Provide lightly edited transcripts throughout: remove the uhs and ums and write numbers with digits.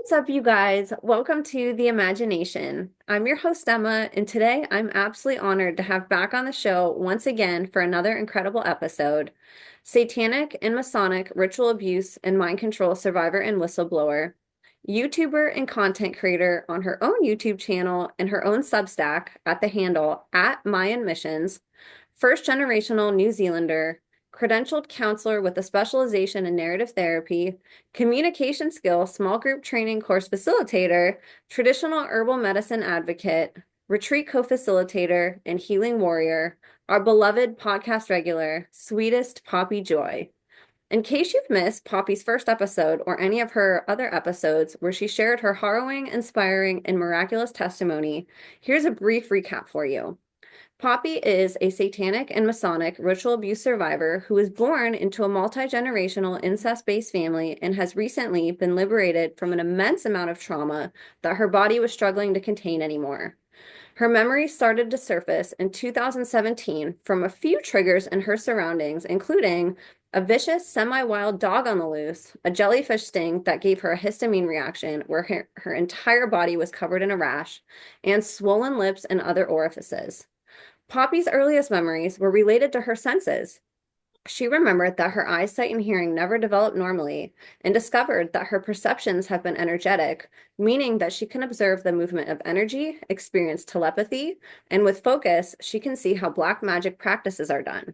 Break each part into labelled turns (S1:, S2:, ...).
S1: What's up, you guys? Welcome to The Imagination. I'm your host, Emma, and today I'm absolutely honored to have back on the show once again for another incredible episode, Satanic and Masonic ritual abuse and mind control survivor and whistleblower, YouTuber and content creator on her own YouTube channel and her own Substack at the handle at Mayan Missions, first generational New Zealander, credentialed counselor with a specialization in narrative therapy, communication skills, small group training course facilitator, traditional herbal medicine advocate, retreat co-facilitator, and healing warrior, our beloved podcast regular, Sweetest Poppy Joy. In case you've missed Poppy's first episode or any of her other episodes where she shared her harrowing, inspiring, and miraculous testimony, here's a brief recap for you. Poppy is a Satanic and Masonic ritual abuse survivor who was born into a multi-generational incest-based family and has recently been liberated from an immense amount of trauma that her body was struggling to contain anymore. Her memories started to surface in 2017 from a few triggers in her surroundings, including a vicious, semi-wild dog on the loose, a jellyfish sting that gave her a histamine reaction where her entire body was covered in a rash, and swollen lips and other orifices. Poppy's earliest memories were related to her senses. She remembered that her eyesight and hearing never developed normally and discovered that her perceptions have been energetic, meaning that she can observe the movement of energy, experience telepathy, and with focus, she can see how black magic practices are done.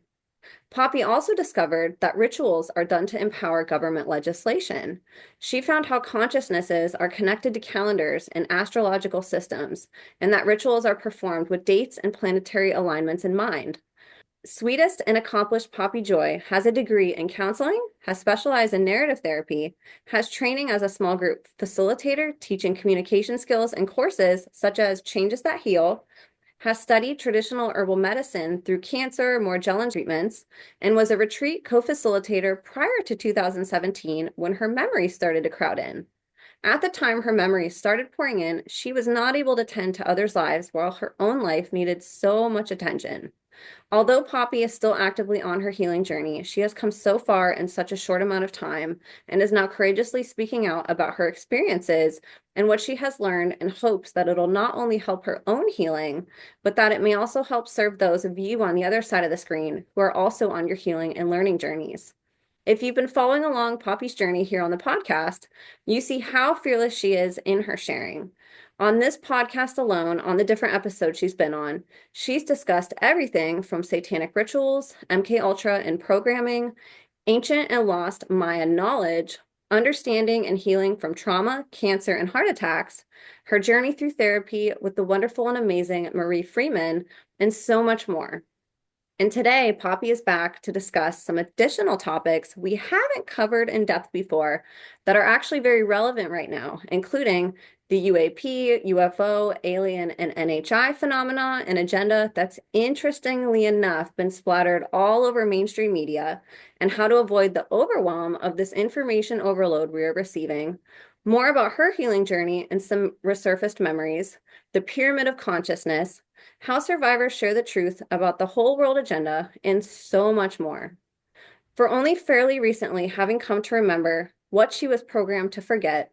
S1: Poppy also discovered that rituals are done to empower government legislation. She found how consciousnesses are connected to calendars and astrological systems, and that rituals are performed with dates and planetary alignments in mind. Sweetest and accomplished Poppy Joy has a degree in counseling, has specialized in narrative therapy, has training as a small group facilitator, teaching communication skills and courses such as Changes That Heal, has studied traditional herbal medicine through cancer, Morgellons treatments, and was a retreat co-facilitator prior to 2017 when her memories started to crowd in. At the time her memories started pouring in, she was not able to tend to others' lives while her own life needed so much attention. Although Poppy is still actively on her healing journey, she has come so far in such a short amount of time and is now courageously speaking out about her experiences and what she has learned in hopes that it'll not only help her own healing, but that it may also help serve those of you on the other side of the screen who are also on your healing and learning journeys. If you've been following along Poppy's journey here on the podcast, you see how fearless she is in her sharing. On this podcast alone, on the different episodes she's been on, she's discussed everything from satanic rituals, MK Ultra and programming, ancient and lost Maya knowledge, understanding and healing from trauma, cancer, and heart attacks, her journey through therapy with the wonderful and amazing Marie Freeman, and so much more. And today, Poppy is back to discuss some additional topics we haven't covered in depth before that are actually very relevant right now, including the UAP, UFO, alien, and NHI phenomena, an agenda that's interestingly enough been splattered all over mainstream media, and how to avoid the overwhelm of this information overload we are receiving, more about her healing journey and some resurfaced memories, the pyramid of consciousness, how survivors share the truth about the whole world agenda, and so much more. For only fairly recently having come to remember what she was programmed to forget,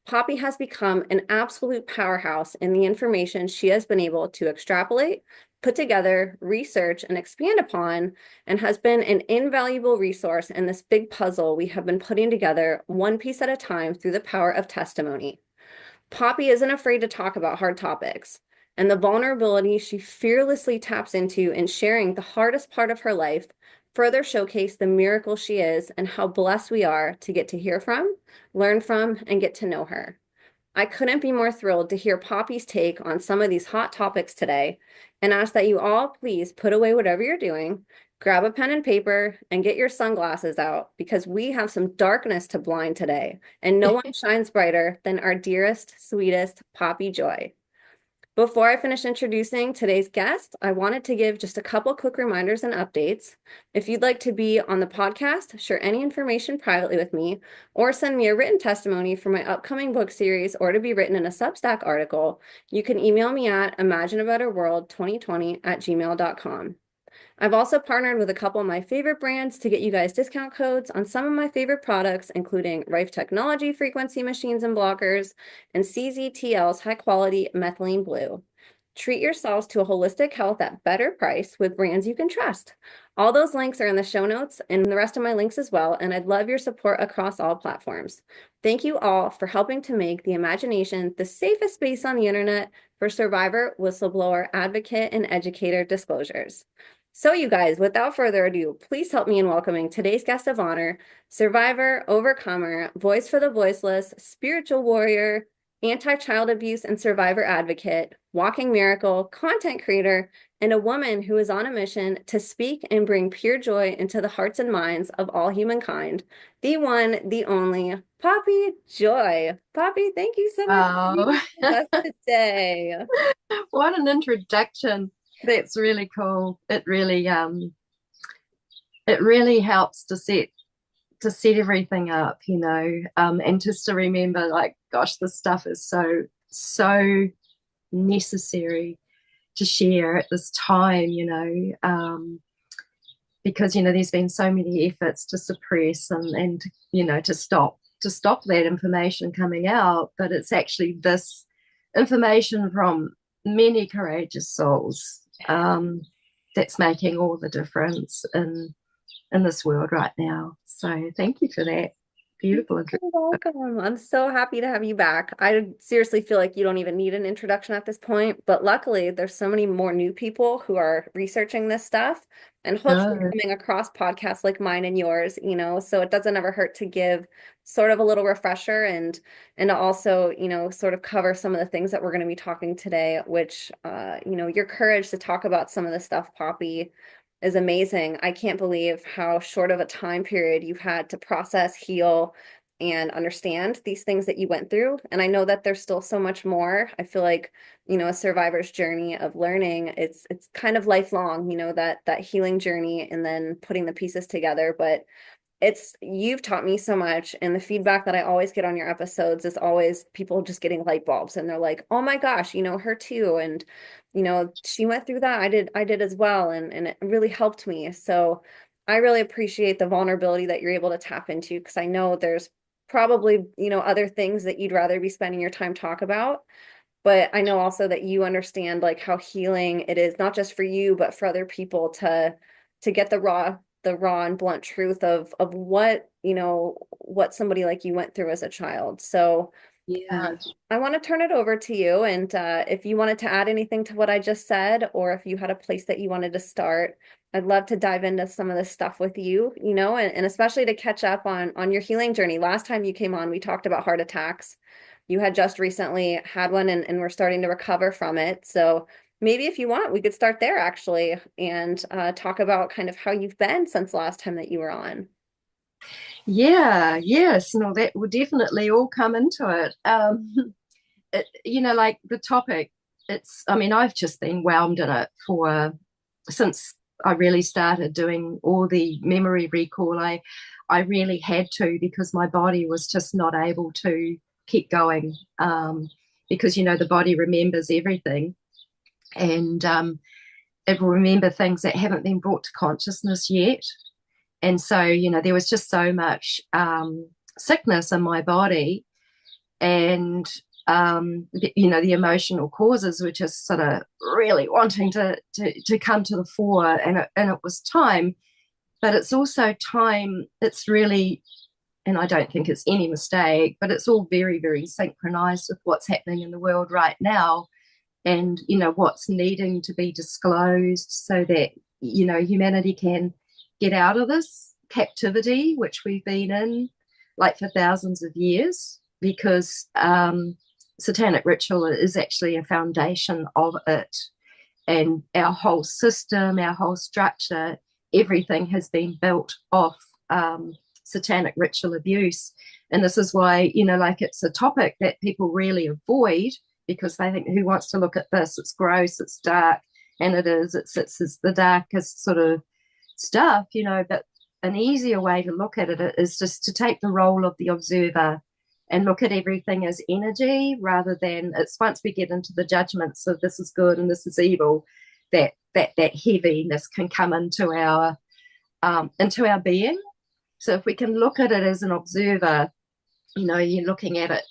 S1: Poppy has become an absolute powerhouse in the information she has been able to extrapolate, put together, research, and expand upon, and has been an invaluable resource in this big puzzle we have been putting together one piece at a time through the power of testimony. Poppy isn't afraid to talk about hard topics, and the vulnerability she fearlessly taps into in sharing the hardest part of her life further showcase the miracle she is and how blessed we are to get to hear from, learn from, and get to know her. I couldn't be more thrilled to hear Poppy's take on some of these hot topics today and ask that you all please put away whatever you're doing, grab a pen and paper, and get your sunglasses out because we have some darkness to blind today, and no one shines brighter than our dearest, sweetest Poppy Joy. Before I finish introducing today's guest, I wanted to give just a couple quick reminders and updates. If you'd like to be on the podcast, share any information privately with me, or send me a written testimony for my upcoming book series or to be written in a Substack article, you can email me at imagineabetterworld2020@gmail.com. I've also partnered with a couple of my favorite brands to get you guys discount codes on some of my favorite products, including Rife Technology frequency machines and blockers, and CZTL's high-quality methylene blue. Treat yourselves to a holistic health at better price with brands you can trust. All those links are in the show notes and the rest of my links as well, and I'd love your support across all platforms. Thank you all for helping to make the imagination the safest space on the internet for survivor, whistleblower, advocate, and educator disclosures. So you guys, without further ado, please help me in welcoming today's guest of honor, survivor, overcomer, voice for the voiceless, spiritual warrior, anti-child abuse and survivor advocate, walking miracle, content creator, and a woman who is on a mission to speak and bring pure joy into the hearts and minds of all humankind. The one, the only, Poppy Joy. Poppy, thank you so much for being with us today.
S2: What an introduction. That's really cool. It really helps to set everything up, and just to remember, like, gosh, this stuff is so necessary to share at this time, because there's been so many efforts to suppress and to stop that information coming out, but it's actually this information from many courageous souls that's making all the difference in this world right now. So thank you for that. Beautiful.
S1: You're welcome. I'm so happy to have you back. I seriously feel like you don't even need an introduction at this point, but luckily there's so many more new people who are researching this stuff and hopefully coming across podcasts like mine and yours, so it doesn't ever hurt to give sort of a little refresher and also, sort of cover some of the things that we're going to be talking today, which, your courage to talk about some of this stuff, Poppy, is amazing. I can't believe how short of a time period you've had to process, heal, and understand these things that you went through. And I know that there's still so much more. I feel like, a survivor's journey of learning, it's kind of lifelong, that healing journey and then putting the pieces together. But you've taught me so much, and the feedback that I always get on your episodes is always people just getting light bulbs, and they're like, oh my gosh, her too, and she went through that. I did as well, and it really helped me. So I really appreciate the vulnerability that you're able to tap into, because I know there's probably other things that you'd rather be spending your time talk about, but I know also that you understand like how healing it is, not just for you but for other people to get the raw and blunt truth of what what somebody like you went through as a child. So
S2: Yeah.
S1: I want to turn it over to you, and if you wanted to add anything to what I just said, or if you had a place that you wanted to start, I'd love to dive into some of this stuff with you, and especially to catch up on your healing journey. Last time you came on, we talked about heart attacks. You had just recently had one, and we're starting to recover from it. So maybe if you want, we could start there actually, and talk about kind of how you've been since the last time that you were on.
S2: Yeah, yes, no, that will definitely all come into it. Like the topic, I've just been whelmed in it since I really started doing all the memory recall. I really had to, because my body was just not able to keep going, because the body remembers everything, and it will remember things that haven't been brought to consciousness yet. And so there was just so much sickness in my body, and the emotional causes were just sort of really wanting to come to the fore, and it was time. But it's also time, it's really, and I don't think it's any mistake, but it's all very, very synchronized with what's happening in the world right now, and what's needing to be disclosed so that humanity can get out of this captivity which we've been in like for thousands of years, because satanic ritual is actually a foundation of it, and our whole system, our whole structure, everything has been built off satanic ritual abuse. And this is why like it's a topic that people really avoid, because they think, who wants to look at this? It's gross, it's dark. And it's the darkest sort of stuff, but an easier way to look at it is just to take the role of the observer and look at everything as energy, rather than, it's once we get into the judgments of this is good and this is evil, that heaviness can come into our being. So if we can look at it as an observer, you're looking at it,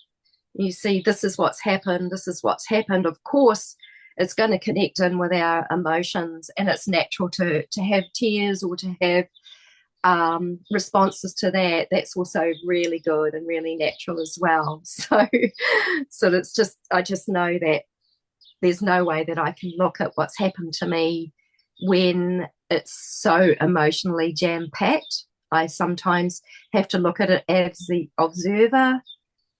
S2: you see this is what's happened, this is what's happened. Of course, it's going to connect in with our emotions, and it's natural to have tears or to have responses to that. That's also really good and really natural as well. So it's just, I just know that there's no way that I can look at what's happened to me when it's so emotionally jam-packed. I sometimes have to look at it as the observer.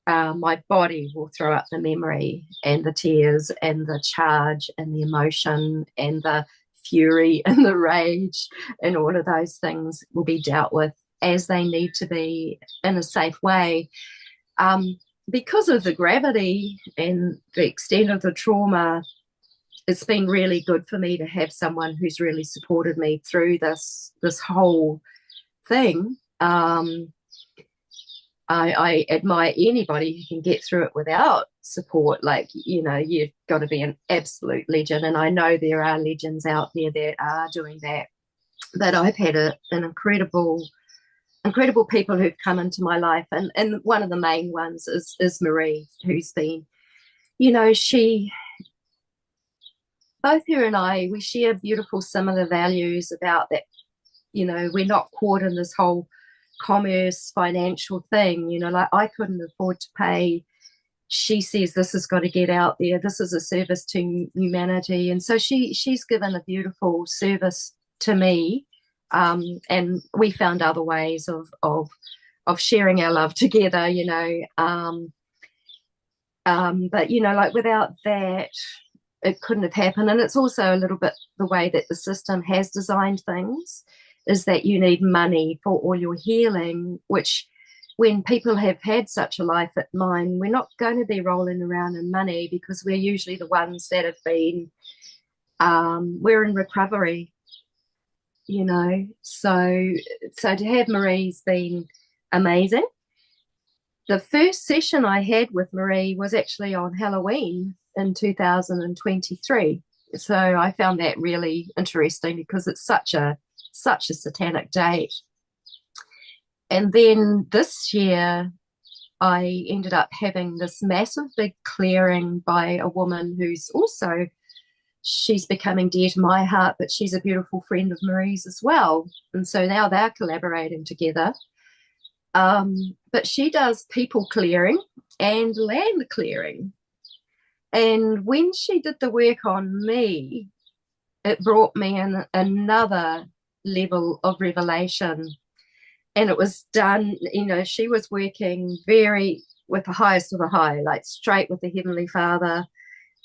S2: My body will throw up the memory and the tears and the charge and the emotion and the fury and the rage, and all of those things will be dealt with as they need to be in a safe way. Because of the gravity and the extent of the trauma, it's been really good for me to have someone who's really supported me through this whole thing. I admire anybody who can get through it without support. Like, you've got to be an absolute legend. And I know there are legends out there that are doing that. But I've had an incredible people who've come into my life. And one of the main ones is Marie, who's been, she, both her and I, we share beautiful similar values about that. We're not caught in this whole commerce financial thing. Like, I couldn't afford to pay. She says this has got to get out there, this is a service to humanity, and so she's given a beautiful service to me, and we found other ways of sharing our love together. But like, without that, it couldn't have happened. And it's also a little bit the way that the system has designed things, is that you need money for all your healing, which, when people have had such a life at mine, we're not going to be rolling around in money, because we're usually the ones that have been, we're in recovery, So to have Marie's been amazing. The first session I had with Marie was actually on Halloween in 2023. So I found that really interesting, because it's such a satanic date. And then this year I ended up having this massive big clearing by a woman who's also, she's becoming dear to my heart, but she's a beautiful friend of Marie's as well. And so now they're collaborating together. But she does people clearing and land clearing. And when she did the work on me, it brought me in another level of revelation. And it was done, she was working very with the highest of the high, like straight with the Heavenly Father,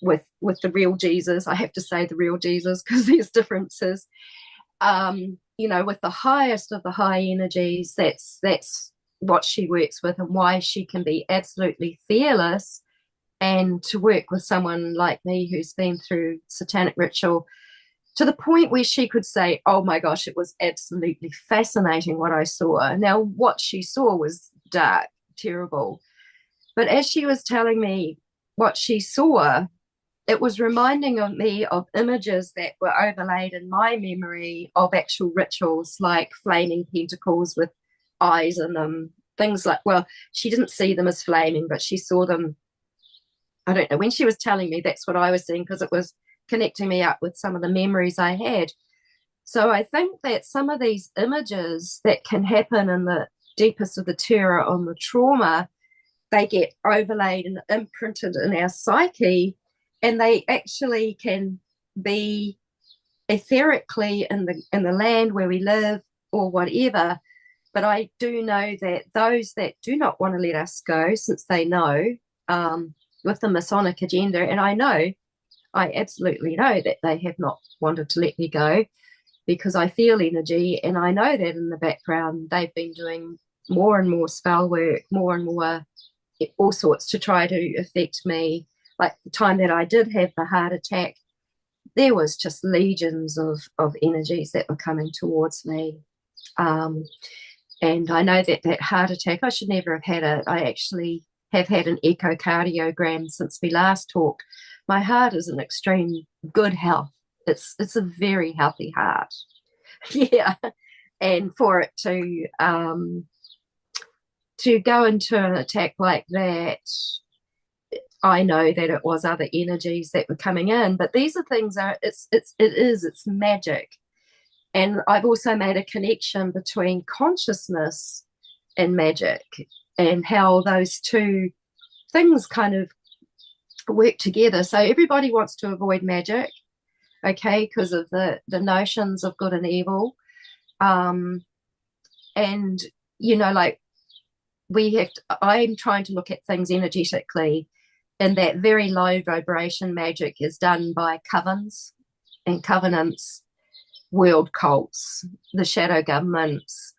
S2: with the real Jesus. I have to say the real Jesus, because there's differences. With the highest of the high energies, that's what she works with, and why she can be absolutely fearless. And to work with someone like me who's been through satanic ritual, to the point where she could say, oh my gosh, it was absolutely fascinating what I saw. Now, what she saw was dark, terrible. But as she was telling me what she saw, it was reminding me of images that were overlaid in my memory of actual rituals, like flaming pentacles with eyes in them, things like, well, she didn't see them as flaming, but she saw them. I don't know. When she was telling me, that's what I was seeing, because it was connecting me up with some of the memories I had. So I think that some of these images that can happen in the deepest of the terror on the trauma, they get overlaid and imprinted in our psyche, and they actually can be etherically in the land where we live or whatever. But I do know that those that do not want to let us go, since they know, with the Masonic agenda, and I absolutely know that they have not wanted to let me go, because I feel energy, and I know that in the background they've been doing more and more spell work, more and more all sorts, to try to affect me. Like the time that I did have the heart attack, there was just legions of energies that were coming towards me. And I know that heart attack, I should never have had it. I actually have had an echocardiogram since we last talked. My heart is in extreme good health. it's a very healthy heart. Yeah. And for it to go into an attack like that, I know that it was other energies that were coming in, but these are things are it's magic. And I've also made a connection between consciousness and magic, and how those two things kind of work together. So everybody wants to avoid magic, okay, because of the notions of good and evil. And like, I'm trying to look at things energetically, and that very low vibration magic is done by covens and covenants, world cults, the shadow governments.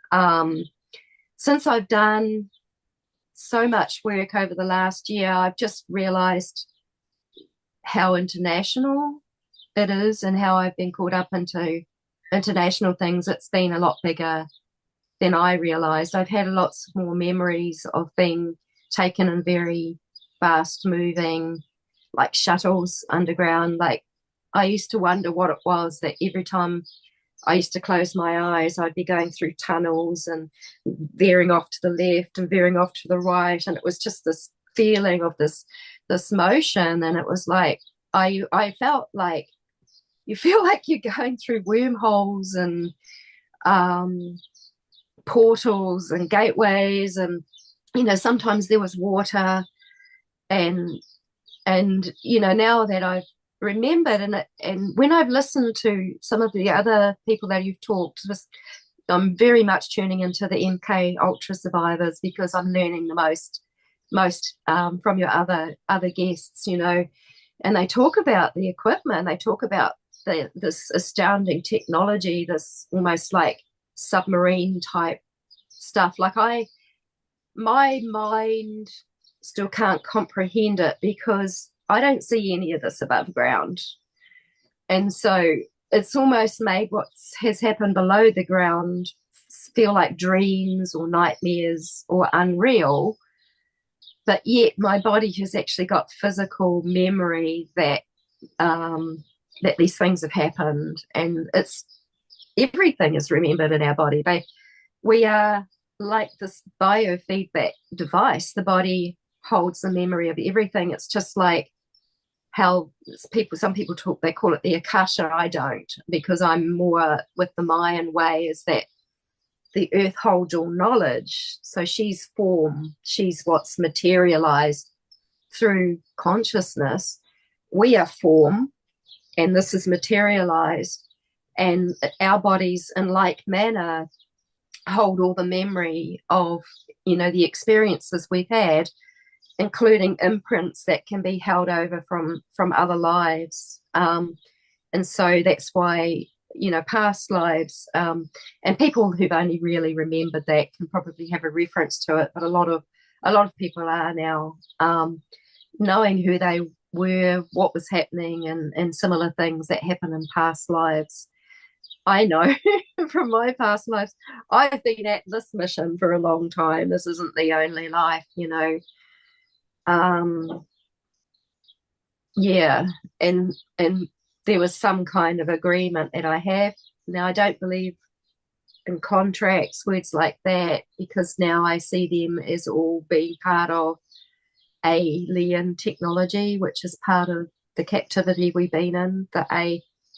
S2: Since I've done so much work over the last year, I've just realized how international it is, and how I've been caught up into international things. It's been a lot bigger than I realized. I've had lots more memories of being taken in very fast moving, like shuttles underground. Like, I used to wonder what it was that every time I used to close my eyes, I'd be going through tunnels and veering off to the left and veering off to the right. And it was just this feeling of this motion. And it was like, I felt like, you feel like you're going through wormholes and portals and gateways. And, sometimes there was water. And now that I've remembered, and when I've listened to some of the other people that you've talked, I'm very much tuning into the MK Ultra survivors, because I'm learning the most from your other guests, and they talk about the equipment, they talk about this astounding technology, this almost like submarine type stuff. Like, my mind still can't comprehend it, because I don't see any of this above ground. And so it's almost made what has happened below the ground feel like dreams or nightmares or unreal. But yet my body has actually got physical memory that these things have happened, and it's everything is remembered in our body. We are like this biofeedback device. The body holds the memory of everything. It's just like how some people talk, they call it the Akasha. I don't, because I'm more with the Mayan way, is that the earth holds all knowledge. So she's form, she's what's materialized through consciousness. We are form, and this is materialized, and our bodies in like manner hold all the memory of the experiences we've had, including imprints that can be held over from other lives. And so that's why past lives, and people who've only really remembered that can probably have a reference to it, but a lot of people are now knowing who they were, what was happening, and similar things that happen in past lives. I know from my past lives, I've been at this mission for a long time. This isn't the only life, yeah. And there was some kind of agreement that I have. Now, I don't believe in contracts, words like that, because now I see them as all being part of alien technology, which is part of the captivity we've been in, the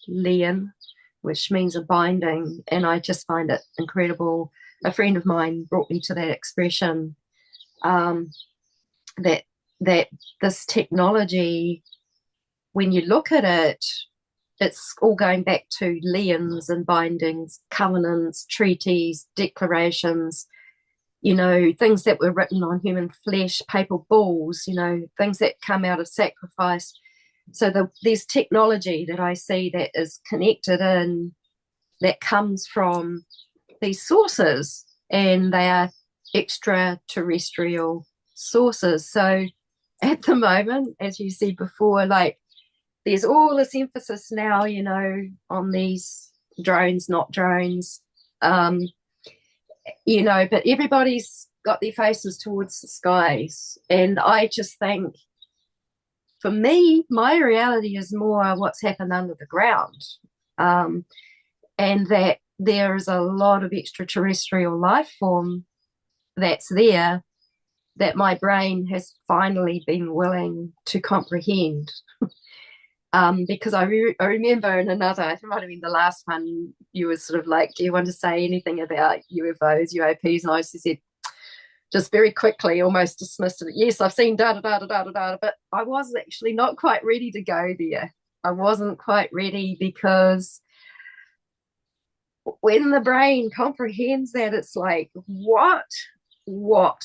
S2: alien, which means a binding. And I just find it incredible. A friend of mine brought me to that expression, that this technology, when you look at it, it's all going back to liens and bindings, covenants, treaties, declarations, things that were written on human flesh, paper bulls, things that come out of sacrifice. So there's technology that I see that is connected in, that comes from these sources, and they are extraterrestrial sources. So at the moment, as you said before, like, there's all this emphasis now, on these drones, not drones, but everybody's got their faces towards the skies. And I just think, for me, my reality is more what's happened under the ground, um, and that there is a lot of extraterrestrial life form that's there that my brain has finally been willing to comprehend. Because I remember in another, I think it might have been the last one, you were sort of like, do you want to say anything about UFOs, UAPs? And I just said, just very quickly, almost dismissed it. Yes, I've seen da da da da da da da, but I was actually not quite ready to go there. I wasn't quite ready because when the brain comprehends that, it's like, what, like,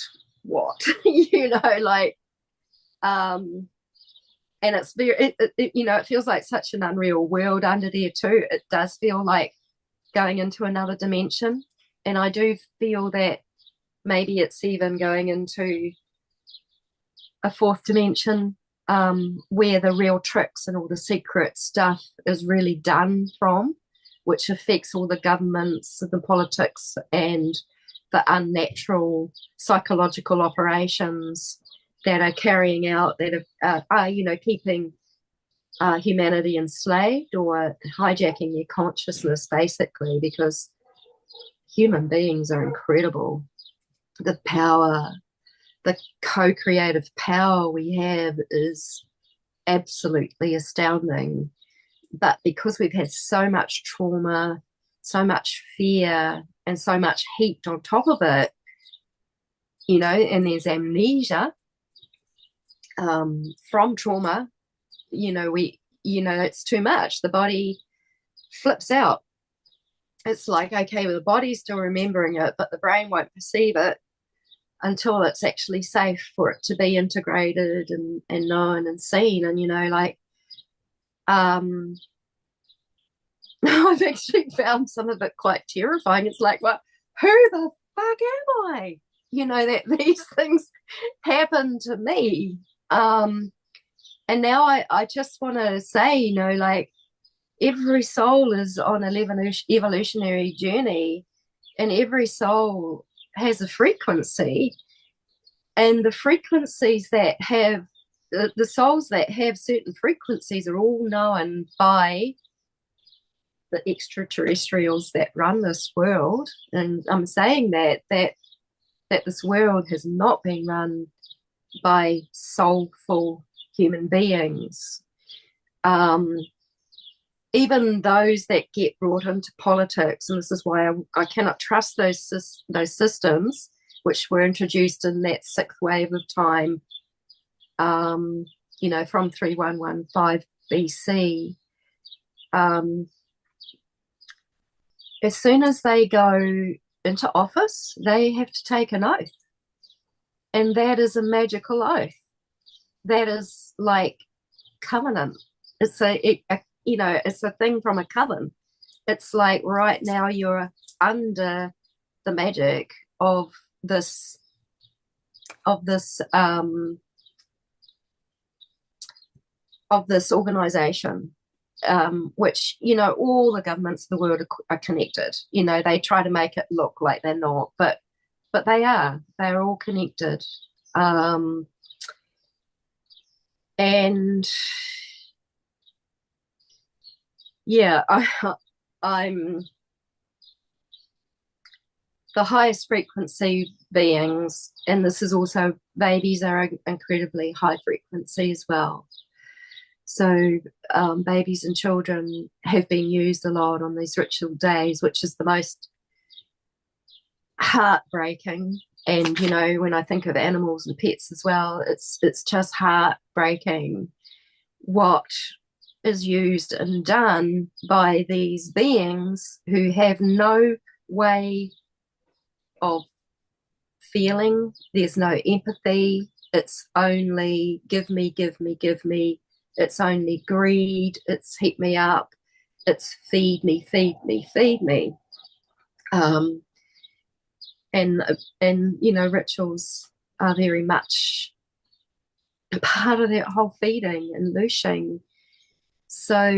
S2: and it's very, it feels like such an unreal world under there too. It does feel like going into another dimension, and I do feel that maybe it's even going into a fourth dimension, where the real tricks and all the secret stuff is really done from, which affects all the governments, the politics, and the unnatural psychological operations that are carrying out, that are keeping humanity enslaved or hijacking their consciousness, basically, because human beings are incredible. The power, the co-creative power we have is absolutely astounding. But because we've had so much trauma, so much fear, and so much heat on top of it, and there's amnesia from trauma, it's too much. The body flips out. It's like, okay, well, the body's still remembering it, but the brain won't perceive it until it's actually safe for it to be integrated and known and seen. And I've actually found some of it quite terrifying. It's like, well, who the fuck am I? That these things happen to me. And now I just want to say, like, every soul is on an evolutionary journey, and every soul has a frequency, and the frequencies that have the souls that have certain frequencies are all known by the extraterrestrials that run this world. And I'm saying that this world has not been run by soulful human beings. Even those that get brought into politics, and this is why I cannot trust those systems which were introduced in that sixth wave of time, from 3115 BC. As soon as they go into office, they have to take an oath, and that is a magical oath. That is like covenant. It's it's a thing from a coven. It's like, right now you're under the magic of this organization, which all the governments of the world are connected. They try to make it look like they're not, but they are. They're all connected, and yeah, I'm the highest frequency beings, and this is also, babies are incredibly high frequency as well. So babies and children have been used a lot on these ritual days, which is the most heartbreaking. And when I think of animals and pets as well, it's just heartbreaking what is used and done by these beings who have no way of feeling. There's no empathy. It's only give me, give me, give me. It's only greed. It's heat me up. It's feed me, feed me, feed me. And rituals are very much a part of that whole feeding and looshing. So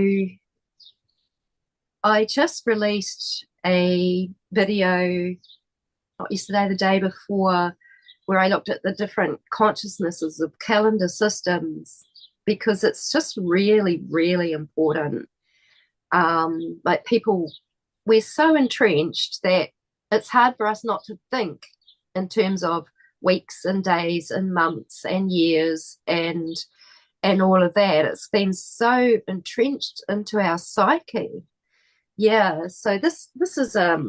S2: I just released a video, not yesterday, the day before, where I looked at the different consciousnesses of calendar systems because it's just really, really important. Like people, we're so entrenched that it's hard for us not to think in terms of weeks and days and months and years and all of that. It's been so entrenched into our psyche. Yeah. So this is a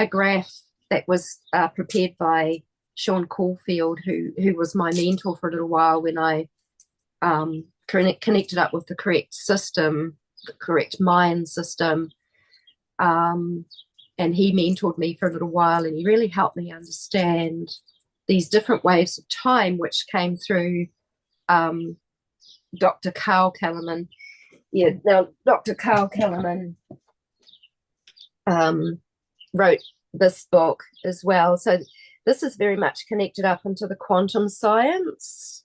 S2: graph that was prepared by Sean Caulfield, who was my mentor for a little while when I connected up with the correct system, the correct mind system. And he mentored me for a little while, and he really helped me understand these different waves of time, which came through Dr. Carl Kellerman. Yeah, now Dr. Carl Kellerman wrote this book as well. So this is very much connected up into the quantum science.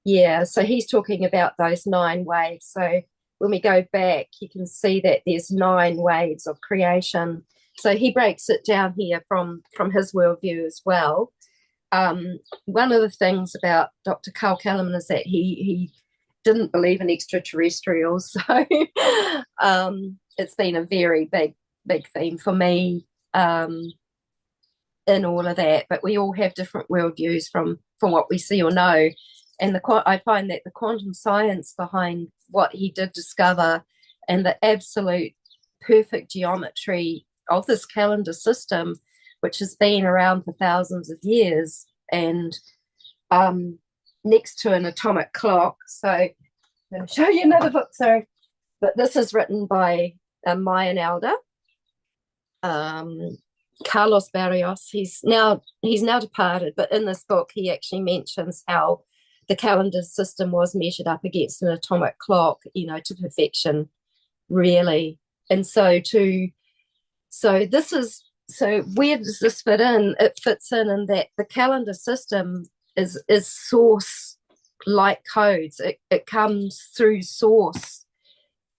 S2: Yeah, so he's talking about those 9 waves. So when we go back, you can see that there's 9 waves of creation. So he breaks it down here from his worldview as well. One of the things about Dr. Carl Kellerman is that he didn't believe in extraterrestrials. So it's been a very big theme for me in all of that. But we all have different worldviews from what we see or know. And I find that the quantum science behind what he did discover and the absolute perfect geometry of this calendar system, which has been around for thousands of years, and next to an atomic clock. So I'm going to show you another book, sorry. But this is written by a Mayan elder, Carlos Barrios. He's now departed, but in this book he actually mentions how the calendar system was measured up against an atomic clock, to perfection, really. And so where does this fit in? It fits in that the calendar system is source like codes. It comes through source,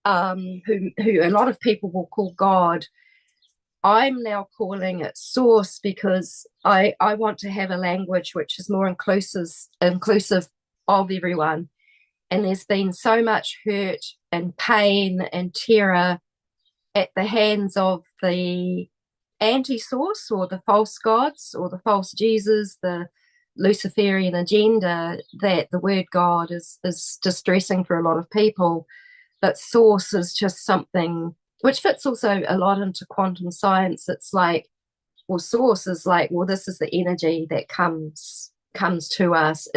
S2: who a lot of people will call God. I'm now calling it source because I want to have a language which is more inclusive of everyone. And there's been so much hurt and pain and terror at the hands of the anti-source or the false gods or the false Jesus, the Luciferian agenda, that the word God is distressing for a lot of people. But source is just something which fits also a lot into quantum science. It's like, well, source is like, well, this is the energy that comes to us.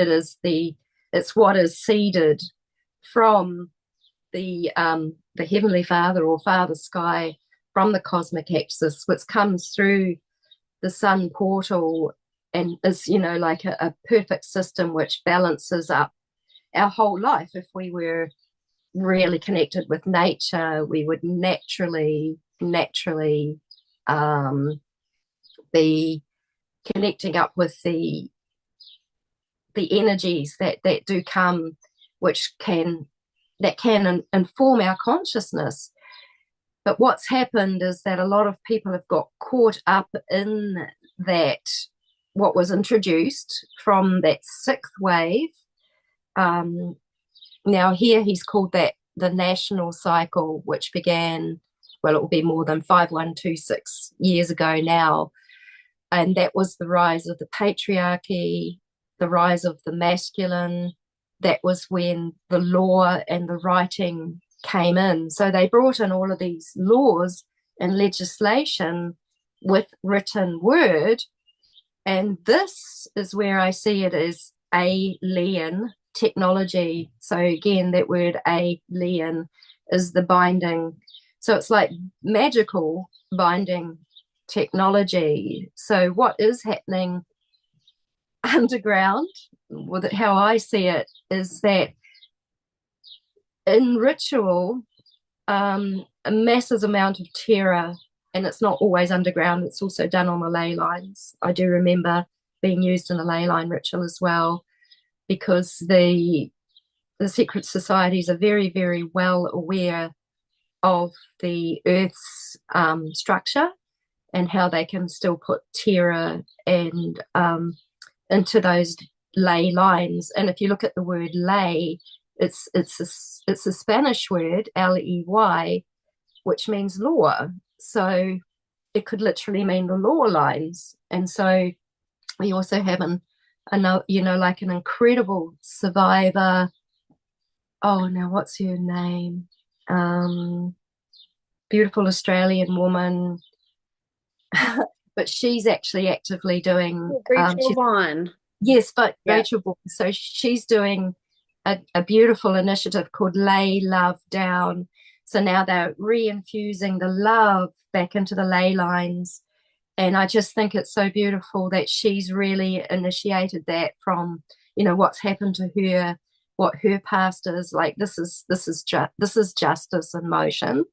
S2: It's what is seeded from the Heavenly Father or Father Sky, from the cosmic axis, which comes through the sun portal and is, like a perfect system which balances up our whole life. If we were really connected with nature, we would naturally be connecting up with the energies that do come, which can inform our consciousness. But what's happened is that a lot of people have got caught up in that, what was introduced from that 6th wave. Now here he's called that the national cycle, which began, well, it will be more than 5126 years ago now. And that was the rise of the patriarchy, the rise of the masculine. That was when the law and the writing came in. So they brought in all of these laws and legislation with written word. And this is where I see it as alien technology. So again, that word alien is the binding. So it's like magical binding technology. So what is happening underground, with it, how I see it, is that in ritual, a massive amount of terror, and it's not always underground, it's also done on the ley lines. I do remember being used in a ley line ritual as well, because the secret societies are very, very well aware of the Earth's structure and how they can still put terror and into those ley lines. And if you look at the word ley, it's a Spanish word, Ley, which means law. So it could literally mean the law lines. And so we also have like an incredible survivor. Oh, now what's her name? Beautiful Australian woman. But she's actually actively doing,
S1: Rachel Vaughn.
S2: yes, but
S1: Yeah.
S2: Rachel Ball. So she's doing a beautiful initiative called Lay Love Down. So now they're reinfusing the love back into the ley lines. And I just think it's so beautiful that she's really initiated that from, what's happened to her, what her past is like. This is justice in motion.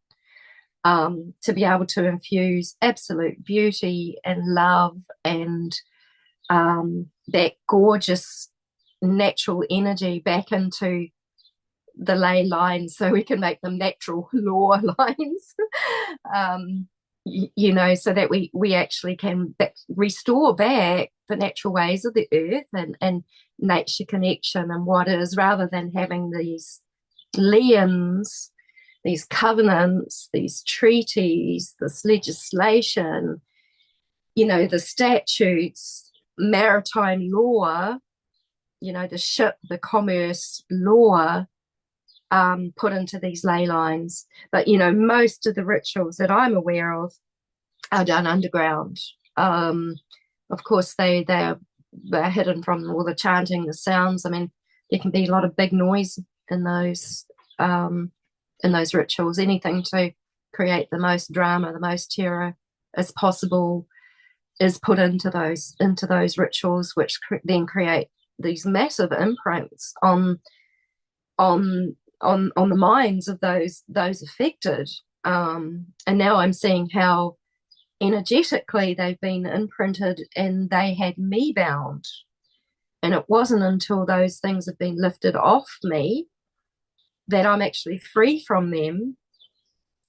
S2: To be able to infuse absolute beauty and love and that gorgeous natural energy back into the ley lines so we can make them natural law lines. So that we actually can restore back the natural ways of the earth and nature connection and what is, rather than having these liens, these covenants, these treaties, this legislation, the statutes, maritime law, the ship, the commerce law, put into these ley lines. But, most of the rituals that I'm aware of are done underground. Of course, they're hidden from all the chanting, the sounds. I mean, there can be a lot of big noise in those rituals. Anything to create the most drama, the most terror as possible is put into those rituals, which then create these massive imprints on the minds of those affected. And now I'm seeing how energetically they've been imprinted, and they had me bound. And it wasn't until those things have been lifted off me that I'm actually free from them.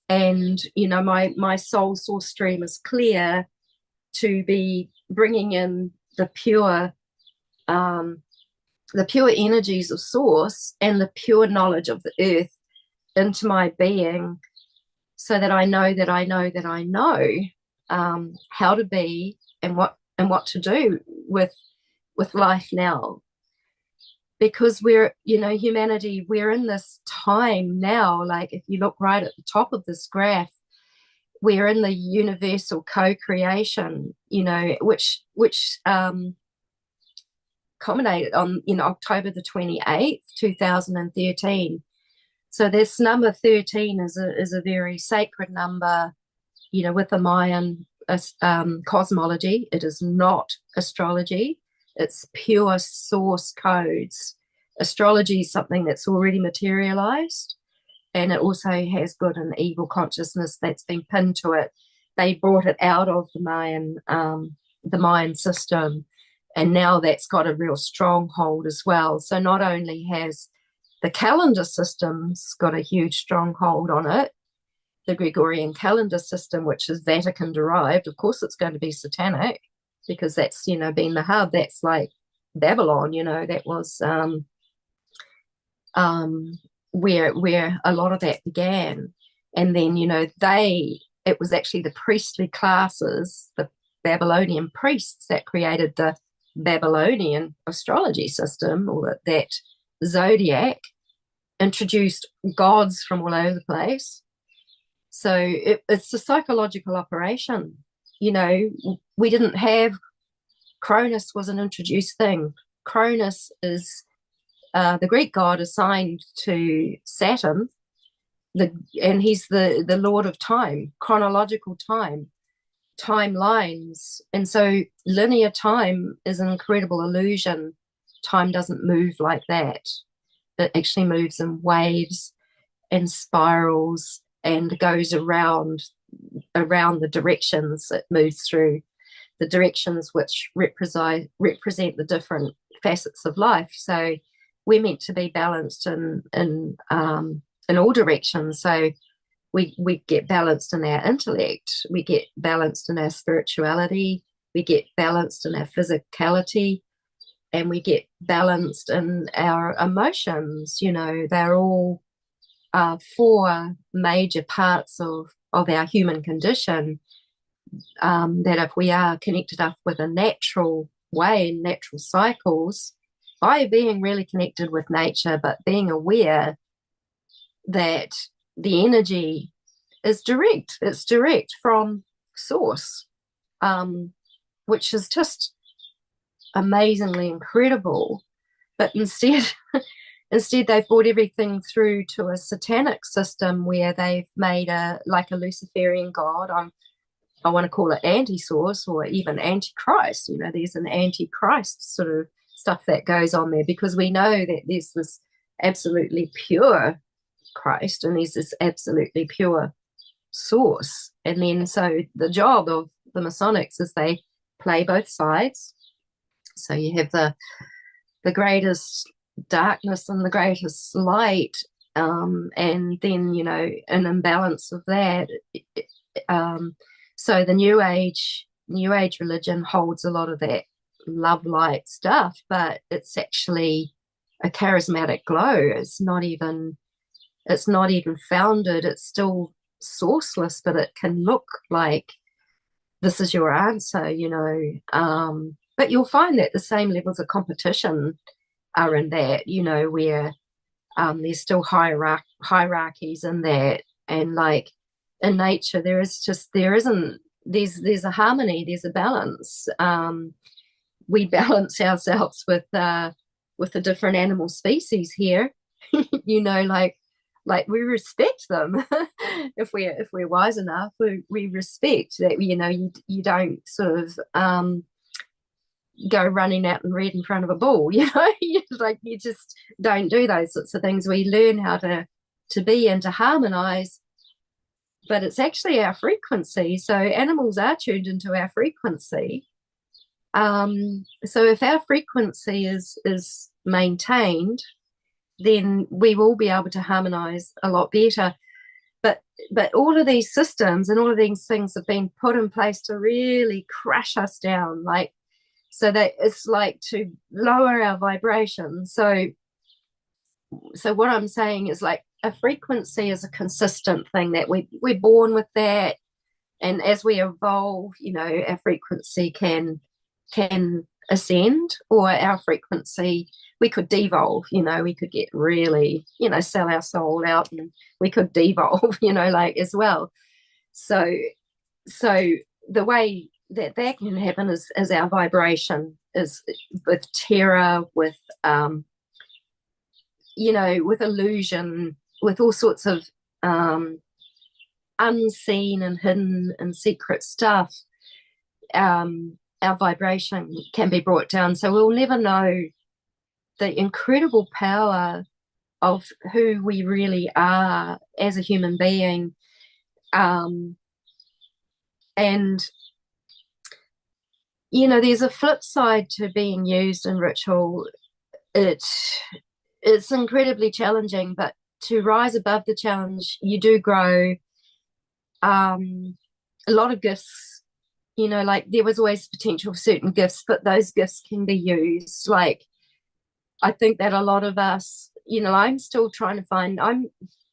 S2: And my soul source stream is clear to be bringing in the pure energies of source and the pure knowledge of the earth into my being, so that I know that I know that I know how to be and what to do with life now. Because humanity, we're in this time now, like if you look right at the top of this graph, we're in the universal co-creation, which culminated on October the 28th, 2013. So this number 13 is a very sacred number, with the Mayan cosmology. It is not astrology. It's pure source codes. Astrology is something that's already materialized, and it also has good and evil consciousness that's been pinned to it. They brought it out of the Mayan system, and now that's got a real stronghold as well. So not only has the calendar system's got a huge stronghold on it, the Gregorian calendar system, which is Vatican derived, of course it's going to be satanic, because that's been the hub. That's like Babylon, that was where a lot of that began. And then it was actually the priestly classes, the Babylonian priests, that created the Babylonian astrology system, or that zodiac, introduced gods from all over the place. So it's a psychological operation. We didn't have Cronus was an introduced thing. Cronus is the Greek god assigned to Saturn, and he's the lord of time, chronological time, timelines. And so linear time is an incredible illusion. Time doesn't move like that. It actually moves in waves and spirals and goes around the directions it moves through, the directions which represent the different facets of life. So we're meant to be balanced in all directions. So we get balanced in our intellect, we get balanced in our spirituality, we get balanced in our physicality, and we get balanced in our emotions. They're all four major parts of our human condition, that if we are connected up with a natural way, natural cycles, by being really connected with nature, but being aware that the energy is direct, it's direct from source, which is just amazingly incredible. But instead they've brought everything through to a satanic system where they've made a Luciferian god. I want to call it anti-source or even antichrist. There's an antichrist sort of stuff that goes on there, because we know that there's this absolutely pure Christ and there's this absolutely pure source. And then so the job of the Masonics is they play both sides. So you have the greatest darkness and the greatest light, and then an imbalance of that. So the new age religion holds a lot of that love light stuff, but it's actually a charismatic glow. It's not even founded. It's still sourceless, but it can look like this is your answer. But you'll find that the same levels of competition are in that, where there's still hierarchies in that, and like in nature there's a harmony, there's a balance. We balance ourselves with the different animal species here. like we respect them. if we're wise enough, we respect that. You don't sort of go running out and read in front of a bull. You just don't do those sorts of things. We learn how to be and to harmonize, but it's actually our frequency. So animals are tuned into our frequency. So if our frequency is maintained, then we will be able to harmonize a lot better. But all of these systems and all of these things have been put in place to really crush us down, so that it's like to lower our vibration. So what I'm saying is, like, a frequency is a consistent thing that we're born with that, and as we evolve, our frequency can ascend, or our frequency, we could devolve. We could get really, sell our soul out, and we could devolve, as well. So the way that can happen is our vibration is with terror, with with illusion, with all sorts of unseen and hidden and secret stuff. Our vibration can be brought down, so we'll never know the incredible power of who we really are as a human being. And there's a flip side to being used in ritual. It's incredibly challenging, but to rise above the challenge, you do grow. A lot of gifts, like there was always potential for certain gifts, but those gifts can be used. Like, I think that a lot of us, I'm still trying to find, I'm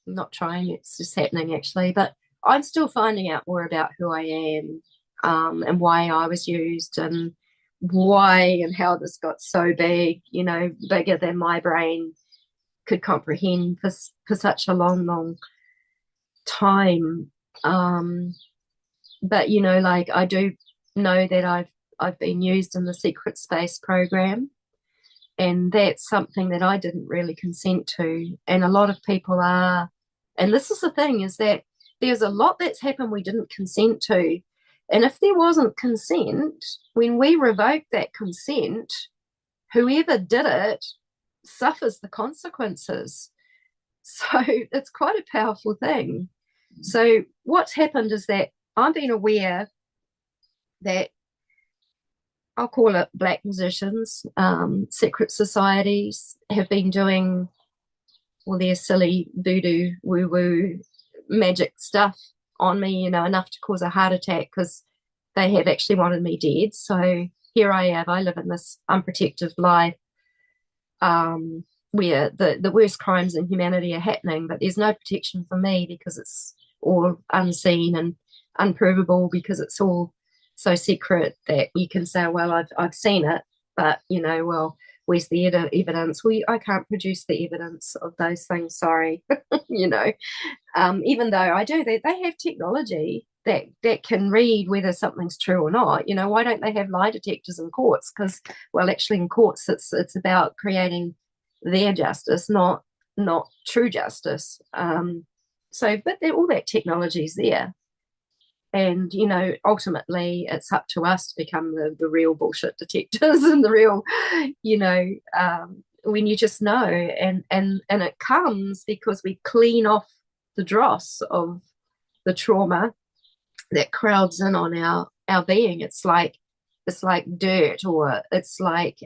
S2: not trying, it's just happening actually, but I'm still finding out more about who I am, and why I was used, and why and how this got so big, bigger than my brain could comprehend for such a long time. But like, I do know that I've been used in the secret space program, and that's something that I didn't really consent to, and a lot of people are. And this is the thing, is that there's a lot that's happened we didn't consent to, and if there wasn't consent, when we revoke that consent, whoever did it suffers the consequences. So it's quite a powerful thing. So what's happened is that I've been aware that, I'll call it, black musicians, secret societies have been doing all their silly voodoo, woo-woo, magic stuff on me, enough to cause a heart attack, because they have actually wanted me dead. So here I am. I live in this unprotected life, where the worst crimes in humanity are happening, but there's no protection for me because it's all unseen and unprovable, because it's all so secret that you can say, well, I've seen it, but well, where's the evidence? I can't produce the evidence of those things. Sorry, even though I do, they have technology that can read whether something's true or not. Why don't they have lie detectors in courts? Because, well, actually in courts it's about creating their justice, not true justice. But all that technology is there. And, ultimately it's up to us to become the real bullshit detectors and the real, when you just know. And it comes because we clean off the dross of the trauma that crowds in on our being. It's like dirt, or it's like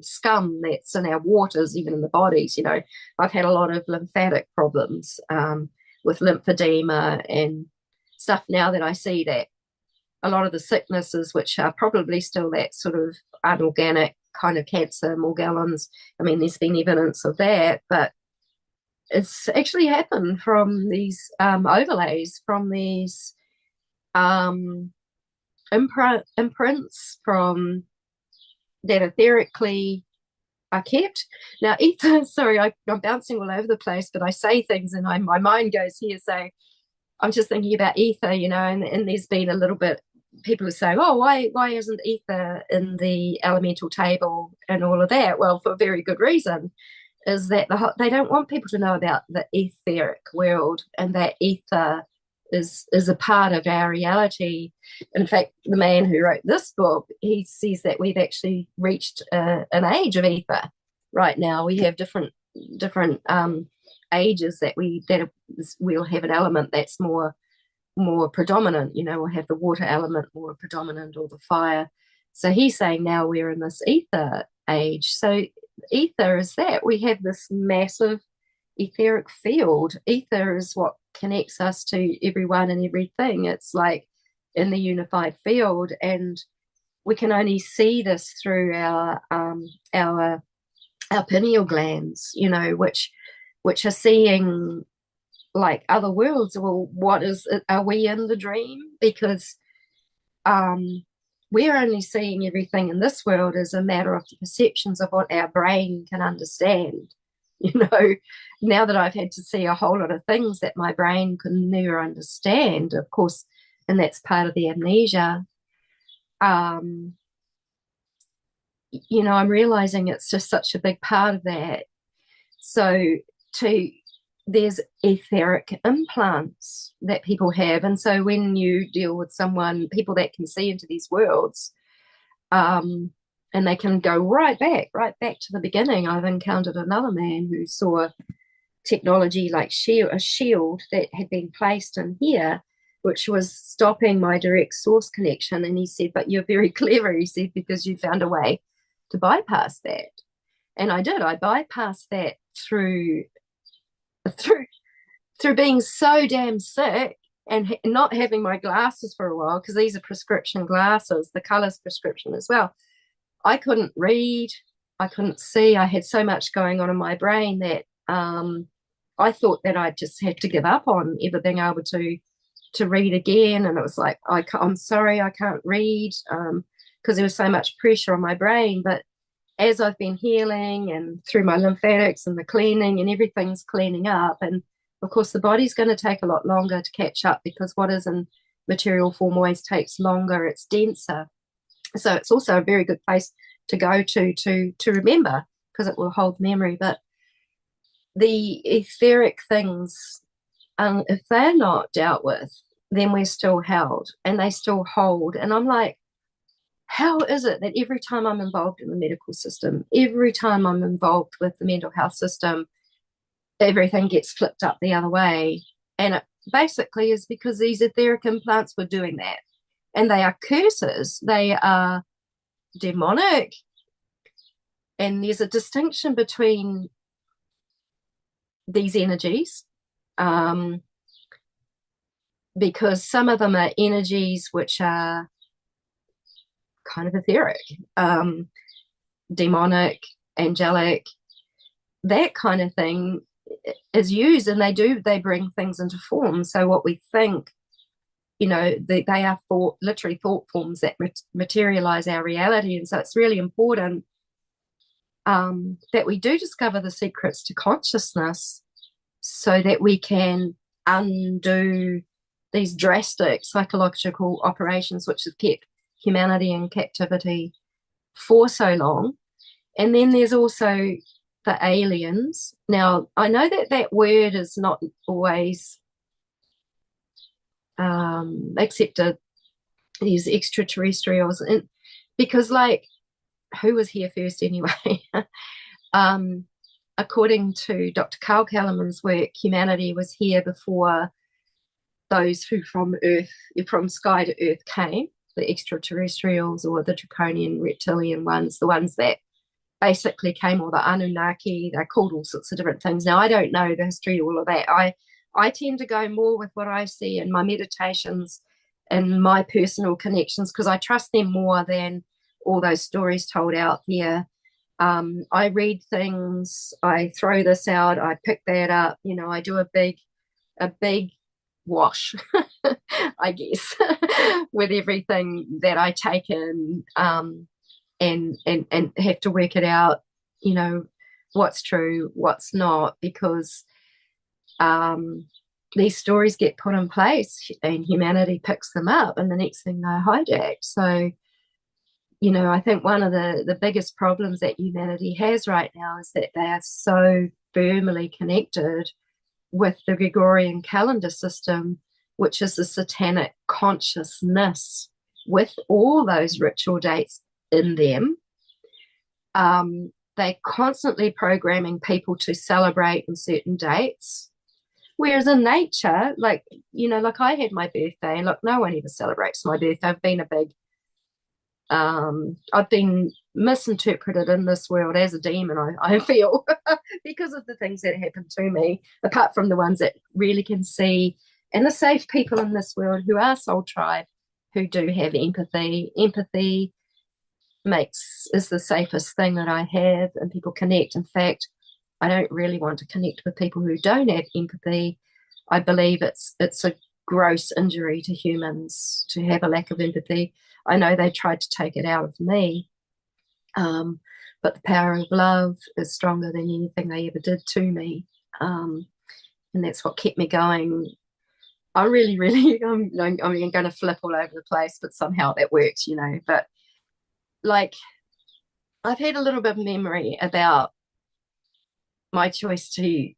S2: scum that's in our waters, even in the bodies. I've had a lot of lymphatic problems, with lymphedema and stuff. Now that I see that a lot of the sicknesses, which are probably still that sort of unorganic kind of cancer, Morgellons, I mean, there's been evidence of that, but it's actually happened from these overlays, from these imprints from that etherically are kept. Now, ether, sorry, I'm bouncing all over the place, but I say things and my mind goes here. So I'm just thinking about ether, and there's been a little bit, people are saying, oh, why isn't ether in the elemental table and all of that? Well, for a very good reason, is that they don't want people to know about the etheric world, and that ether is a part of our reality. In fact, the man who wrote this book, he says that we've actually reached an age of ether right now. We have different ages that we'll have an element that's more predominant. We'll have the water element more predominant, or the fire. So he's saying now we're in this ether age. So ether is that we have this massive etheric field. Ether is what connects us to everyone and everything. It's like in the unified field, and we can only see this through our pineal glands, which are seeing like other worlds. Well, what is it? Are we in the dream? Because we're only seeing everything in this world as a matter of the perceptions of what our brain can understand. Now that I've had to see a whole lot of things that my brain could never understand, of course, and that's part of the amnesia. I'm realizing it's just such a big part of that. So there's etheric implants that people have. And so when you deal with people that can see into these worlds, and they can go right back to the beginning. I've encountered another man who saw technology like a shield that had been placed in here, which was stopping my direct source connection. And he said, but you're very clever, he said, because you found a way to bypass that. And I did. I bypassed that through being so damn sick and not having my glasses for a while, because these are prescription glasses, the color's prescription as well. I couldn't read, I couldn't see. I had so much going on in my brain that I thought that I just had to give up on ever being able to read again. And it was like, I'm sorry, I can't read, because there was so much pressure on my brain. But as I've been healing and through my lymphatics and the cleaning, and everything's cleaning up, and of course the body's going to take a lot longer to catch up, because what is in material form always takes longer, it's denser. So it's also a very good place to go to remember, because it will hold memory. But the etheric things, if they're not dealt with, then we're still held, and they still hold. And I'm like, how is it that every time I'm involved in the medical system, every time I'm involved with the mental health system, everything gets flipped up the other way? And it basically is because these etheric implants were doing that. And they are curses. They are demonic. And there's a distinction between these energies, because some of them are energies which are kind of etheric, demonic, angelic, that kind of thing is used, and they bring things into form. So what we think, they are literally thought forms that materialize our reality. And so it's really important that we do discover the secrets to consciousness so that we can undo these drastic psychological operations which have kept humanity in captivity for so long. And then there's also the aliens. Now, I know that word is not always accepted, these extraterrestrials, and because, like, who was here first anyway? According to Dr. Carl Kellerman's work, humanity was here before those who from sky to earth came, the extraterrestrials or the draconian reptilian ones, the ones that basically came, or the Anunnaki. They're called all sorts of different things. Now, I don't know the history of all of that. I tend to go more with what I see in my meditations and my personal connections, because I trust them more than all those stories told out there. I read things, I throw this out, I pick that up, I do a big wash, I guess, with everything that I take in, and have to work it out, what's true, what's not, because these stories get put in place and humanity picks them up, and the next thing they're hijacked. So, I think one of the biggest problems that humanity has right now is that they are so firmly connected with the Gregorian calendar system, which is the satanic consciousness, with all those ritual dates in them. They're constantly programming people to celebrate on certain dates. Whereas in nature, like I had my birthday, and look, no one ever celebrates my birthday. I've been misinterpreted in this world as a demon, I feel, because of the things that happen to me, apart from the ones that really can see, and the safe people in this world who are soul tribe, who do have empathy. Empathy is the safest thing that I have, and people connect. In fact, I don't really want to connect with people who don't have empathy. I believe it's a gross injury to humans to have a lack of empathy. I know they tried to take it out of me, but the power of love is stronger than anything they ever did to me, and that's what kept me going. I really, I'm going to flip all over the place, but somehow that works, But like, I've had a little bit of memory about my choice to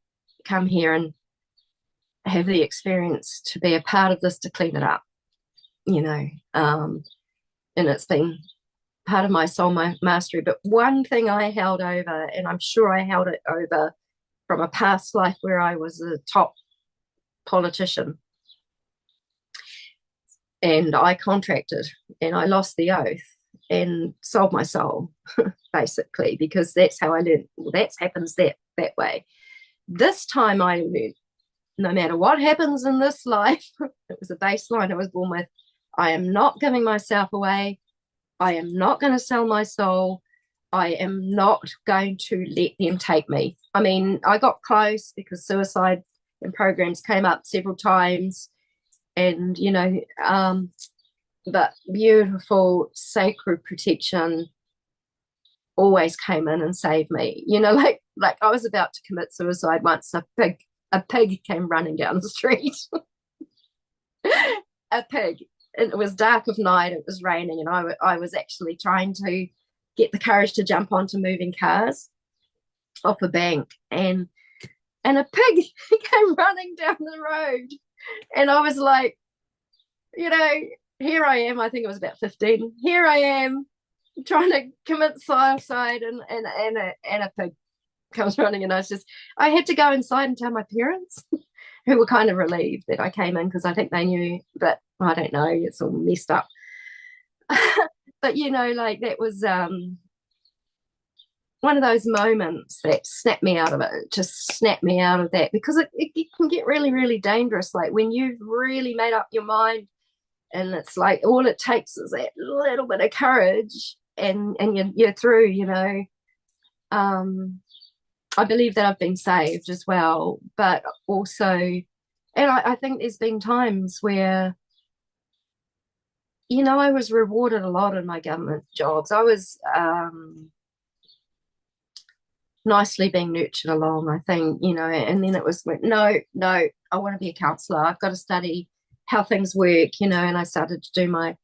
S2: come here and have the experience to be a part of this, to clean it up, and it's been part of my soul mastery. But one thing I held over, and I'm sure I held it over from a past life where I was a top politician, and I contracted and I lost the oath and sold my soul, basically, because that's how I learned. Well, that happens that way. This time I learned, no matter what happens in this life, it was a baseline I was born with, I am not giving myself away. I am not going to sell my soul. I am not going to let them take me. I mean, I got close because suicide and programs came up several times, and but beautiful sacred protection always came in and saved me. Like I was about to commit suicide once. A pig came running down the street. A pig. And it was dark of night, it was raining, and I was actually trying to get the courage to jump onto moving cars off a bank, and a pig came running down the road, and I was like, here I am. I think I was about 15. Here I am trying to commit suicide, and a pig comes running, and I had to go inside and tell my parents, who were kind of relieved that I came in, because I think they knew, but I don't know, it's all messed up. But like, that was one of those moments that snapped me out of it, just snapped me out of that, because it can get really, really dangerous. Like when you've really made up your mind And it's like all it takes is that little bit of courage, and you're through, I believe that I've been saved as well, but also, and I think there's been times where, I was rewarded a lot in my government jobs. I was nicely being nurtured along, I think, and then it was, no, no, I want to be a counselor. I've got to study how things work, and I started to do my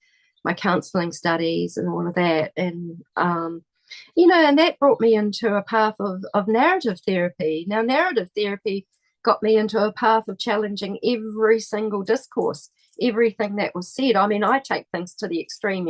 S2: counseling studies and all of that. And, and that brought me into a path of narrative therapy. Now, narrative therapy got me into a path of challenging every single discourse, everything that was said. I mean, I take things to the extreme,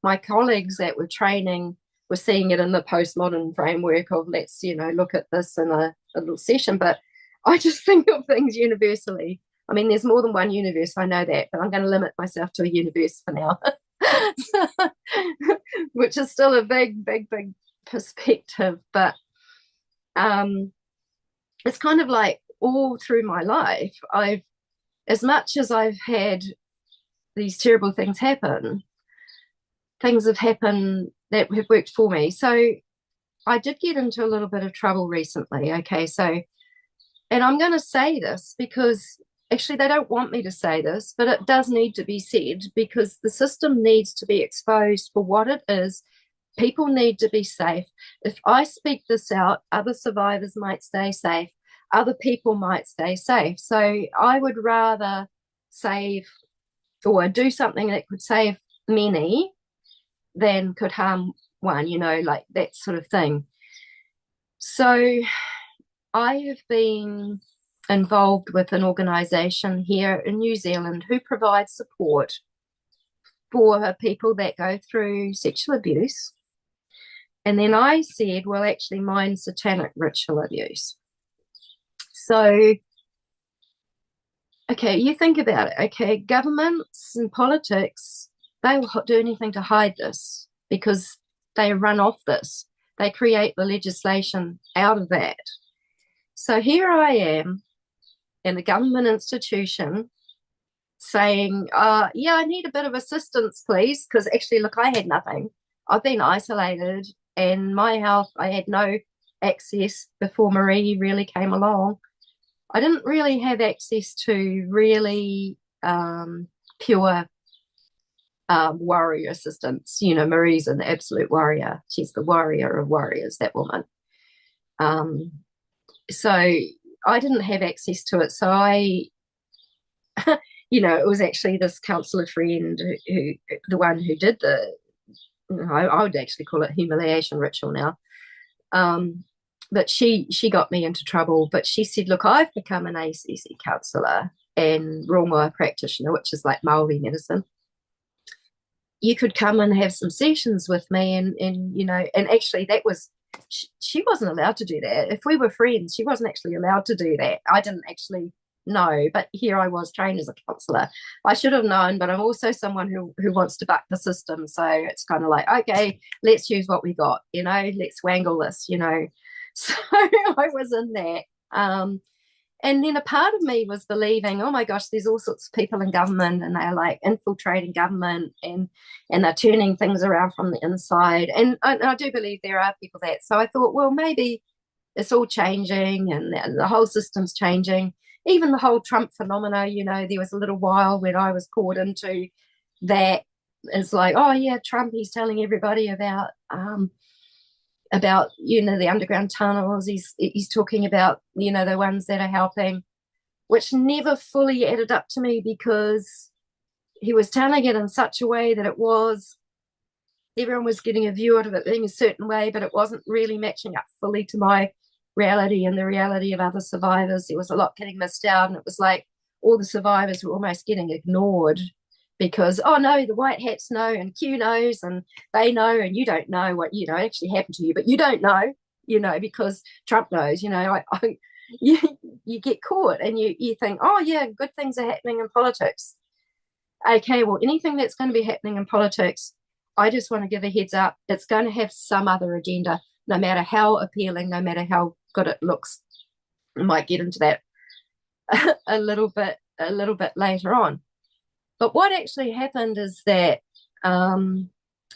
S2: my colleagues that were training were seeing it in the postmodern framework of let's, look at this in a little session. But I just think of things universally. I mean, there's more than one universe, I know that, but I'm going to limit myself to a universe for now, which is still a big, big, big perspective. But it's kind of like all through my life, as much as I've had these terrible things happen, things have happened that have worked for me. So I did get into a little bit of trouble recently. Okay, so, and I'm going to say this because actually they don't want me to say this, but it does need to be said because the system needs to be exposed for what it is. People need to be safe. If I speak this out, other survivors might stay safe. Other people might stay safe. So I would rather save or do something that could save many than could harm one, like that sort of thing. So I have been involved with an organisation here in New Zealand who provides support for people that go through sexual abuse. And then I said, well, actually, mine's satanic ritual abuse. So, okay, you think about it. Okay, governments and politics, they will do anything to hide this because they run off this. They create the legislation out of that. So here I am in a government institution saying, yeah, I need a bit of assistance, please, because actually, look, I had nothing. I've been isolated, and my health, I had no access before Marie really came along. I didn't really have access to really pure warrior assistance. Marie's an absolute warrior. She's the warrior of warriors, that woman. So I didn't have access to it. So I, it was actually this counsellor friend who the one who did I would actually call it humiliation ritual now. But she got me into trouble. But she said, look, I've become an ACC counsellor and Rongoa practitioner, which is like Maori medicine. You could come and have some sessions with me, and actually that was, she wasn't allowed to do that. If we were friends, she wasn't actually allowed to do that. I didn't actually know, but here I was trained as a counsellor. I should have known, but I'm also someone who wants to buck the system. So it's kind of like, okay, let's use what we got, let's wangle this, So I was in that. And then a part of me was believing, oh my gosh, there's all sorts of people in government and they're like infiltrating government and they're turning things around from the inside. And I do believe there are people that. So I thought, well, maybe it's all changing and the whole system's changing. Even the whole Trump phenomena, there was a little while when I was caught into that. It's like, oh yeah, Trump, he's telling everybody about the underground tunnels. He's talking about the ones that are helping, which never fully added up to me because he was telling it in such a way that everyone was getting a view out of it being a certain way, but it wasn't really matching up fully to my reality and the reality of other survivors. There was a lot getting missed out, and it was like all the survivors were almost getting ignored because, oh no, the white hats know and Q knows and they know and you don't know what actually happened to you, but you don't know, because Trump knows. You get caught and you think, oh yeah, good things are happening in politics. Okay, well, anything that's going to be happening in politics, I just want to give a heads up, it's going to have some other agenda, no matter how appealing, no matter how good it looks. I might get into that a little bit later on. But what actually happened is that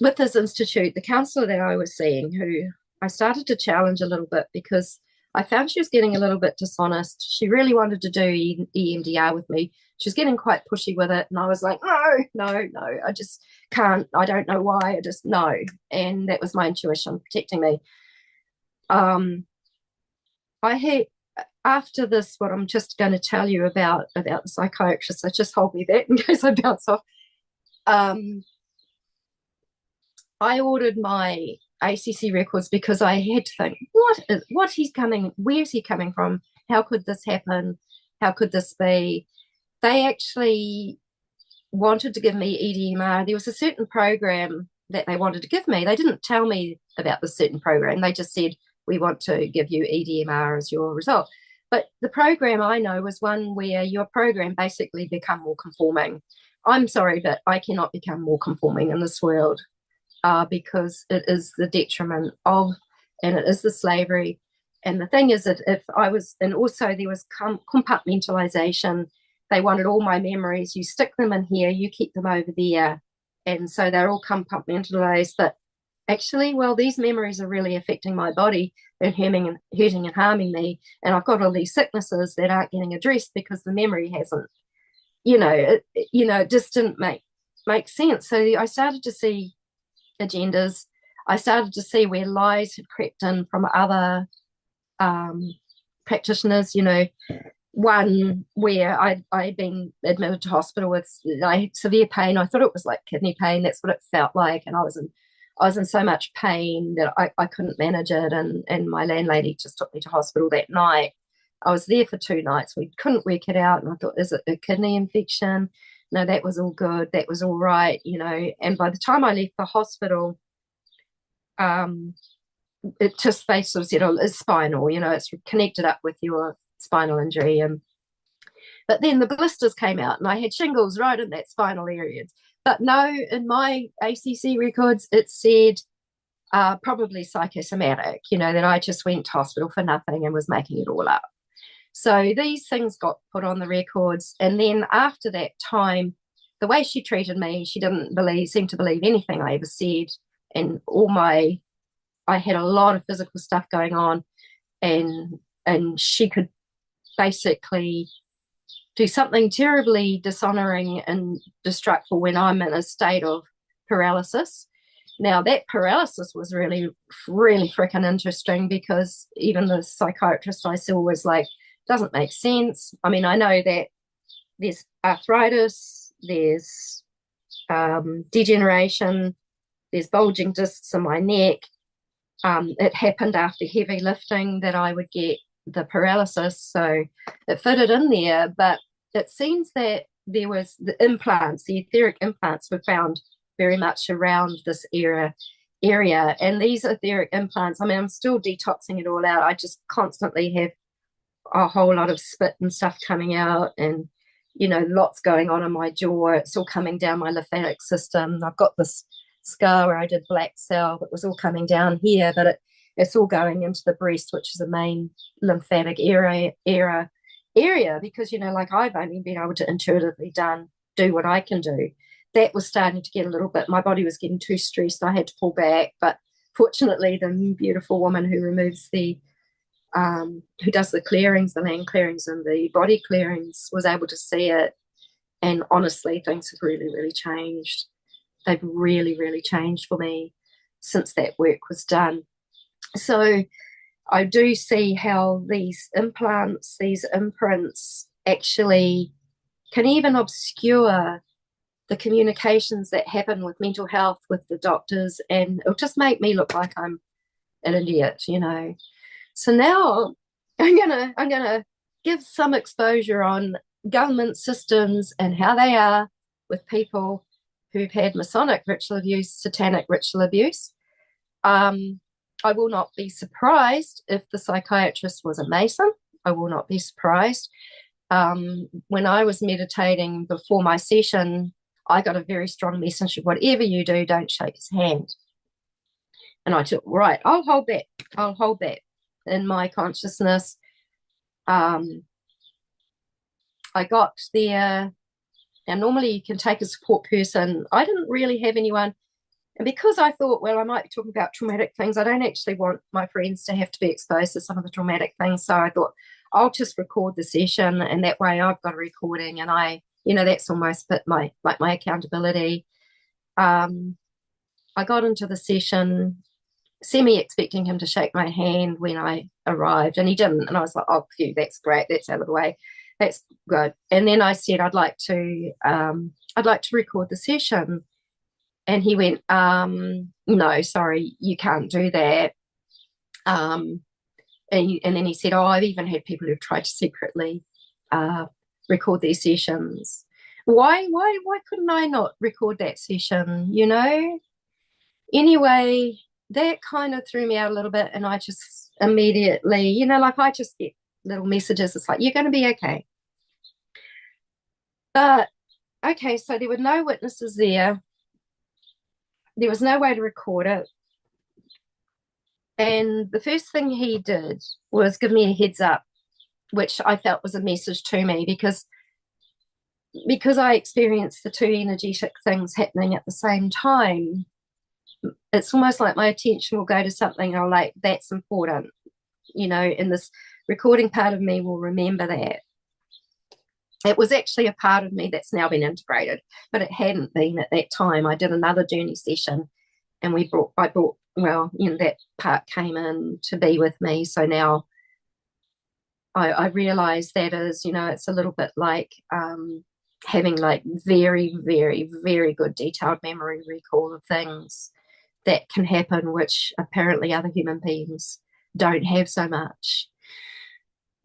S2: with this institute, the counselor that I was seeing, who I started to challenge a little bit because I found she was getting a little bit dishonest. She really wanted to do EMDR with me. She was getting quite pushy with it. And I was like, no, no, no, I just can't. I don't know why. I just no. And that was my intuition protecting me. I had after this, what I'm just going to tell you about the psychiatrist. So just hold me that in case I bounce off. I ordered my ACC records because I had to think, where's he coming from? How could this happen? How could this be? They actually wanted to give me EDMR. There was a certain program that they wanted to give me. They didn't tell me about the certain program. They just said, we want to give you EDMR as your result. But the program I know was one where your program basically become more conforming. I'm sorry, but I cannot become more conforming in this world because it is the detriment of, and it is the slavery. And the thing is that if I was, and also there was compartmentalization. They wanted all my memories. You stick them in here, you keep them over there. And so they're all compartmentalized. But actually, well, these memories are really affecting my body and hurting and harming me. And I've got all these sicknesses that aren't getting addressed because the memory hasn't, it just didn't make sense. So I started to see agendas. I started to see where lies had crept in from other practitioners, one where I'd been admitted to hospital with I had severe pain. I thought it was like kidney pain. That's what it felt like. And I was in so much pain that I couldn't manage it. And my landlady just took me to hospital that night. I was there for 2 nights. We couldn't work it out. And I thought, is it a kidney infection? No, that was all good. That was all right, And by the time I left the hospital, it just, they sort of said, oh, it's spinal, it's connected up with your spinal injury. But then the blisters came out and I had shingles right in that spinal area. But no, in my ACC records, it said probably psychosomatic, that I just went to hospital for nothing and was making it all up. So these things got put on the records. And then after that time, the way she treated me, she didn't seem to believe anything I ever said. And I had a lot of physical stuff going on, and she could basically do something terribly dishonoring and destructive when I'm in a state of paralysis. Now, that paralysis was really, really freaking interesting because even the psychiatrist I saw was like, doesn't make sense. I mean, I know that there's arthritis, there's degeneration, there's bulging discs in my neck. It happened after heavy lifting that I would get the paralysis, so it fitted in there. But it seems that there was the etheric implants were found very much around this area. And these etheric implants, I mean, I'm still detoxing it all out. I just constantly have a whole lot of spit and stuff coming out, and lots going on in my jaw. It's all coming down my lymphatic system. I've got this scar where I did black cell that was all coming down here, but it's all going into the breast, which is the main lymphatic area because like I've only been able to intuitively do what I can do. That was starting to get a little bit, my body was getting too stressed. I had to pull back, but fortunately the beautiful woman who removes who does the clearings, the land clearings and the body clearings, was able to see it. And honestly, things have really, really changed. They've really, really changed for me since that work was done. So I do see how these implants, these imprints actually can even obscure the communications that happen with mental health with the doctors, and it'll just make me look like I'm an idiot. So now I'm gonna give some exposure on government systems and how they are with people who've had Masonic ritual abuse, Satanic ritual abuse. I will not be surprised if the psychiatrist was a Mason. I will not be surprised. When I was meditating before my session, I got a very strong message: whatever you do, don't shake his hand. And I took, right, I'll hold that in my consciousness. I got there Now, normally you can take a support person. I didn't really have anyone. And because I thought, well, I might be talking about traumatic things, I don't actually want my friends to have to be exposed to some of the traumatic things. So I thought, I'll just record the session, and that way I've got a recording, and that's almost bit my accountability. I got into the session semi expecting him to shake my hand when I arrived, and he didn't. And I was like, oh, phew, that's great. That's out of the way. That's good. And then I said, I'd like to record the session. And he went, no, sorry, you can't do that. And then he said, oh, I've even had people who've tried to secretly record their sessions. Why couldn't I not record that session, Anyway, that kind of threw me out a little bit, and I just immediately, I just get little messages. It's like, you're going to be okay. But, okay, so there were no witnesses there. There was no way to record it. And the first thing he did was give me a heads up, which I felt was a message to me, because I experienced the two energetic things happening at the same time. It's almost like my attention will go to something, and I'm like, that's important, and this recording part of me will remember that. It was actually a part of me that's now been integrated, but it hadn't been at that time. I did another journey session, and that part came in to be with me. So now I realize that it's a little bit like having like very, very, very good detailed memory recall of things that can happen, which apparently other human beings don't have so much.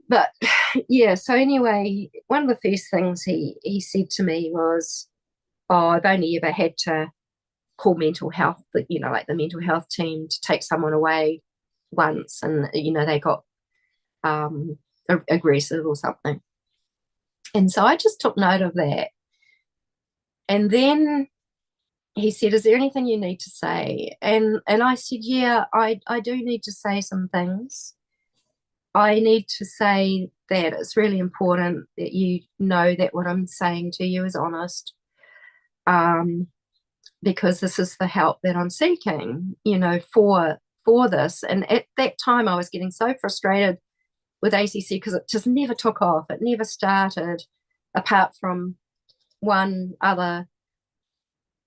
S2: But yeah, so anyway, one of the first things he said to me was, oh, I've only ever had to call mental health, like the mental health team, to take someone away once, and they got aggressive or something. And so I just took note of that. And then he said, is there anything you need to say? And I said, yeah, I do need to say some things. I need to say that it's really important that you know that what I'm saying to you is honest, because this is the help that I'm seeking, for this. And at that time, I was getting so frustrated with ACC because it just never took off. It never started, apart from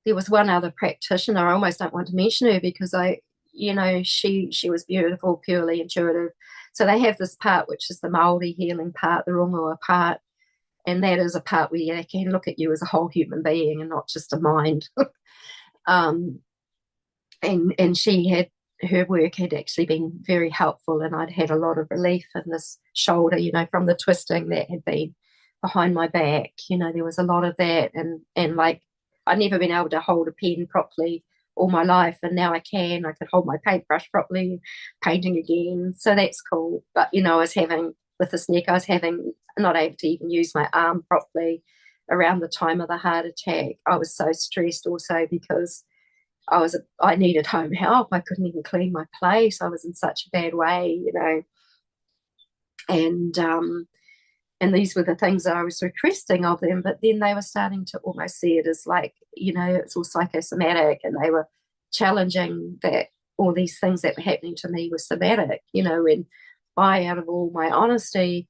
S2: there was one other practitioner. I almost don't want to mention her because she was beautiful, purely intuitive. So they have this part, which is the Maori healing part, the rongoa part. And that is a part where they can look at you as a whole human being and not just a mind. And her work had actually been very helpful, and I'd had a lot of relief in this shoulder, from the twisting that had been behind my back. There was a lot of that, and like I'd never been able to hold a pen properly all my life, and now I can. I could hold my paintbrush properly, painting again, so that's cool. But I was having, with this neck, I was not able to even use my arm properly around the time of the heart attack. I was so stressed also because I needed home help. I couldn't even clean my place. I was in such a bad way, and these were the things that I was requesting of them. But then they were starting to almost see it as like, it's all psychosomatic, and they were challenging that all these things that were happening to me were somatic, and I, out of all my honesty,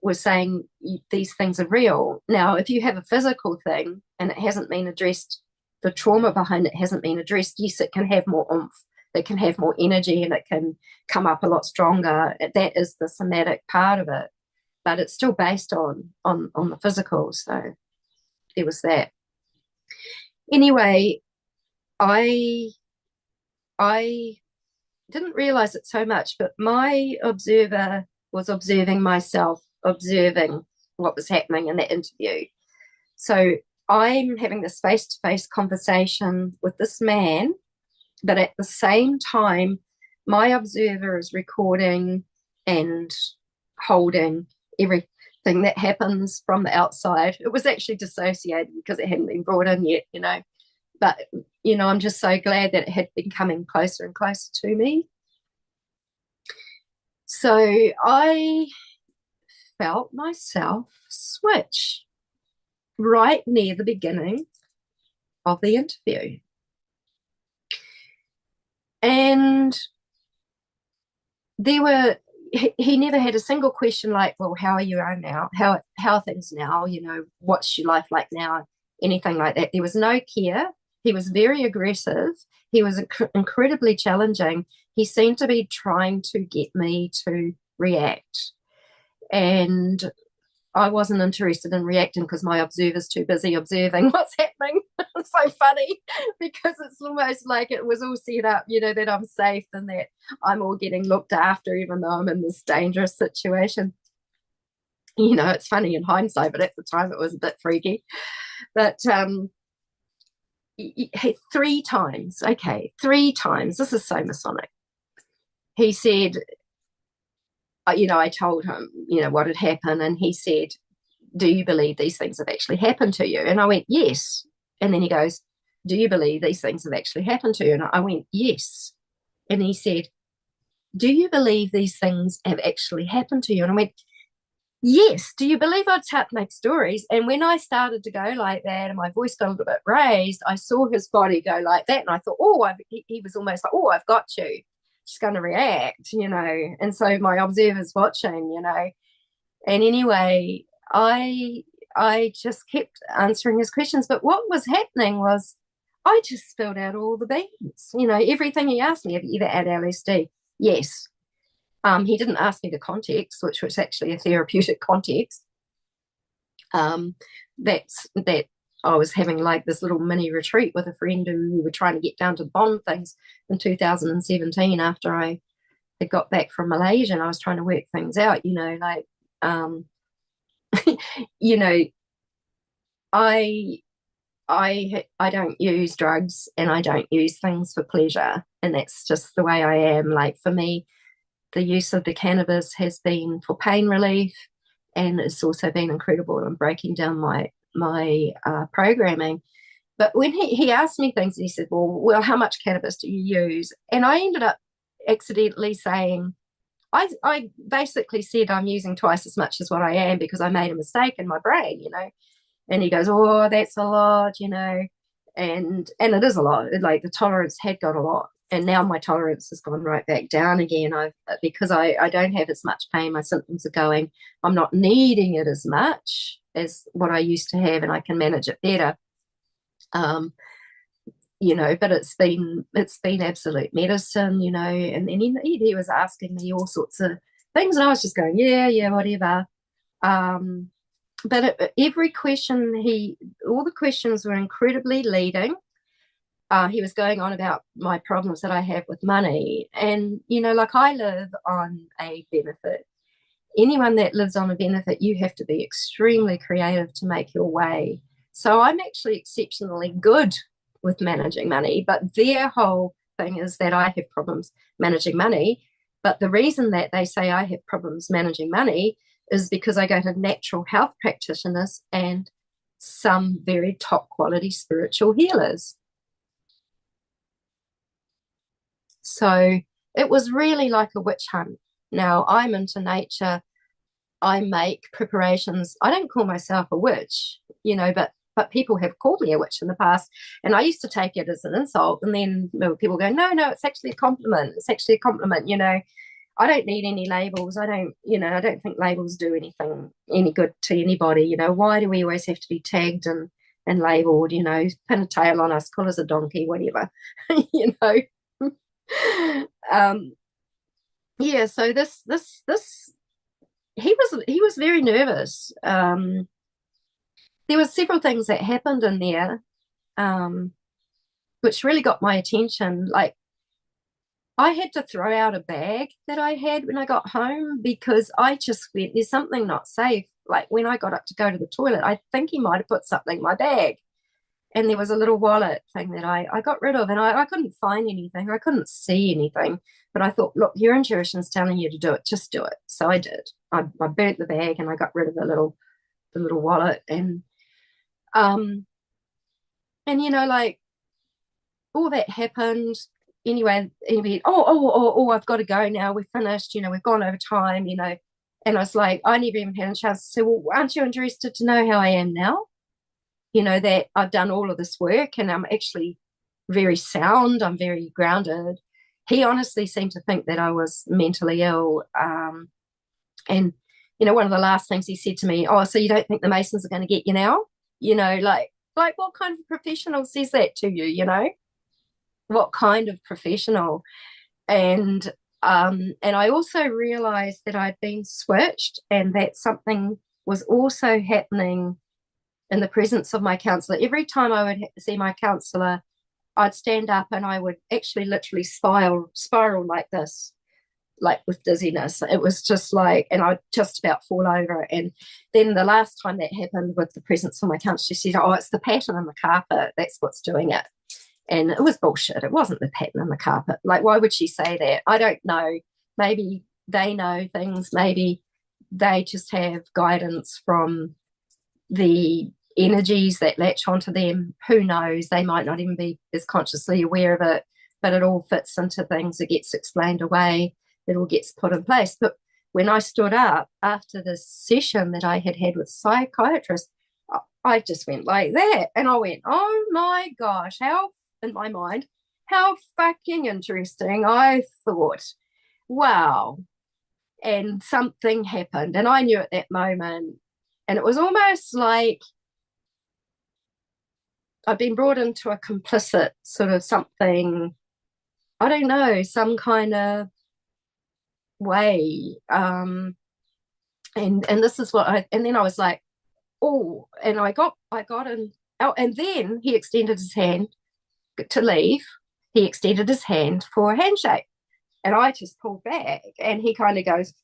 S2: was saying these things are real. Now, if you have a physical thing and it hasn't been addressed, the trauma behind it hasn't been addressed, yes, it can have more oomph, it can have more energy, and it can come up a lot stronger. That is the somatic part of it, but it's still based on the physical. So there was that. Anyway, I didn't realize it so much, but my observer was observing myself, observing what was happening in that interview. So I'm having this face-to-face conversation with this man, but at the same time, my observer is recording and holding everything that happens from the outside. It was actually dissociated because it hadn't been brought in yet, But, I'm just so glad that it had been coming closer and closer to me. So I felt myself switch. right near the beginning of the interview. And there were, he never had a single question like, well, how are you now? How are things now? You know, what's your life like now? Anything like that. There was no care. He was very aggressive. He was incredibly challenging. He seemed to be trying to get me to react. And I wasn't interested in reacting because my observer's too busy observing what's happening. It's so funny because it's almost like it was all set up, you know, that I'm safe and that I'm all getting looked after, even though I'm in this dangerous situation. You know, it's funny in hindsight, but at the time it was a bit freaky. But three times, this is so Masonic. He said, you know, I told him, you know, what had happened, and he said, do you believe these things have actually happened to you? And I went, yes. And then he goes, do you believe these things have actually happened to you? And I went, yes. And he said, do you believe these things have actually happened to you? And I went, yes. Do you believe I'd make stories? And when I started to go like that and my voice got a little bit raised, I saw his body go like that. And I thought, oh, he was almost like, oh, I've got you. She's going to react, you know. And so my observer's watching, you know. And anyway, I just kept answering his questions. But what was happening was I just spilled out all the beans. You know, everything he asked me, have you ever had LSD? Yes. He didn't ask me the context, which was actually a therapeutic context. That I was having like this little mini retreat with a friend who we were trying to get down to bond things in 2017 after I had got back from Malaysia, and I was trying to work things out, you know, like you know, I I don't use drugs and I don't use things for pleasure, and that's just the way I am. Like for me, the use of the cannabis has been for pain relief, and it's also been incredible in breaking down my programming. But when he asked me things, he said, well, how much cannabis do you use? And I ended up accidentally saying, I basically said I'm using twice as much as what I am because I made a mistake in my brain, you know. And he goes, oh, that's a lot, you know. And it is a lot. Like the tolerance had got a lot. And now my tolerance has gone right back down again. Because I don't have as much pain, my symptoms are going. I'm not needing it as much as what I used to have, and I can manage it better. You know, but it's been absolute medicine, you know. And then he was asking me all sorts of things, and I was just going, yeah, whatever. But every question, all the questions were incredibly leading. He was going on about my problems that I have with money, and you know, like I live on a benefit. Anyone that lives on a benefit, you have to be extremely creative to make your way. So I'm actually exceptionally good with managing money, but their whole thing is that I have problems managing money. But the reason that they say I have problems managing money is because I go to natural health practitioners and some very top quality spiritual healers. So it was really like a witch hunt. Now I'm into nature. I make preparations. I don't call myself a witch, you know, but people have called me a witch in the past, and I used to take it as an insult. And then people go, no, it's actually a compliment. It's actually a compliment, you know. I don't need any labels. I don't think labels do any good to anybody. You know, why do we always have to be tagged and labeled? You know, pin a tail on us, call us a donkey, whatever. You know. Yeah. So this he was very nervous. There were several things that happened in there, which really got my attention. Like I had to throw out a bag that I had when I got home because I just went, there's something not safe. Like when I got up to go to the toilet, I think he might have put something in my bag. And there was a little wallet thing that I got rid of, and I couldn't find anything. I couldn't see anything. But I thought, look, your intuition's telling you to do it. Just do it. So I did. I burnt the bag and I got rid of the little wallet. And you know, like all that happened. Anyway, I've got to go now. We're finished. You know, we've gone over time. You know, and I was like, I never even had a chance to say, well, aren't you interested to know how I am now? that I've done all of this work and I'm actually very sound, I'm very grounded. He honestly seemed to think that I was mentally ill. And, one of the last things he said to me, oh, so you don't think the Masons are going to get you now? Like what kind of professional says that to you? What kind of professional? And I also realized that I'd been switched and that something was also happening in the presence of my counselor. Every time I would see my counselor, I'd stand up and I would actually literally spiral like this, like with dizziness. It was just like, and I'd just about fall over. And then the last time that happened with the presence of my counselor, she said, oh, it's the pattern on the carpet. That's what's doing it. And it was bullshit. It wasn't the pattern on the carpet. Like, why would she say that? I don't know. Maybe they know things. Maybe they just have guidance from the energies that latch onto them. Who knows? They might not even be as consciously aware of it, but it all fits into things. It gets explained away. It all gets put in place. But when I stood up after this session that I had with psychiatrist, I just went like that. And I went, oh my gosh, how, in my mind, how fucking interesting. I thought, wow. And something happened. And I knew at that moment, and it was almost like I've been brought into a complicit sort of something, I don't know, some kind of way. And this is and then I was like, oh, and I got in, oh, and then he extended his hand to leave. He extended his hand for a handshake. And I just pulled back, and he kind of goes,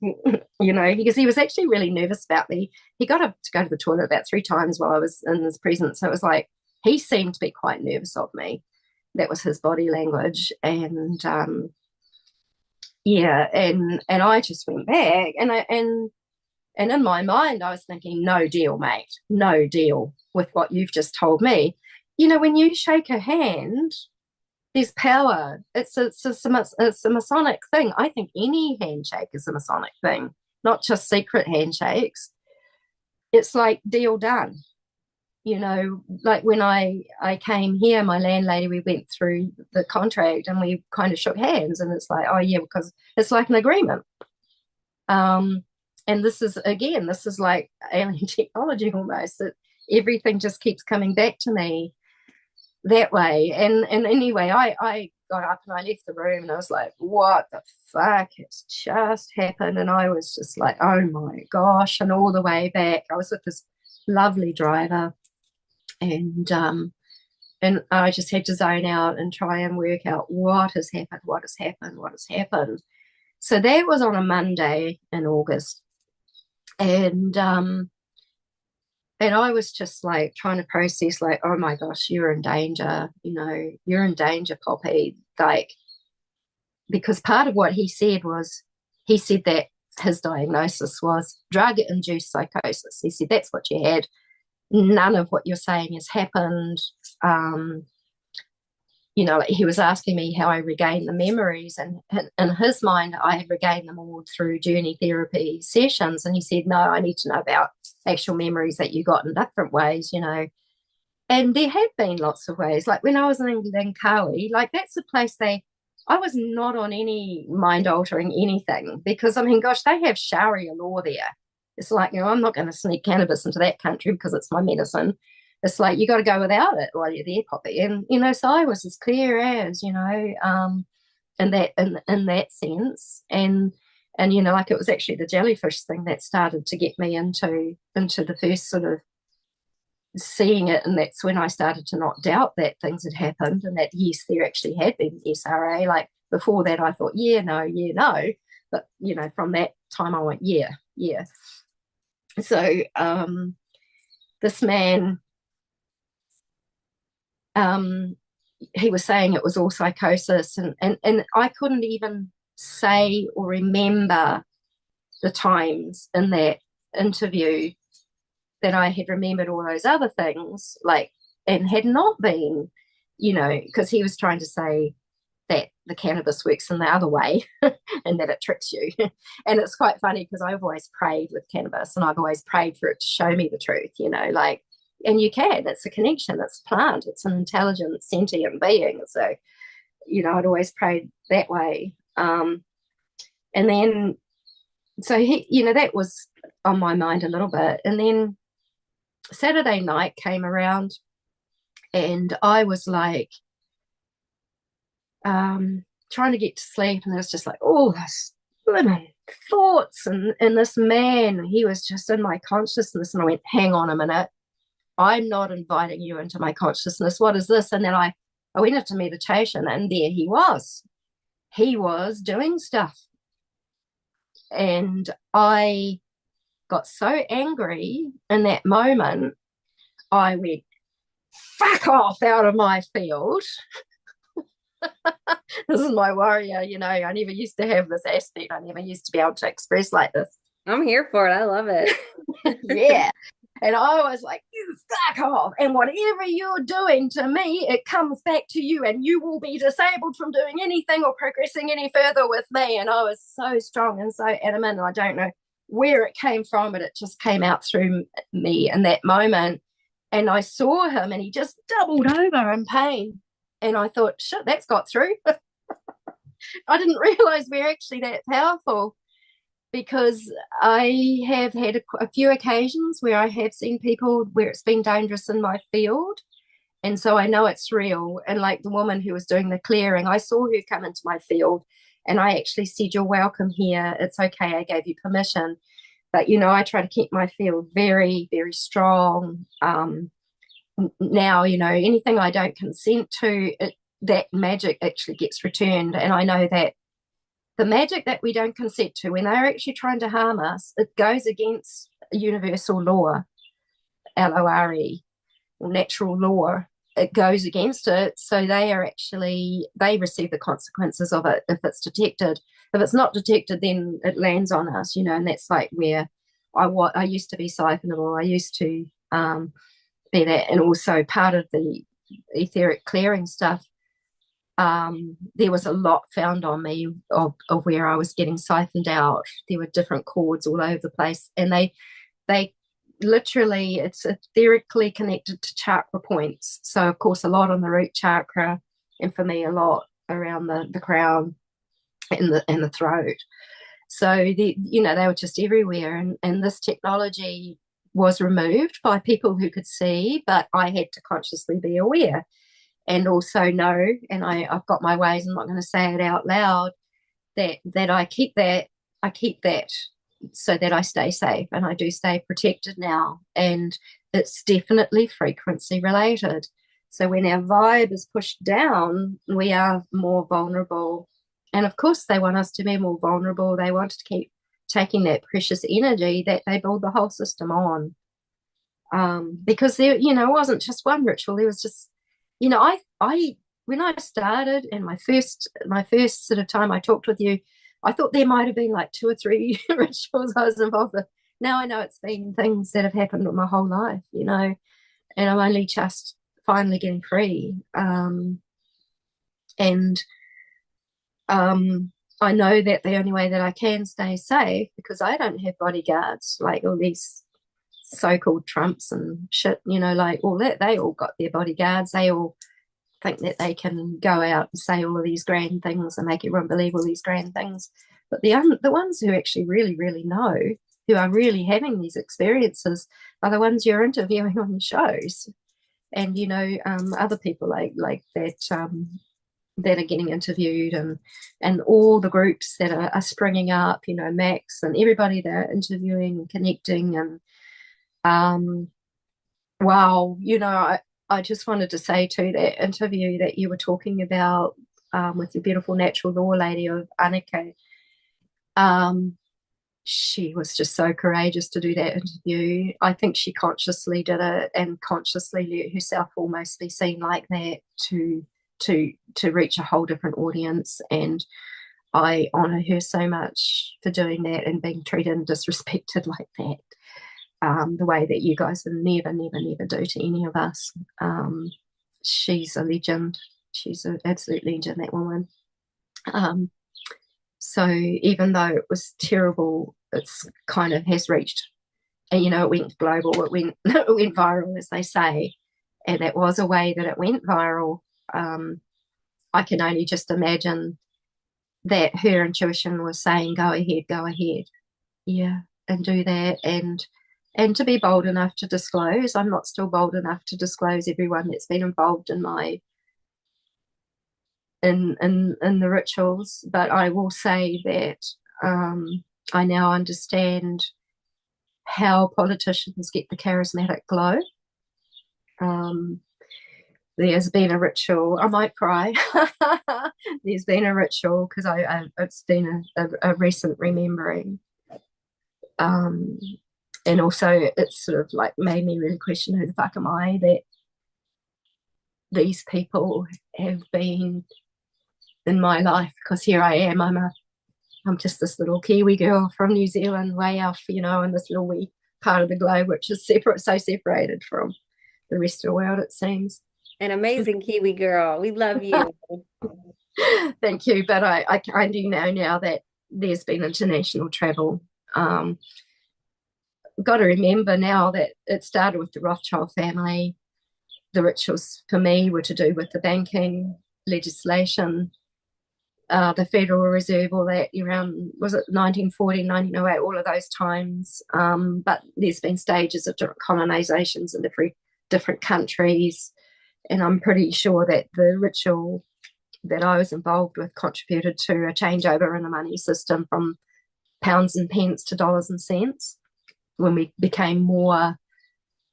S2: because he was actually really nervous about me. He got up to go to the toilet about 3 times while I was in his presence. So it was like, he seemed to be quite nervous of me. That was his body language. And and I just went back, and in my mind, I was thinking, no deal, mate, no deal with what you've just told me. When you shake a hand, there's power. It's a Masonic thing. I think any handshake is a Masonic thing, not just secret handshakes. It's like deal done. Like when I came here, my landlady, we went through the contract and we kind of shook hands, and it's like, oh yeah, because it's like an agreement. And this is like alien technology almost, that everything just keeps coming back to me that way. And anyway, I got up and I left the room, and I was like, what the fuck has just happened? And I was just like, oh my gosh. And all the way back, I was with this lovely driver, and I just had to zone out and try and work out what has happened. So that was on a Monday in August. And I was just like trying to process, like, oh my gosh, you're in danger, you're in danger, Poppy. Like, because part of what he said that his diagnosis was drug-induced psychosis. He said, that's what you had. None of what you're saying has happened. Like he was asking me how I regained the memories, and in his mind, I had regained them all through journey therapy sessions. And he said, no, I need to know about actual memories that you got in different ways, And there have been lots of ways. Like when I was in Langkawi, like that's a place I was not on any mind altering anything, because I mean, gosh, they have Sharia law there. It's like, I'm not going to sneak cannabis into that country because it's my medicine. It's like, you got to go without it while you're there, Poppy. And, so I was as clear as, in that sense. And, like it was actually the jellyfish thing that started to get me into the first sort of seeing it. And that's when I started to not doubt that things had happened, and that, yes, there actually had been SRA. Like before that, I thought, yeah, no. But, from that time I went, yeah. So this man, he was saying it was all psychosis, and I couldn't even say or remember the times in that interview that I had remembered all those other things, like, and had not been, because he was trying to say that the cannabis works in the other way and that it tricks you. And it's quite funny because I've always prayed with cannabis, and I've always prayed for it to show me the truth, like And you can, it's a connection, it's a plant, it's an intelligent, sentient being. So, I'd always prayed that way. And then, so that was on my mind a little bit. And then Saturday night came around, and I was like, trying to get to sleep, and it was just like, oh, this women thoughts, and this man, he was just in my consciousness, and I went, hang on a minute, I'm not inviting you into my consciousness. What is this? And then I went into meditation, and there he was. He was doing stuff. And I got so angry in that moment, I went, fuck off out of my field. This is my warrior, I never used to have this aspect. I never used to be able to express like this.
S1: I'm here for it. I love it.
S2: Yeah. And I was like, you fuck off. And whatever you're doing to me, it comes back to you, and you will be disabled from doing anything or progressing any further with me. And I was so strong and so adamant. And I don't know where it came from, but it just came out through me in that moment. And I saw him, and he just doubled over in pain. And I thought, shit, that's got through. I didn't realize we're actually that powerful, because I have had a few occasions where I have seen people where it's been dangerous in my field. And so I know it's real. And like the woman who was doing the clearing, I saw her come into my field, and I actually said, you're welcome here. It's okay. I gave you permission. But, I try to keep my field very, very strong. Now, anything I don't consent to, that magic actually gets returned. And I know that the magic that we don't consent to, when they're actually trying to harm us, it goes against universal law, LORE, or natural law. It goes against it. So they receive the consequences of it if it's detected. If it's not detected, then it lands on us, and that's like where I used to be siphonable. I used to be that. And also part of the etheric clearing stuff, there was a lot found on me of where I was getting siphoned out. There were different cords all over the place, and they literally, it's etherically connected to chakra points. So of course a lot on the root chakra, and for me a lot around the crown and the throat. So they were just everywhere, and this technology was removed by people who could see, but I had to consciously be aware and also know, and I've got my ways, I'm not going to say it out loud, that I keep that so that I stay safe, and I do stay protected now. And it's definitely frequency related. So when our vibe is pushed down, we are more vulnerable. And of course they want us to be more vulnerable. They want to keep taking that precious energy that they build the whole system on. Because there, it wasn't just one ritual. There was just, I when I started, and my first sort of time I talked with you, I thought there might have been like 2 or 3 rituals I was involved with. Now I know it's been things that have happened my whole life, and I'm only just finally getting free. And I know that the only way that I can stay safe, because I don't have bodyguards like all these so-called Trumps and shit, like all that. They all got their bodyguards. They all think that they can go out and say all of these grand things and make everyone believe all these grand things. But the ones who actually really, really know, who are really having these experiences, are the ones you're interviewing on the shows. And, other people like that, that are getting interviewed, and all the groups that are springing up, Max and everybody they're interviewing and connecting. And wow, I just wanted to say to that interview that you were talking about, with your beautiful natural law lady of Annika, she was just so courageous to do that interview. I think she consciously did it, and consciously let herself almost be seen like that to reach a whole different audience. And I honor her so much for doing that and being treated and disrespected like that. The way that you guys would never, never, never do to any of us. She's a legend. She's an absolute legend, that woman. So even though it was terrible, it's kind of has reached and it went global, it went it went viral, as they say, and that was a way that it went viral. I can only just imagine that her intuition was saying, go ahead, yeah, and do that, and to be bold enough to disclose. I'm not still bold enough to disclose everyone that's been involved in my in the rituals, but I will say that I now understand how politicians get the charismatic glow. Um, there's been a ritual. I might cry. There's been a ritual because it's been a recent remembering, um, and also it's sort of like made me really question who the fuck am I that these people have been in my life, because here I am. I'm just this little Kiwi girl from New Zealand, way off, in this little wee part of the globe, which is so separated from the rest of the world, it seems.
S1: An amazing Kiwi girl. We love you.
S2: Thank you. But I do know now that there's been international travel. Got to remember now that it started with the Rothschild family. The rituals for me were to do with the banking legislation, the Federal Reserve, all that around, was it 1940, 1908, all of those times. But there's been stages of different colonizations in different countries. And I'm pretty sure that the ritual that I was involved with contributed to a changeover in the money system from pounds and pence to dollars and cents, when we became more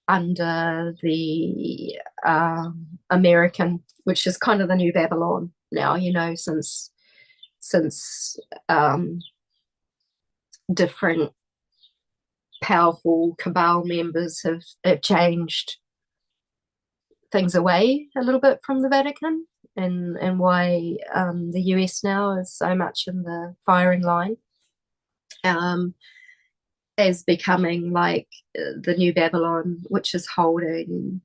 S2: under the American, which is kind of the new Babylon now, since different powerful cabal members have changed things away a little bit from the Vatican, and why the US now is so much in the firing line, as becoming like the new Babylon, which is holding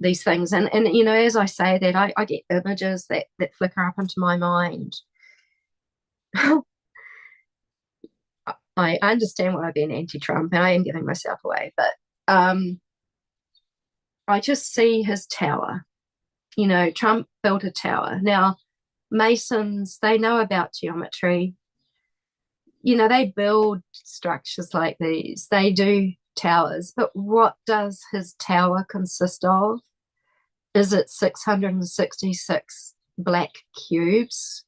S2: these things. And as I say that, I get images that flicker up into my mind. I understand why I've been anti-Trump, and I am giving myself away, but I just see his tower. Trump built a tower. Now, Masons, they know about geometry. They build structures like these. They do towers. But what does his tower consist of? Is it 666 black cubes,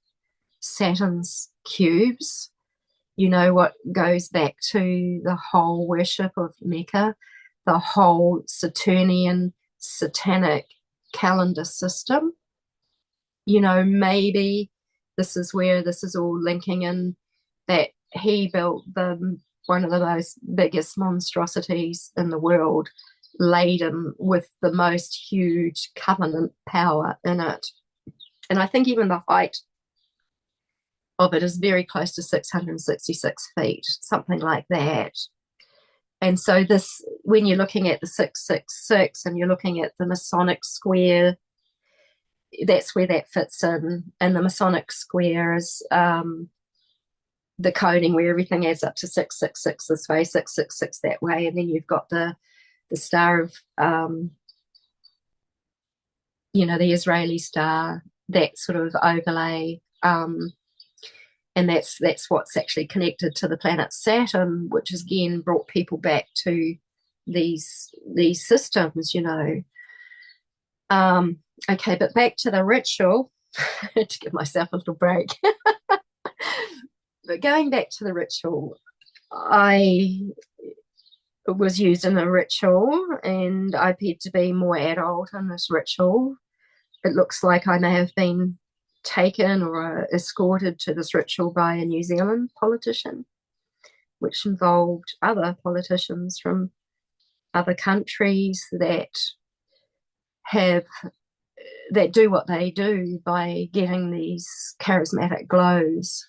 S2: Saturn's cubes? What goes back to the whole worship of Mecca, the whole Saturnian, Satanic calendar system. Maybe this is where this is all linking in, that he built one of the most biggest monstrosities in the world, laden with the most huge covenant power in it. And I think even the height of it is very close to 666 feet, something like that. And so this, when you're looking at the 666 and you're looking at the Masonic square, that's where that fits in. And the Masonic square is the coding where everything adds up to 666 this way, 666 that way. And then you've got the star of, the Israeli star, that sort of overlay. And that's what's actually connected to the planet Saturn, which has again brought people back to these systems. Okay, but back to the ritual. To give myself a little break. But going back to the ritual, I was used in a ritual, and I appeared to be more adult in this ritual. It looks like I may have been taken or escorted to this ritual by a New Zealand politician, which involved other politicians from other countries that do what they do by getting these charismatic glows.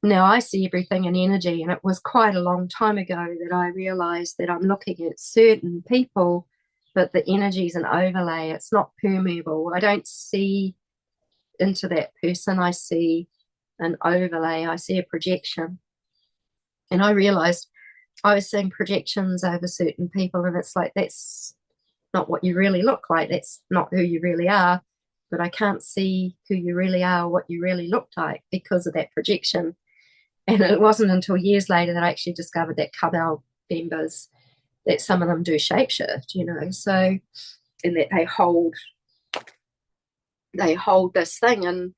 S2: Now I see everything in energy, and it was quite a long time ago that I realized that I'm looking at certain people, but the energy is an overlay. It's not permeable. I don't see into that person. I see an overlay. I see a projection. And I realized I was seeing projections over certain people, and it's like, that's not what you really look like. That's not who you really are. But I can't see who you really are, what you really look like because of that projection. And it wasn't until years later that I actually discovered that Cabal members, that some of them do shapeshift, so, and that they hold this thing, and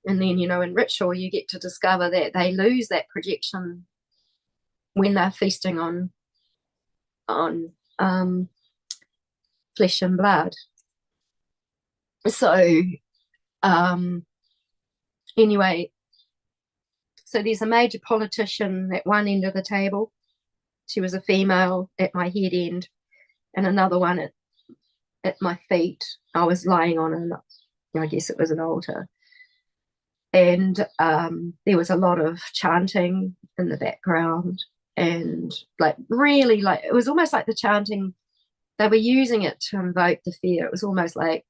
S2: then, in ritual you get to discover that they lose that projection when they're feasting on flesh and blood. So anyway, so there's a major politician at one end of the table. She was a female at my head end, and another one at my feet. I was lying on I guess it was an altar. And there was a lot of chanting in the background, and like really, like it was almost like the chanting, they were using it to invoke the fear. It was almost like,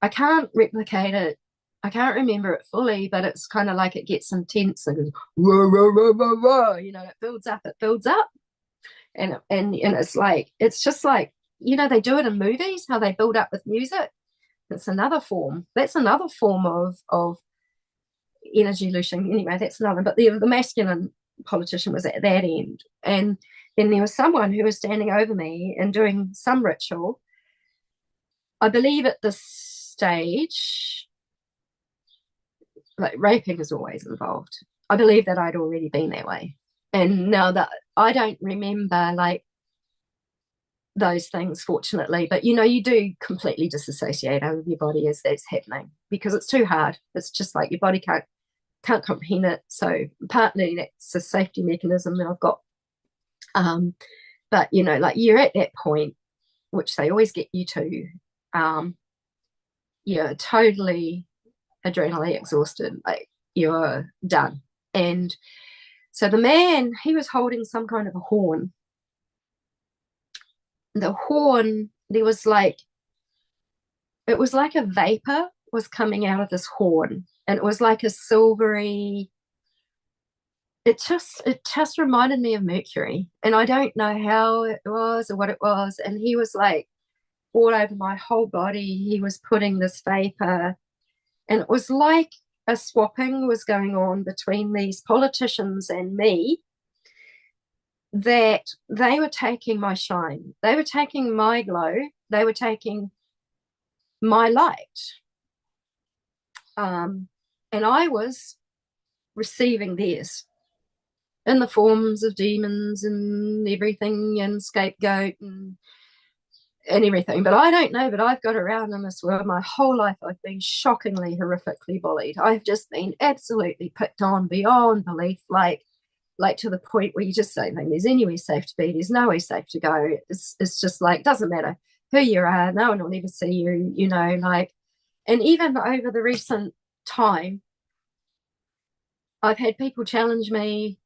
S2: I can't replicate it, I can't remember it fully, but it's kind of like it gets intense and goes, whoa, whoa, whoa, whoa, whoa. It builds up, and it's like, it's just like, they do it in movies, how they build up with music. That's another form of energy looshing. Anyway, that's another. But the masculine politician was at that end, and then there was someone who was standing over me and doing some ritual. I believe at this stage, like, raping is always involved. I believe that I'd already been that way, and now that I don't remember like those things, fortunately, but you do completely disassociate out of your body as that's happening, because it's too hard. It's just like your body can't comprehend it. So partly that's a safety mechanism that I've got. But like, you're at that point, which they always get you to. You're totally adrenally exhausted, like you're done. And so the man, he was holding some kind of a horn. The horn, there was like, it was like a vapor was coming out of this horn, and it was like a silvery, it just reminded me of Mercury, and I don't know how it was or what it was. And he was like all over my whole body, he was putting this vapor, and it was like a swapping was going on between these politicians and me, that they were taking my shine, they were taking my glow, they were taking my light, and I was receiving theirs in the forms of demons and everything, and scapegoat and everything. But I don't know, but I've got around in this world my whole life. I've been shockingly, horrifically bullied. I've just been absolutely picked on beyond belief, like to the point where you just don't think there's anywhere safe to be. There's nowhere safe to go. It's just like, doesn't matter who you are, no one will ever see you, like. And even over the recent time, I've had people challenge me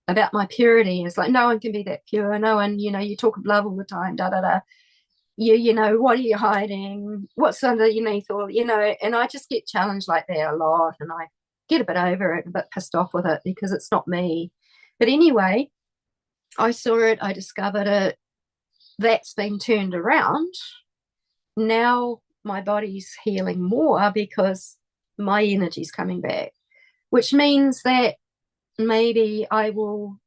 S2: about my purity. It's like, no one can be that pure. No one, you talk of love all the time, da da da. What are you hiding? What's underneath all, and I just get challenged like that a lot, and I get a bit over it, a bit pissed off with it, because it's not me. But anyway, I saw it, I discovered it, that's been turned around. Now my body's healing more because my energy's coming back, which means that maybe I won't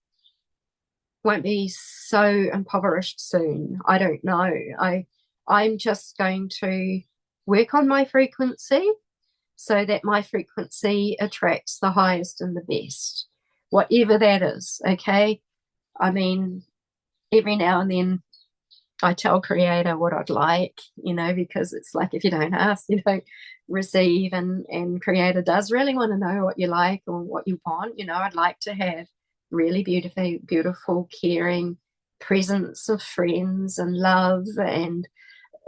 S2: be so impoverished soon. I don't know. I'm just going to work on my frequency so that my frequency attracts the highest and the best, whatever that is. Okay. I mean, every now and then I tell Creator what I'd like, because it's like, if you don't ask, you don't receive, and Creator does really want to know what you like or what you want. I'd like to have really beautiful, caring presence of friends and love, and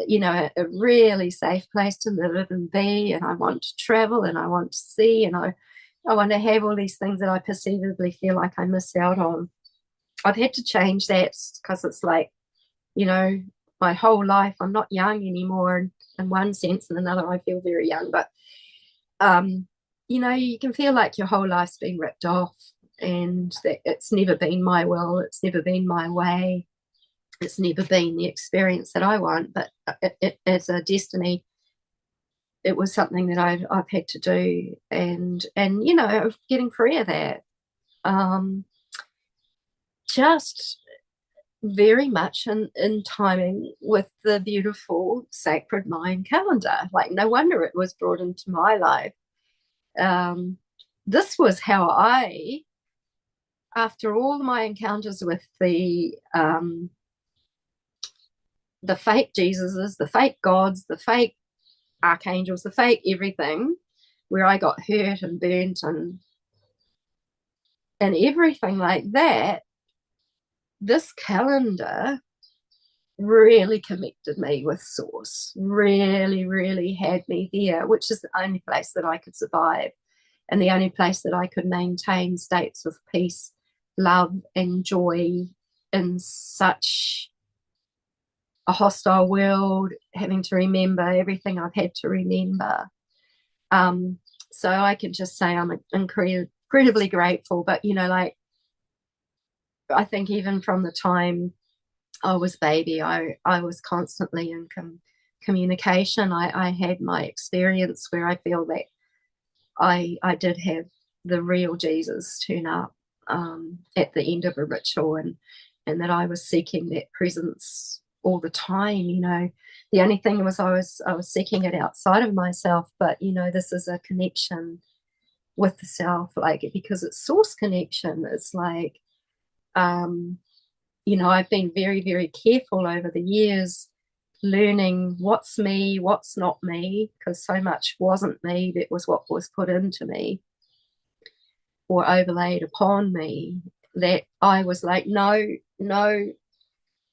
S2: a really safe place to live and be. And I want to travel, and I want to see, and I want to have all these things that I perceivably feel like I miss out on. I've had to change that, because it's like, my whole life I'm not young anymore in one sense, in another I feel very young. But you can feel like your whole life's been ripped off, and that it's never been my will, it's never been my way, it's never been the experience that I want, but as a destiny, it was something that I've had to do, and you know, getting free of that, just very much in timing with the beautiful sacred Mayan calendar. Like, no wonder it was brought into my life. This was how I, after all my encounters with the fake Jesuses, the fake gods, the fake archangels, the fake everything, where I got hurt and burnt and everything like that, this calendar really connected me with source, really, really had me there, which is the only place that I could survive and the only place that I could maintain states of peace, love, and joy in such a hostile world, having to remember everything I've had to remember. So I can just say I'm incredibly grateful. But, you know, like, I think even from the time I was baby, I was constantly in communication. I had my experience where I feel that I did have the real Jesus turn up at the end of a ritual, and that I was seeking that presence all the time. You know, the only thing was I was seeking it outside of myself, but you know, this is a connection with the self, like, because it's source connection. It's like, you know, I've been very, very careful over the years learning what's me, what's not me, because so much wasn't me, that was what was put into me or overlaid upon me, that I was like, no, no,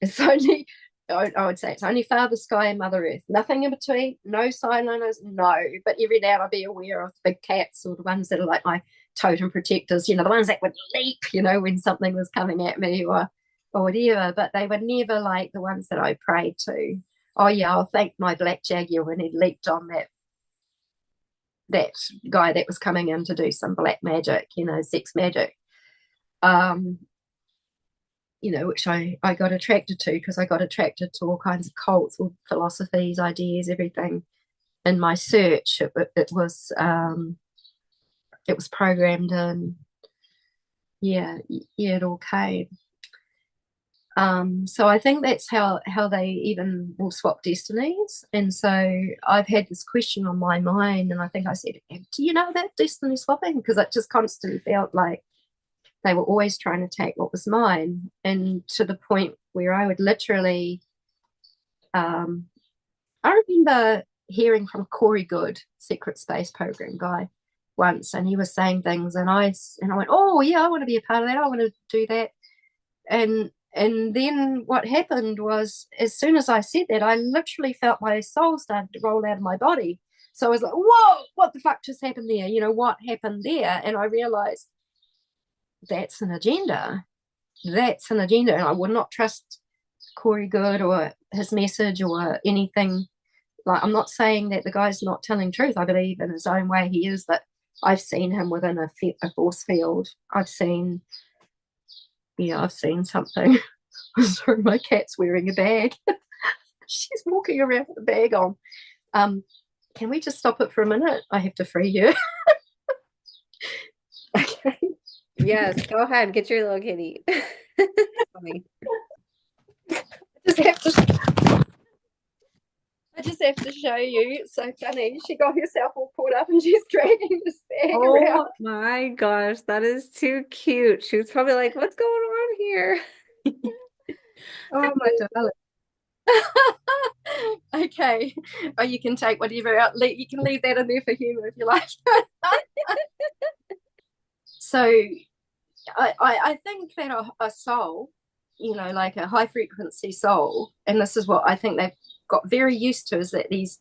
S2: it's only, I would say it's only Father Sky and Mother Earth, nothing in between, no sign language, no. But every now I'd be aware of the big cats, or the ones that are like my totem protectors, you know, the ones that would leap, you know, when something was coming at me or whatever, but they were never like the ones that I prayed to. Oh yeah, I'll thank my black jaguar when he leaped on that guy that was coming in to do some black magic, you know, sex magic. You know, which I got attracted to, because I got attracted to all kinds of cults, all philosophies, ideas, everything. In my search, it was programmed in. Yeah, yeah, it all came. So I think that's how they even will swap destinies. And so I've had this question on my mind, and I think I said, do you know about destiny swapping? Because it just constantly felt like they were always trying to take what was mine, and to the point where I would literally, I remember hearing from Corey Good, Secret Space Program guy, once, and he was saying things, and I went, oh yeah, I want to be a part of that. I want to do that. And then what happened was, as soon as I said that, I literally felt my soul started to roll out of my body. So I was like, whoa, what the fuck just happened there? You know, what happened there? And I realized that's an agenda. That's an agenda. And I would not trust Corey Good or his message or anything. Like, I'm not saying that the guy's not telling truth. I believe in his own way he is, but I've seen him within a force field. I've seen something. Sorry, my cat's wearing a bag. She's walking around with a bag on. Can we just stop it for a minute? I have to free her. Okay.
S1: Yes, go ahead. Get your little kitty. Funny.
S2: I just have to show you. It's so funny. She got herself all caught up and she's dragging this bag around.
S1: Oh my gosh, that is too cute. She was probably like, what's going on here?
S2: Oh my darling. Okay. Oh, you can take whatever out. You can leave that in there for humor if you like. So I think that a soul, you know, like a high frequency soul, and this is what I think they've got very used to, is that these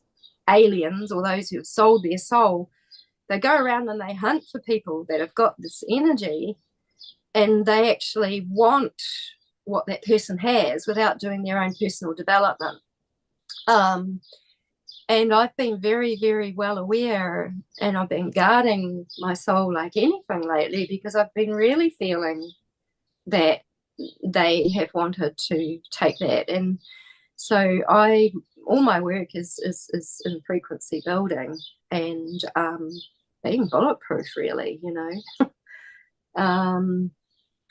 S2: aliens, or those who have sold their soul, they go around and they hunt for people that have got this energy, and they actually want what that person has without doing their own personal development. And I've been very, very well aware, and I've been guarding my soul like anything lately because I've been really feeling that they have wanted to take that. And so all my work is in frequency building and being bulletproof, really, you know.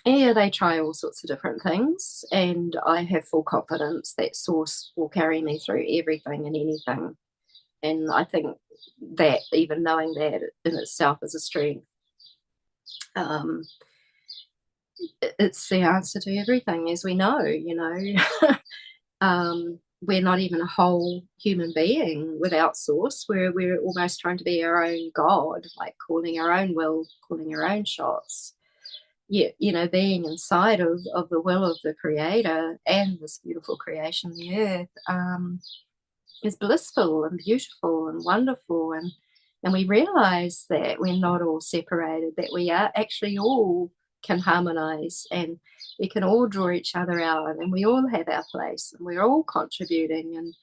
S2: Yeah, they try all sorts of different things, and I have full confidence that Source will carry me through everything and anything. And I think that even knowing that in itself is a strength. Um, it's the answer to everything, as we know, you know. We're not even a whole human being without Source. We're almost trying to be our own God, like calling our own will, calling our own shots. Yeah, you know, being inside of the will of the Creator and this beautiful creation, the Earth, is blissful and beautiful and wonderful, and we realize that we're not all separated, that we are actually all can harmonize, and we can all draw each other out, and we all have our place, and we're all contributing,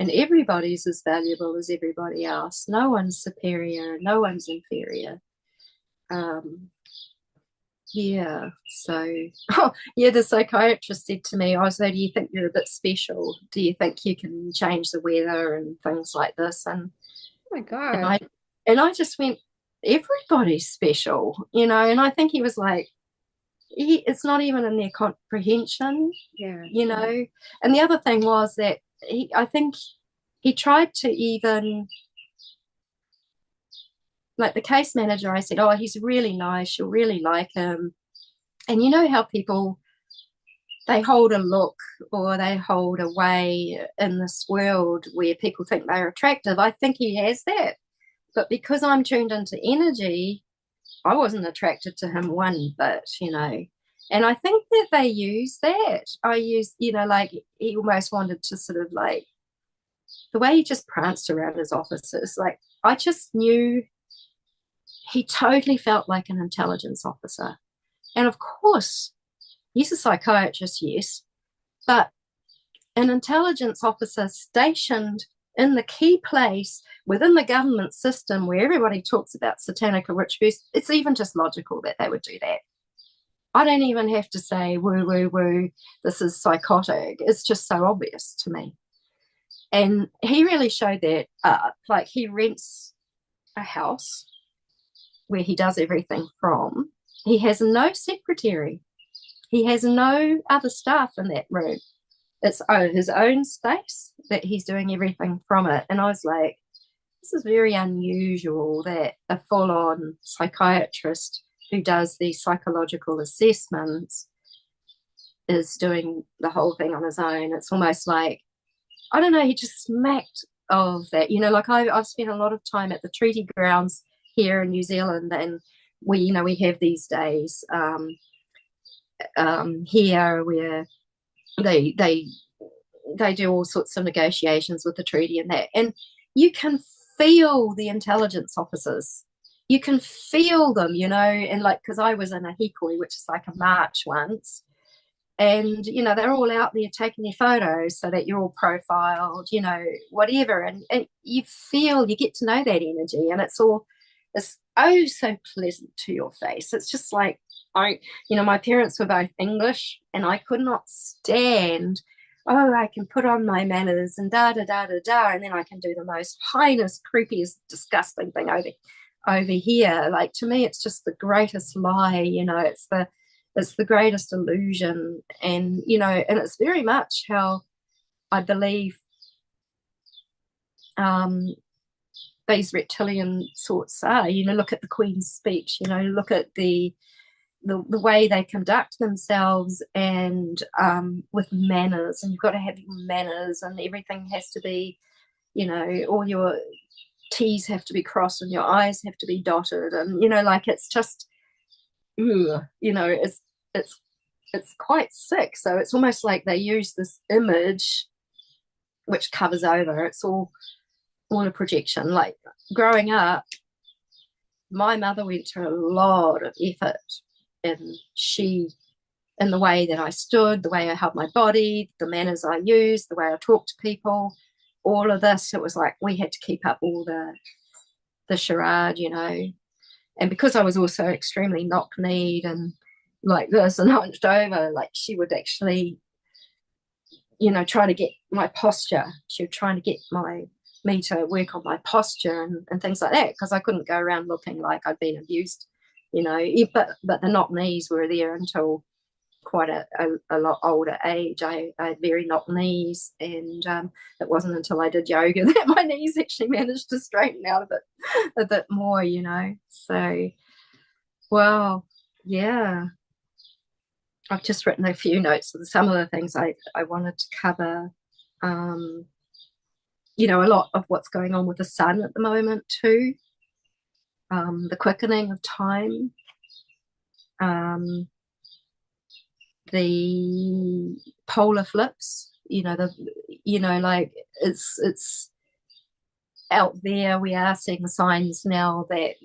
S2: and everybody's as valuable as everybody else. No one's superior, no one's inferior. Yeah, so oh, yeah, the psychiatrist said to me, "Oh, so do you think you're a bit special? Do you think you can change the weather and things like this?"
S1: Oh my
S2: And
S1: God.
S2: I just went, "Everybody's special, you know." And I think he was like, it's not even in their comprehension,
S1: Yeah.
S2: you know. And the other thing was that I think he tried to even, like the case manager, I said, "Oh, he's really nice. You'll really like him." And you know how people, they hold a look or they hold a way in this world where people think they're attractive. I think he has that. But because I'm tuned into energy, I wasn't attracted to him one bit, you know. And I think that they use that. I use, you know, like he almost wanted to sort of like the way he just pranced around his offices. Like I just knew he totally felt like an intelligence officer. And of course, he's a psychiatrist, yes, but an intelligence officer stationed in the key place within the government system where everybody talks about satanic or witch abuse, it's even just logical that they would do that. I don't even have to say woo, woo, woo, this is psychotic. It's just so obvious to me. And he really showed that up. Like he rents a house where he does everything from. He has no secretary. He has no other staff in that room. It's his own space that he's doing everything from it. And I was like, this is very unusual that a full-on psychiatrist who does these psychological assessments is doing the whole thing on his own. It's almost like, I don't know, he just smacked of that. You know, like I've spent a lot of time at the treaty grounds here in New Zealand, and we have these days here where they do all sorts of negotiations with the treaty and that, and you can feel the intelligence officers, you can feel them, you know. And like, because I was in a hikoi, which is like a march once, and they're all out there taking their photos so that you're all profiled, whatever, and you get to know that energy, and it's oh so pleasant to your face. It's just like, my parents were both English, and I could not stand, oh, I can put on my manners and da da da da da, and then I can do the most heinous, creepiest, disgusting thing over here. Like, to me, it's just the greatest lie. It's the greatest illusion, and and it's very much how I believe these reptilian sorts are. Look at the Queen's speech. Look at the way they conduct themselves, and with manners, and you've got to have your manners, and everything has to be, all your T's have to be crossed and your I's have to be dotted, and like, it's just, it's it's quite sick. So it's almost like they use this image which covers over. It's all a projection. Like, growing up, my mother went to a lot of effort, and in the way that I stood, the way I held my body, the manners I used, the way I talked to people, all of this, it was like we had to keep up all the charade, you know. And because I was also extremely knock-kneed and like this and hunched over, like she would actually, you know, try to get my posture. She would try to get me to work on my posture and things like that, because I couldn't go around looking like I'd been abused, you know. But the knock knees were there until quite a lot older age. I had very knock knees, and it wasn't until I did yoga that my knees actually managed to straighten out a bit more, you know. So, well, yeah. I've just written a few notes of some of the things I wanted to cover. You know, a lot of what's going on with the sun at the moment too. The quickening of time. The polar flips, you know, like it's out there. We are seeing signs now that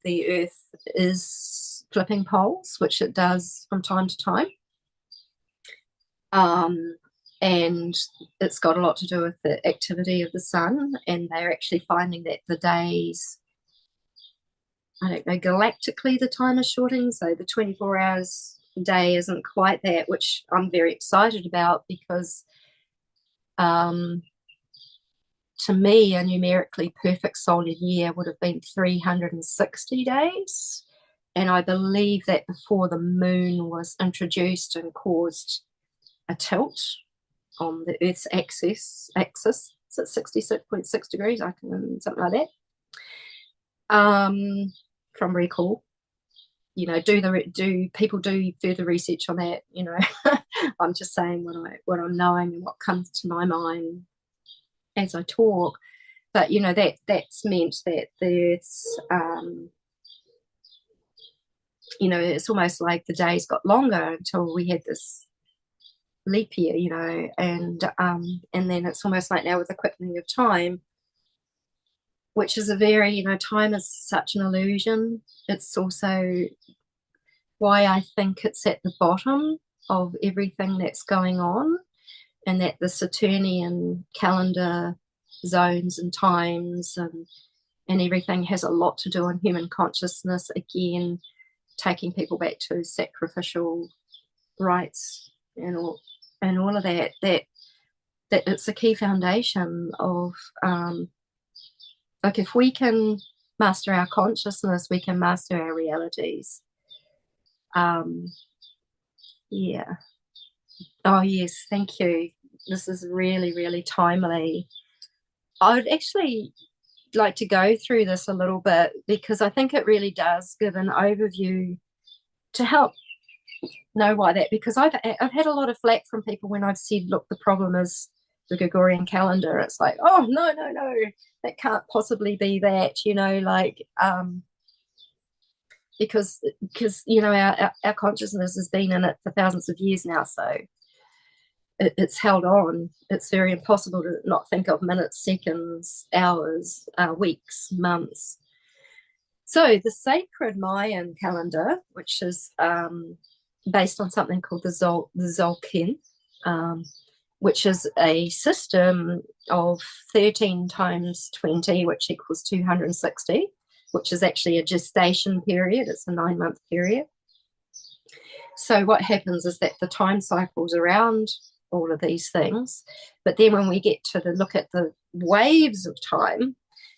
S2: the earth is flipping poles, which it does from time to time. And it's got a lot to do with the activity of the sun, and they're actually finding that the days, I don't know, galactically the time is shortening, so the 24 hours a day isn't quite that, which I'm very excited about, because to me a numerically perfect solar year would have been 360 days, and I believe that before the moon was introduced and caused a tilt on the Earth's axis, is it 66.6 degrees? I can, something like that. From recall, you know, do people do further research on that? You know, I'm just saying what I'm knowing and what comes to my mind as I talk. But you know, that's meant that the Earth's, you know, it's almost like the days got longer until we had this leap year, you know, and then it's almost like now with the quickening of time, which is a very, you know, time is such an illusion. It's also why I think it's at the bottom of everything that's going on, and that the Saturnian calendar zones and times and everything has a lot to do on human consciousness, again taking people back to sacrificial rites and all of that it's a key foundation of like if we can master our consciousness, we can master our realities. Yeah. Oh yes, thank you. This is really, really timely. I would actually like to go through this a little bit, because I think it really does give an overview to help know why that, because I've had a lot of flack from people when I've said, look, the problem is the Gregorian calendar. It's like, oh no, that can't possibly be that, you know, like because you know our consciousness has been in it for thousands of years now, so it's held on. It's very impossible to not think of minutes, seconds, hours, weeks, months. So the sacred Mayan calendar, which is based on something called the Zolkin, which is a system of 13 times 20, which equals 260, which is actually a gestation period. It's a 9-month period. So what happens is that the time cycles around all of these things, but then when we get to look at the waves of time,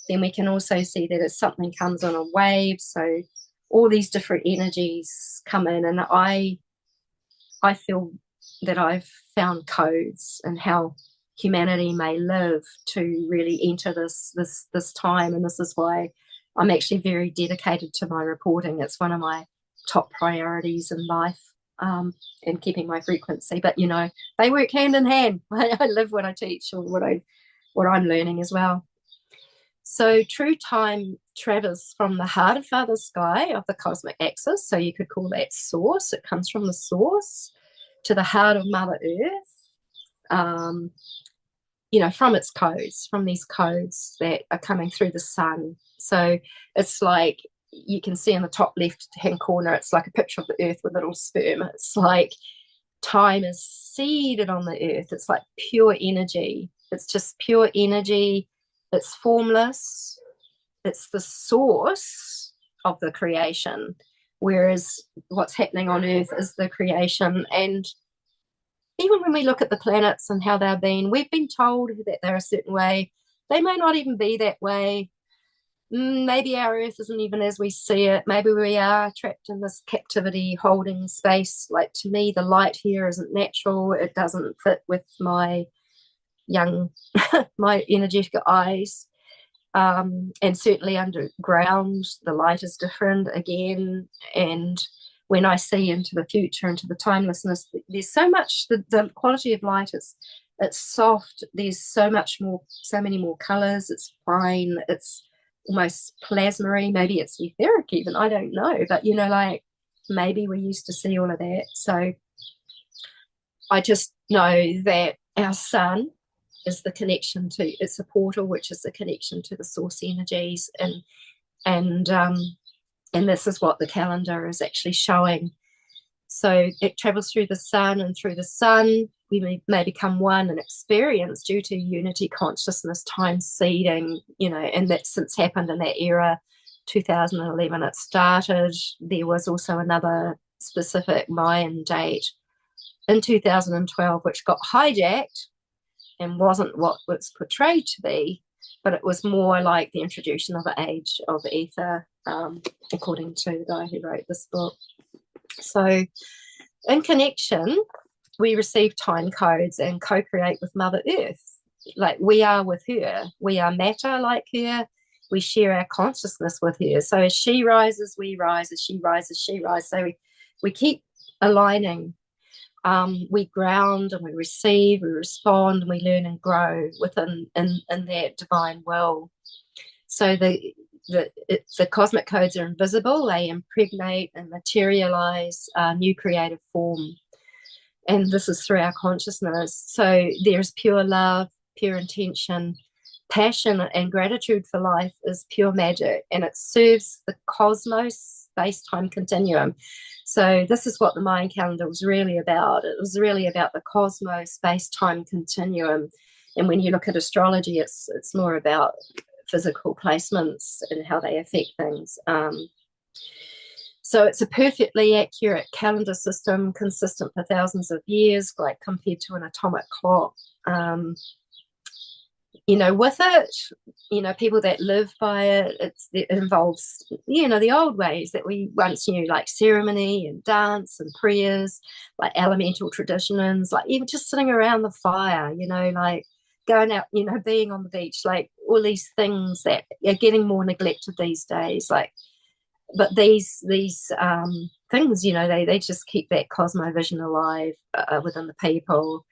S2: then we can also see that as something comes on a wave, so all these different energies come in, and I feel that I've found codes and how humanity may live to really enter this time, and this is why I'm actually very dedicated to my reporting. It's one of my top priorities in life, and keeping my frequency. But you know, they work hand in hand. I live what I teach, or what I'm learning as well. So true time travels from the heart of Father Sky, of the cosmic axis, so you could call that source. It comes from the source to the heart of Mother Earth, you know, from its codes, from these codes that are coming through the sun. So it's like, you can see in the top left hand corner, it's like a picture of the earth with little sperm. It's like time is seeded on the earth. It's like pure energy. It's just pure energy. It's formless. It's the source of the creation, whereas what's happening on Earth is the creation. And even when we look at the planets and how they've been, we've been told that they're a certain way. They may not even be that way. Maybe our Earth isn't even as we see it. Maybe we are trapped in this captivity holding space. Like, to me, the light here isn't natural. It doesn't fit with my young, my energetic eyes. And certainly underground, the light is different again. And when I see into the future, into the timelessness, there's so much, the quality of light is, it's soft. There's so many more colors. It's fine. It's almost plasma-y. Maybe it's etheric even. I don't know. But, like, maybe we used to see all of that. So I just know that our sun is the connection to, it's a portal, which is the connection to the source energies, and this is what the calendar is actually showing. So it travels through the sun, and through the sun we may become one and experience, due to unity consciousness, time seeding, and that's since happened in that era. 2011 it started. There was also another specific Mayan date in 2012 which got hijacked and wasn't what was portrayed to be, but it was more like the introduction of the age of ether, according to the guy who wrote this book. So in connection, we receive time codes and co-create with Mother Earth. Like, we are with her. We are matter like her. We share our consciousness with her. So as she rises, we rise. As she rises, she rises. So we keep aligning. We ground and we receive, we respond, and we learn and grow within in that divine will. So the cosmic codes are invisible. They impregnate and materialize new creative form. And this is through our consciousness. So there's pure love, pure intention, passion, and gratitude for life is pure magic, and it serves the cosmos space-time continuum. So this is what the Mayan calendar was really about. It was really about the cosmos space-time continuum. And when you look at astrology, it's more about physical placements and how they affect things. So it's a perfectly accurate calendar system, consistent for thousands of years, like compared to an atomic clock. With it, people that live by it, it involves, the old ways that we once knew, like ceremony and dance and prayers, like elemental traditions, like even just sitting around the fire, like going out, being on the beach, like all these things that are getting more neglected these days. Like, but these things, they just keep that cosmovision alive within the people.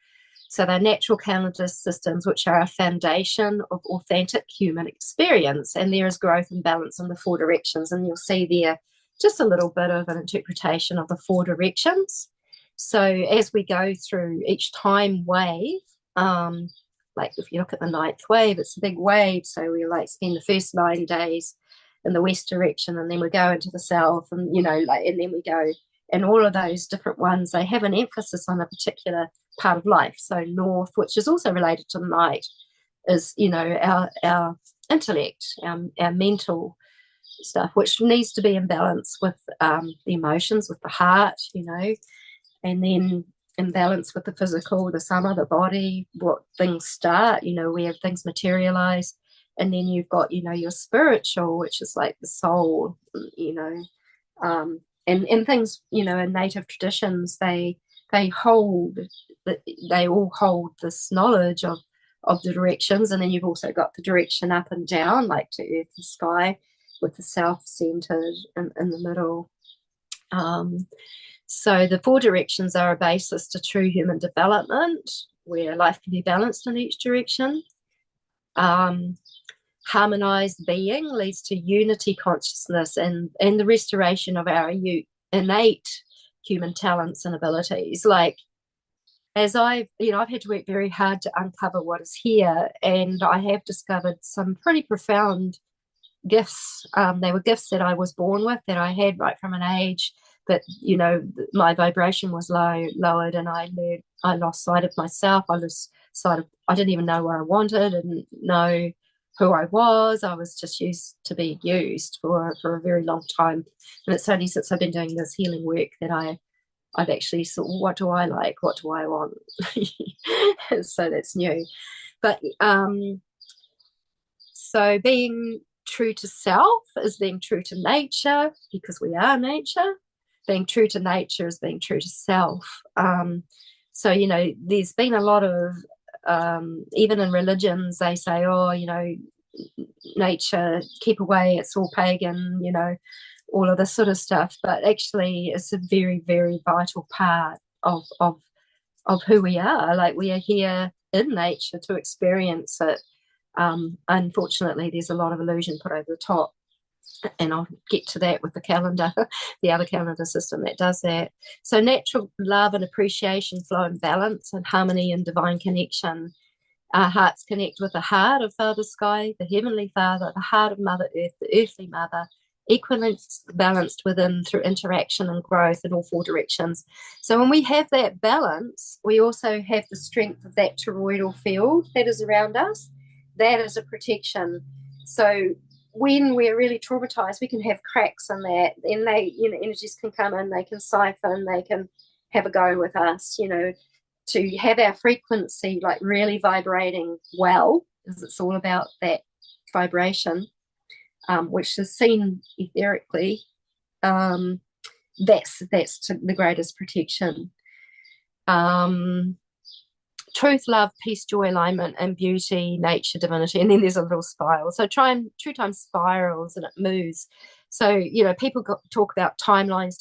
S2: So they're natural calendar systems, which are a foundation of authentic human experience. And there is growth and balance in the four directions. And you'll see there just a little bit of an interpretation of the four directions. So as we go through each time wave, like if you look at the ninth wave, it's a big wave. So we spend the first 9 days in the west direction, and then we go into the south, and and then we go, and all of those different ones, they have an emphasis on a particular part of life. So north, which is also related to the night, is our intellect, our mental stuff, which needs to be in balance with the emotions, with the heart, and then in balance with the physical, the summer, the body, what things start, where things materialize. And then you've got, your spiritual, which is like the soul, and things, in native traditions, they all hold this knowledge of the directions. And then you've also got the direction up and down, like to earth and sky, with the south centered in the middle. So the four directions are a basis to true human development, where life can be balanced in each direction. Harmonized being leads to unity consciousness and the restoration of our innate human talents and abilities. Like, as I've had to work very hard to uncover what is here, and I have discovered some pretty profound gifts. They were gifts that I was born with, that I had right from an age, but my vibration was lowered, and I learned I lost sight of myself. I lost sight of, I didn't even know where I wanted, I didn't know who I was. I was just used to being used for a very long time. And it's only since I've been doing this healing work that I've actually thought, what do I like? What do I want? So that's new. But so being true to self is being true to nature, because we are nature. Being true to nature is being true to self. So, there's been a lot of, even in religions, they say, oh, nature, keep away, it's all pagan, all of this sort of stuff. But actually, it's a very, very vital part of who we are. Like, we are here in nature to experience it. Unfortunately, there's a lot of illusion put over the top, and I'll get to that with the calendar, the other calendar system that does that. So natural love and appreciation flow in balance and harmony and divine connection. Our hearts connect with the heart of Father Sky, the Heavenly Father, the heart of Mother Earth, the Earthly Mother, equally balanced within through interaction and growth in all four directions. So when we have that balance, we also have the strength of that toroidal field that is around us. That is a protection. So when we're really traumatized, we can have cracks in that, and they, energies can come in, they can siphon, they can have a go with us, to have our frequency like really vibrating well, because it's all about that vibration, which is seen etherically. That's the greatest protection. Truth, love, peace, joy, alignment, and beauty, nature, divinity. And then there's a little spiral. So true time spirals, and it moves. So, people talk about timelines.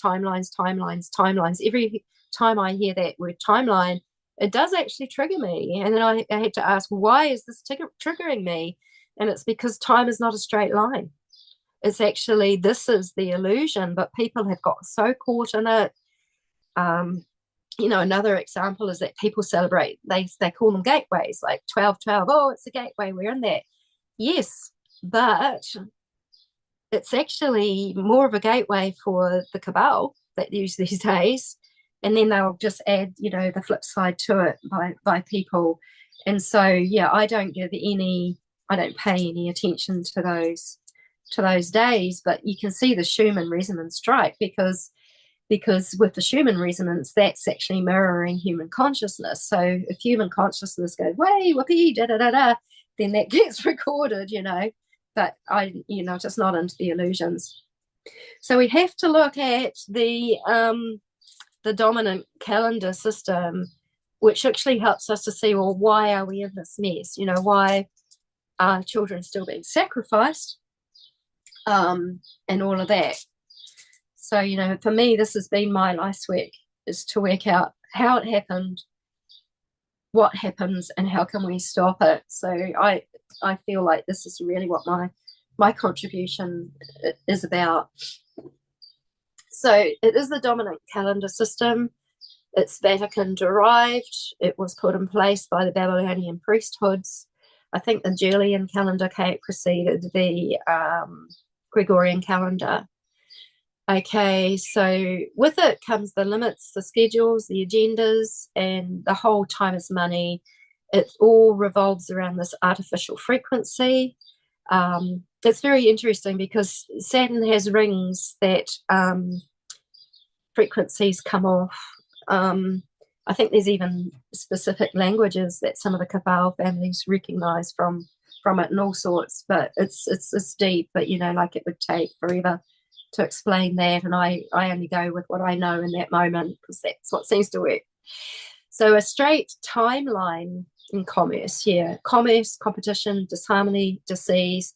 S2: Every time I hear that word timeline, it does actually trigger me. And then I had to ask, why is this triggering me? And it's because time is not a straight line. It's actually, this is the illusion, but people have got so caught in it. Another example is that people celebrate, they call them gateways, like 1212. Oh, it's a gateway, we're in that. Yes, but it's actually more of a gateway for the cabal that use these days. And then they'll just add, the flip side to it by people. And so, I don't pay any attention to those days, but you can see the Schumann resonance strike, because with the Schumann resonance, that's actually mirroring human consciousness. So if human consciousness goes, way, whoopee, da-da-da-da, then that gets recorded, but just not into the illusions. So we have to look at the dominant calendar system, which actually helps us to see, well, why are we in this mess? Why are children still being sacrificed, and all of that. So, for me, this has been my life's work, is to work out how it happened, what happens, and how can we stop it. So I feel like this is really what my contribution is about. So it is the dominant calendar system. It's Vatican derived. It was put in place by the Babylonian priesthoods. I think the Julian calendar preceded the Gregorian calendar. Okay, so with it comes the limits, the schedules, the agendas, and the whole time is money. It all revolves around this artificial frequency. It's very interesting because Saturn has rings that frequencies come off. I think there's even specific languages that some of the Cabal families recognize from it and all sorts, but it's deep, but like it would take forever to explain that, and I only go with what I know in that moment, because that's what seems to work. So a straight timeline in commerce, commerce, competition, disharmony, disease,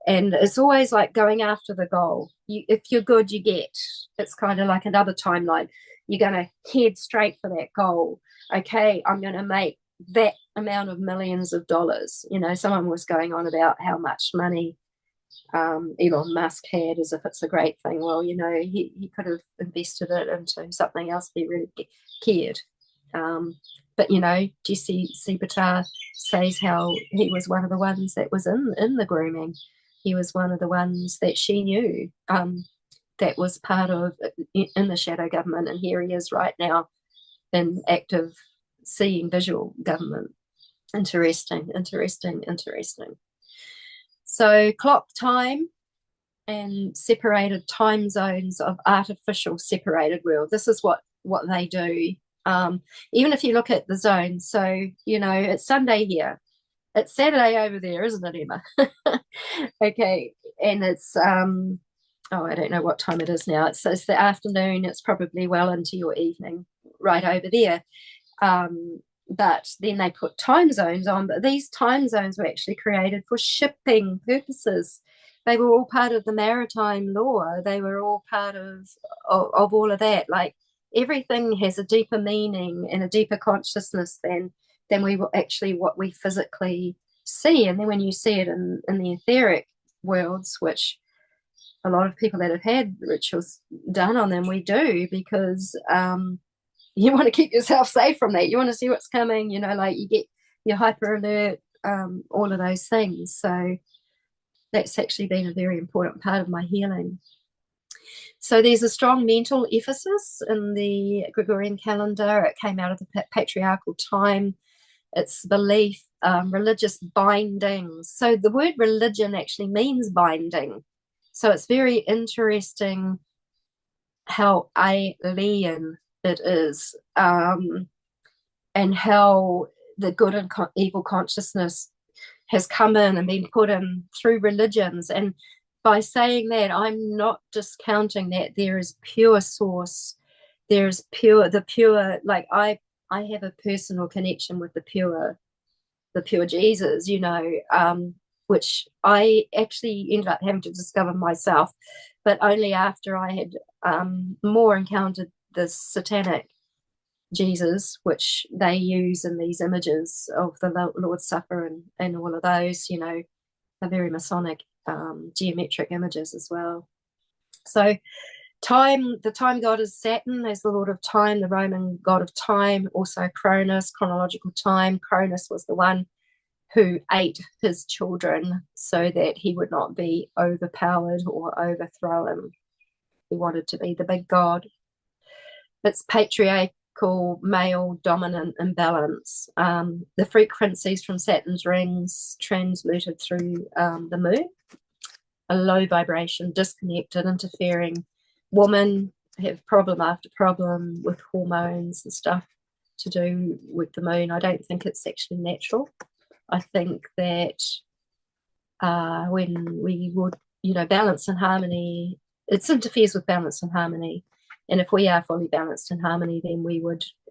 S2: and it's always like going after the goal. If you're good, you get. It's kind of like another timeline. You're going to head straight for that goal. Okay, I'm going to make that amount of millions of dollars. Someone was going on about how much money Elon Musk had, as if it's a great thing. Well, he could have invested it into something else if he really cared. But Jesse Sebatar says how he was one of the ones that was in the grooming. He was one of the ones that she knew, that was part of in the shadow government, and here he is right now in active seeing visual government. Interesting, interesting, interesting. So clock time and separated time zones of artificial separated world. This is what they do. Even if you look at the zones, so it's Sunday here, it's Saturday over there, isn't it, Emma? Okay, and it's I don't know what time it is now. It's the afternoon. It's probably well into your evening, right over there. But then they put time zones on, but these time zones were actually created for shipping purposes. They were all part of the maritime law. They were all part of all of that. Like, everything has a deeper meaning and a deeper consciousness than we will actually what we physically see. And then when you see it in the etheric worlds, which a lot of people that have had rituals done on them, we do, because you want to keep yourself safe from that. You want to see what's coming, like you get your hyper alert, all of those things. So that's actually been a very important part of my healing. So there's a strong mental emphasis in the Gregorian calendar. It came out of the patriarchal time. It's belief, religious bindings. So the word religion actually means binding. So it's very interesting how alien it is, and how the good and evil consciousness has come in and been put in through religions. And by saying that, I'm not discounting that there is pure source. There's the pure, like I have a personal connection with the pure Jesus, which I actually ended up having to discover myself, but only after I had more encountered the Satanic Jesus, which they use in these images of the Lord's Supper and all of those, are very Masonic geometric images as well. So the time god is Saturn as the lord of time, the Roman god of time, also Cronus, chronological time. Cronus was the one who ate his children so that he would not be overpowered or overthrown. He wanted to be the big god. It's patriarchal, male, dominant imbalance. The frequencies from Saturn's rings transmuted through the moon, a low vibration, disconnected, interfering. Women have problem after problem with hormones and stuff to do with the moon. I don't think it's actually natural. I think that when we would, balance and harmony, it interferes with balance and harmony. And if we are fully balanced and harmony, then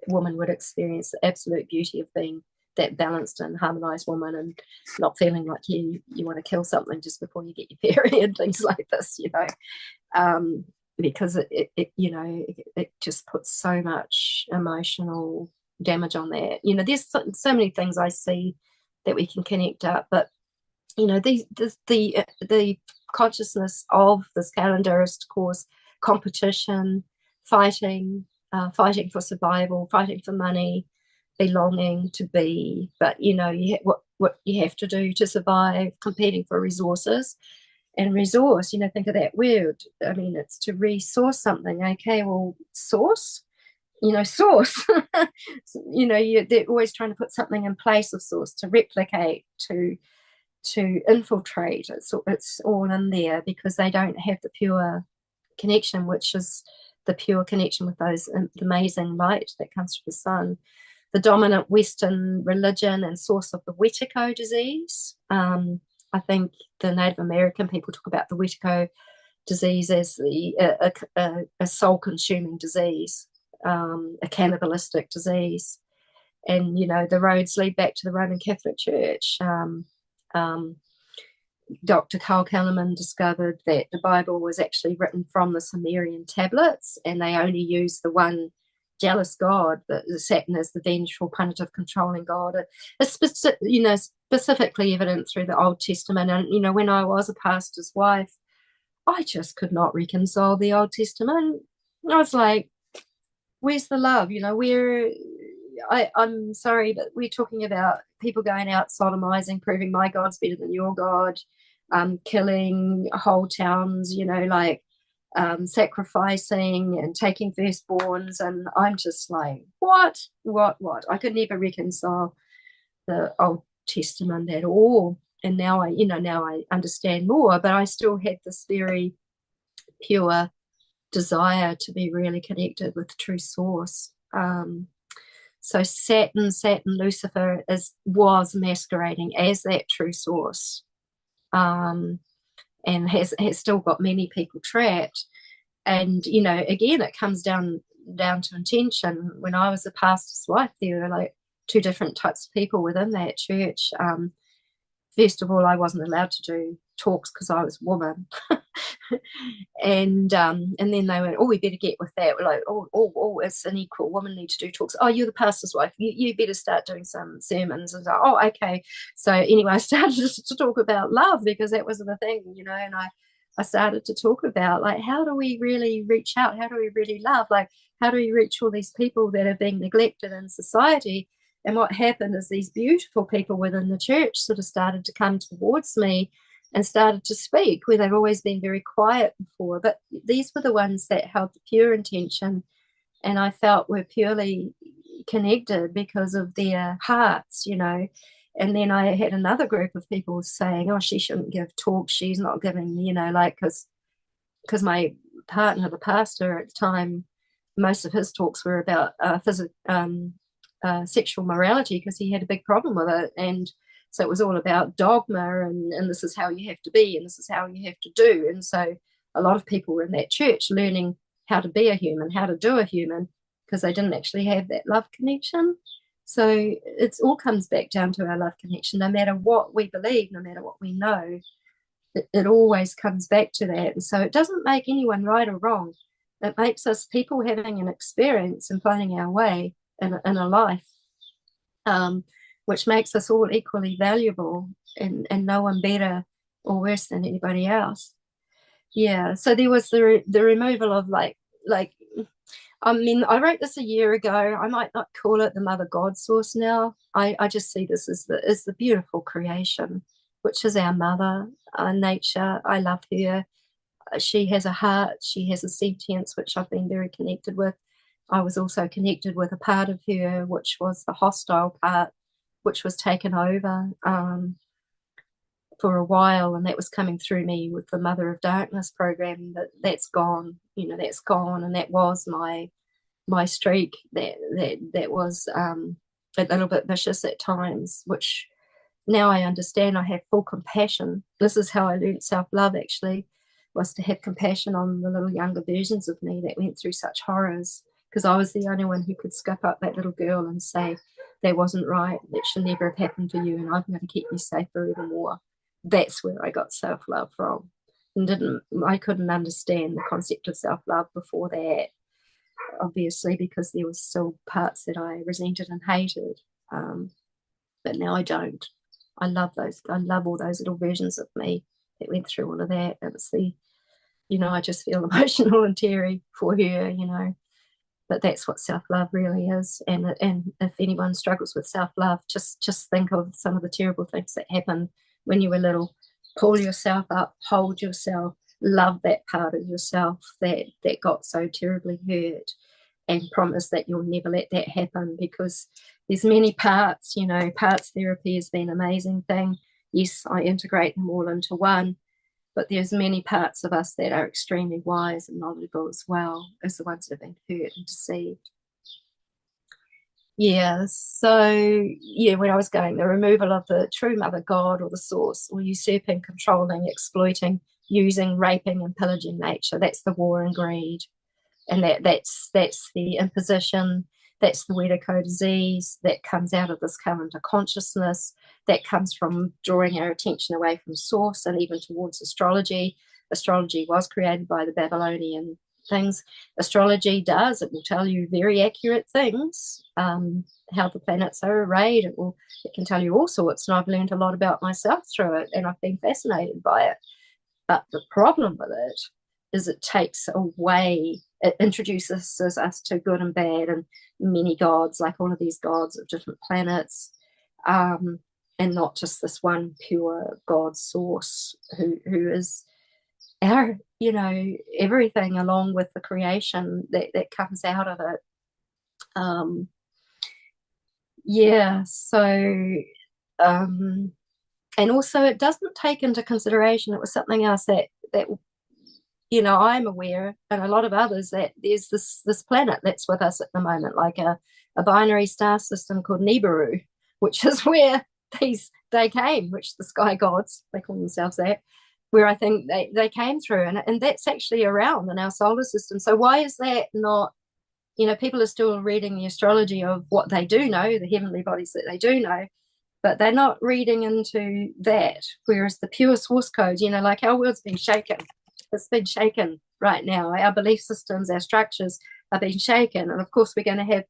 S2: woman would experience the absolute beauty of being that balanced and harmonized woman, and not feeling like you want to kill something just before you get your period, things like this, because it just puts so much emotional damage on that. There's so many things I see that we can connect up, but the consciousness of this calendar is to cause competition, fighting for survival, fighting for money, belonging, to be. But what you have to do to survive, competing for resources. And resource, think of that word. I mean, it's to resource something. Okay, well, source. Source. They're always trying to put something in place of source, to replicate, to infiltrate. It's all in there because they don't have the pure connection, which is the pure connection with those the amazing light that comes from the sun. The dominant Western religion and source of the Wetico disease. I think the Native American people talk about the Wetico disease as a soul-consuming disease, a cannibalistic disease. And, the roads lead back to the Roman Catholic Church. Dr. Carl Kellerman discovered that the Bible was actually written from the Sumerian tablets, and they only used the one jealous God, that Saturn is the vengeful, punitive, controlling God. It's specifically evident through the Old Testament. And when I was a pastor's wife, I just could not reconcile the Old Testament. I was like, where's the love? I'm sorry, but we're talking about people going out sodomizing, proving my God's better than your God, killing whole towns, sacrificing and taking firstborns, and I'm just like, what? I could never reconcile the Old Testament at all. And now I understand more, but I still had this very pure desire to be really connected with the true source. So Saturn, Lucifer was masquerading as that true source, and has still got many people trapped. And again, it comes down to intention. When I was a pastor's wife, there were like two different types of people within that church. First of all, I wasn't allowed to do talks because I was a woman. And then they went, oh, we better get with that. We're like, oh, it's an equal. Women need to do talks. Oh, you're the pastor's wife. You better start doing some sermons. And so, oh, okay. So anyway, I started to talk about love because that was the thing, and I started to talk about, like, how do we really reach out? How do we really love? Like, how do we reach all these people that are being neglected in society? And what happened is these beautiful people within the church sort of started to come towards me and started to speak, where they've always been very quiet before. But these were the ones that held the pure intention, and I felt were purely connected because of their hearts, And then I had another group of people saying, oh, she shouldn't give talks. She's not giving, because my partner, the pastor at the time, most of his talks were about sexual morality, because he had a big problem with it. And so it was all about dogma, and this is how you have to be, and this is how you have to do. And so a lot of people were in that church learning how to be a human, how to do a human, because they didn't actually have that love connection. So it all comes back down to our love connection. No matter what we believe, no matter what we know, it always comes back to that. And so it doesn't make anyone right or wrong. It makes us people having an experience and finding our way in a life, which makes us all equally valuable, and no one better or worse than anybody else. Yeah. So there was the removal of like I mean, I wrote this a year ago. I might not call it the Mother God source now. I just see this as the beautiful creation, which is our mother, nature. I love her. She has a heart. She has a sentience, which I've been very connected with. I was also connected with a part of her, which was the hostile part, which was taken over for a while, and that was coming through me with the Mother of Darkness program. That's gone, that's gone, and that was my streak. That was a little bit vicious at times, which now I understand. I have full compassion. This is how I learned self-love, actually, was to have compassion on the little younger versions of me that went through such horrors, because I was the only one who could scoop up that little girl and say, that wasn't right, that should never have happened to you, and I'm going to keep you safe forevermore. That's where I got self-love from. And I couldn't understand the concept of self-love before that, obviously, because there was still parts that I resented and hated. But now I don't. I love all those little versions of me that went through all of that. It was I just feel emotional and teary for her. But that's what self-love really is. And if anyone struggles with self-love, just think of some of the terrible things that happened when you were little. Pull yourself up, hold yourself, love that part of yourself that got so terribly hurt, and promise that you'll never let that happen, because there's many parts. Parts therapy has been an amazing thing. Yes, I integrate them all into one, but there's many parts of us that are extremely wise and knowledgeable as well as the ones that have been hurt and deceived. Yeah, so when I was going, the removal of the true mother god or the source, or usurping, controlling, exploiting, using, raping, and pillaging nature. That's the war and greed. And that's the imposition, that's the Wetiko disease that comes out of this current of consciousness, that comes from drawing our attention away from source and even towards astrology. Astrology was created by the Babylonian things. Astrology it will tell you very accurate things, how the planets are arrayed. It can tell you all sorts, and I've learned a lot about myself through it, and I've been fascinated by it. But the problem with it is it takes away, it introduces us to good and bad and many gods, like all of these gods of different planets, and not just this one pure God source who is our, everything along with the creation that comes out of it. Um, yeah, so um, and also it doesn't take into consideration, it was something else that I'm aware, and a lot of others, that there's this planet that's with us at the moment, like a binary star system called Nibiru, which is where they came, which the sky gods, they call themselves that, where I think they came through, and that's actually around in our solar system. So why is that not, people are still reading the astrology of what they do know, the heavenly bodies that they do know, but they're not reading into that. Whereas the pure source code, like our world's been shaken. It's been shaken right now. Our belief systems, our structures are being shaken. And of course, we're going to have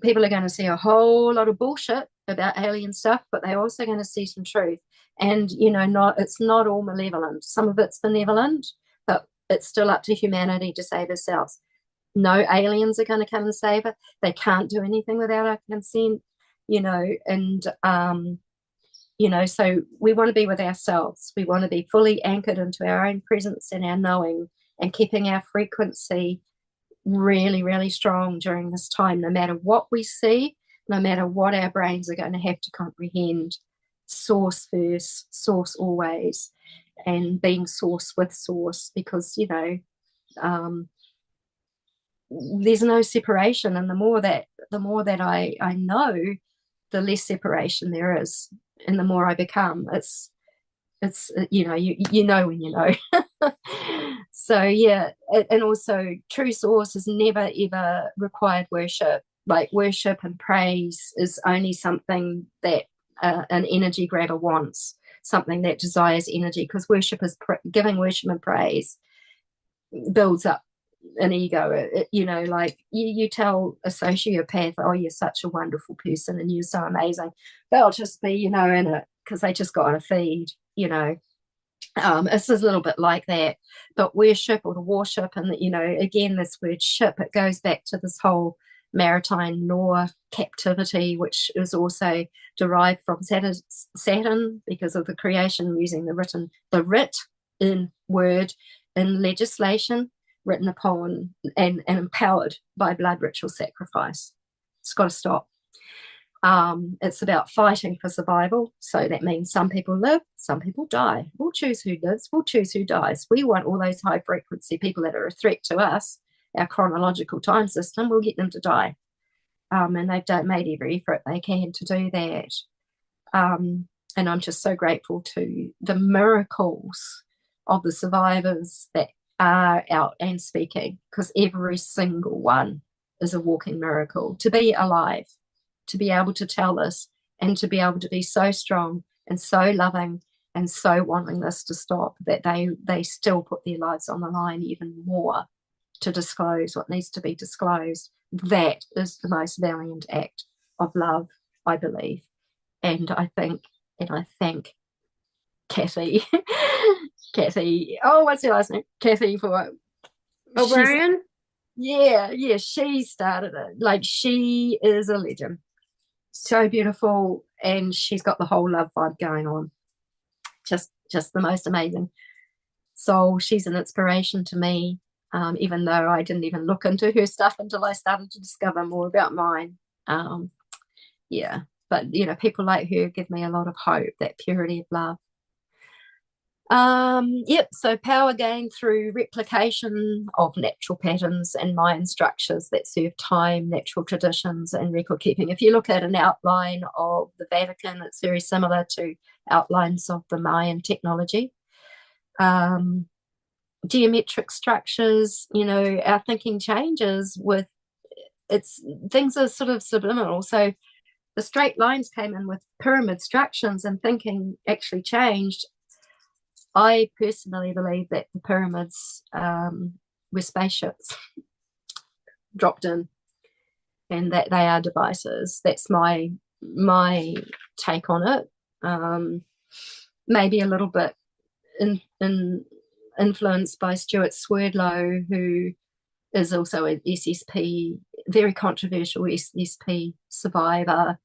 S2: people are going to see a whole lot of bullshit about alien stuff, but they're also going to see some truth. And, it's not all malevolent. Some of it's benevolent, but it's still up to humanity to save ourselves. No aliens are going to come and save it. They can't do anything without our consent, and so we want to be with ourselves. We want to be fully anchored into our own presence and our knowing, and keeping our frequency really, really strong during this time, no matter what we see, no matter what our brains are going to have to comprehend. Source first, source always, and being source with source, because, there's no separation. And the more that I know, the less separation there is, and the more I become. It's you know when you know. So yeah, and also true source has never ever required worship. Like, worship and praise is only something that an energy grabber wants, something that desires energy, because worship is giving worship and praise builds up an ego. Like you tell a sociopath, oh, you're such a wonderful person and you're so amazing, they'll just be, in it because they just got a feed. It's a little bit like that. But worship, or the worship, and again, this word ship, it goes back to this whole maritime law captivity, which is also derived from Saturn, because of the creation using the writ in word, in legislation, written upon and empowered by blood ritual sacrifice. It's got to stop. It's about fighting for survival. So that means some people live, some people die. We'll choose who lives, we'll choose who dies. We want all those high frequency people that are a threat to us, our chronological time system, we'll get them to die. And they've made every effort they can to do that. And I'm just so grateful to the miracles of the survivors that are out and speaking, because every single one is a walking miracle. To be alive, to be able to tell this, and to be able to be so strong and so loving and so wanting this to stop, that they still put their lives on the line even more to disclose what needs to be disclosed. That is the most valiant act of love, I believe. And I thank Kathy, what's her last name? Kathy, for she's,
S1: O'Brien?
S2: yeah, she started it. Like, she is a legend. So beautiful, and she's got the whole love vibe going on. Just the most amazing soul. She's an inspiration to me, even though I didn't even look into her stuff until I started to discover more about mine. Yeah, but people like her give me a lot of hope, that purity of love. So power gained through replication of natural patterns and Mayan structures that serve time, natural traditions, and record keeping. If you look at an outline of the Vatican, it's very similar to outlines of the Mayan technology. Geometric structures, our thinking changes with things are sort of subliminal. So the straight lines came in with pyramid structures, and thinking actually changed. I personally believe that the pyramids were spaceships dropped in, and that they are devices. That's my take on it. Maybe a little bit influenced by Stuart Swerdlow, who is also an SSP, very controversial SSP survivor.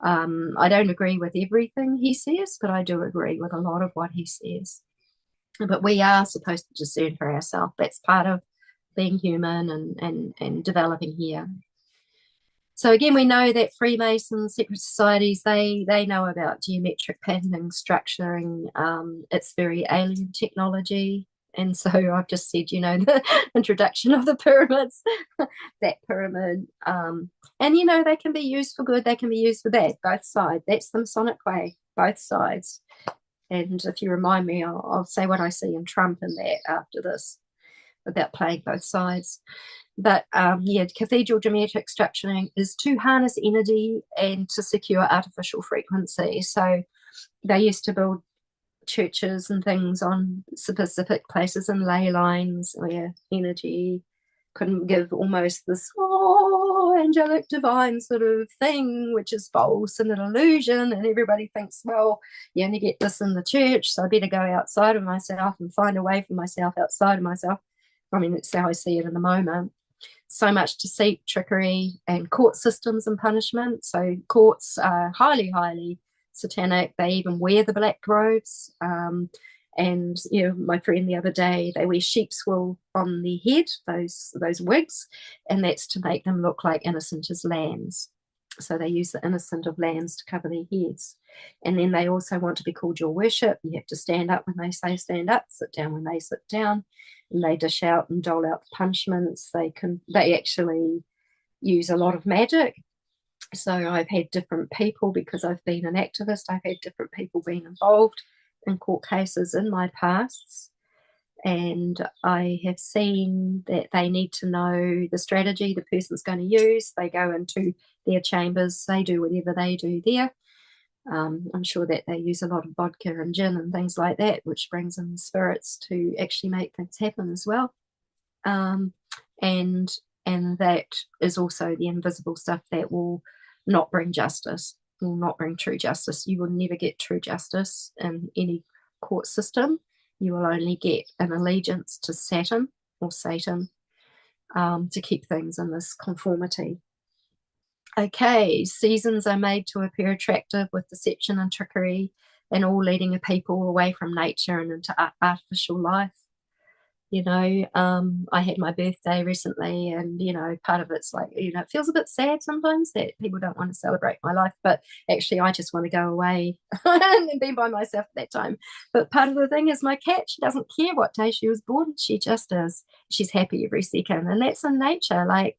S2: I don't agree with everything he says, but I do agree with a lot of what he says. but we are supposed to discern for ourselves. That's part of being human and developing here. So again, we know that Freemasons, secret societies, they know about geometric patterning, structuring. It's very alien technology. And so I've just said, the introduction of the pyramids, that pyramid. And they can be used for good, they can be used for bad, both sides. That's the Masonic way, both sides. And if you remind me, I'll say what I see in Trump and that after this about playing both sides. But cathedral geometric structuring is to harness energy and to secure artificial frequency. So they used to build churches and things on specific places and ley lines where energy couldn't give almost this angelic divine sort of thing, which is false and an illusion. And everybody thinks, well, you only get this in the church, so I better go outside of myself and find a way for myself outside of myself. I mean, that's how I see it in the moment. So much deceit, trickery, and court systems and punishment. So courts are highly, highly satanic. They even wear the black robes. And my friend the other day, they wear sheep's wool on their head, those wigs, and that's to make them look like innocent as lambs. So they use the innocent of lambs to cover their heads. And then they also want to be called your worship. You have to stand up when they say stand up, sit down when they sit down, and they dish out and dole out the punishments. They actually use a lot of magic. So I've had different people, because I've been an activist, I've had different people being involved in court cases in my pasts. And I have seen that they need to know the strategy the person's going to use. They go into their chambers, they do whatever they do there. I'm sure that they use a lot of vodka and gin and things like that, which brings in spirits to actually make things happen as well. And that is also the invisible stuff that will not bring justice, will not bring true justice. You will never get true justice in any court system. You will only get an allegiance to Saturn or Satan, to keep things in this conformity. Okay, seasons are made to appear attractive with deception and trickery, and all leading a people away from nature and into artificial life. I had my birthday recently, and part of it's like, it feels a bit sad sometimes that people don't want to celebrate my life, but actually I just want to go away and be by myself at that time. But part of the thing is, my cat, she doesn't care what day she was born, she just is. She's happy every second, and that's in nature. Like,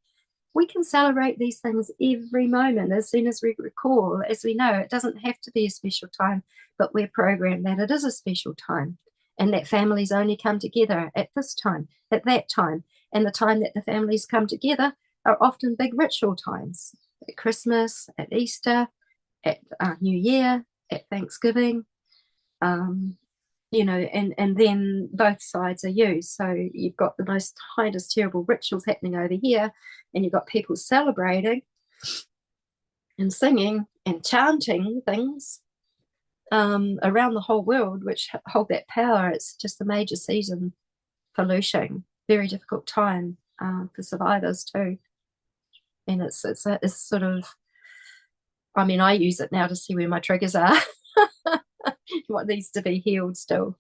S2: we can celebrate these things every moment as soon as we recall. As we know, it doesn't have to be a special time, but we're programmed that it is a special time, and that families only come together at this time, at that time. And the time that the families come together are often big ritual times, at Christmas, at Easter, at New Year, at Thanksgiving, and then both sides are used. So you've got the most heinous, terrible rituals happening over here, and you've got people celebrating and singing and chanting things around the whole world, which hold that power. It's just a major season for looshing. Very difficult time for survivors too. And it's sort of, I mean, I use it now to see where my triggers are, what needs to be healed still.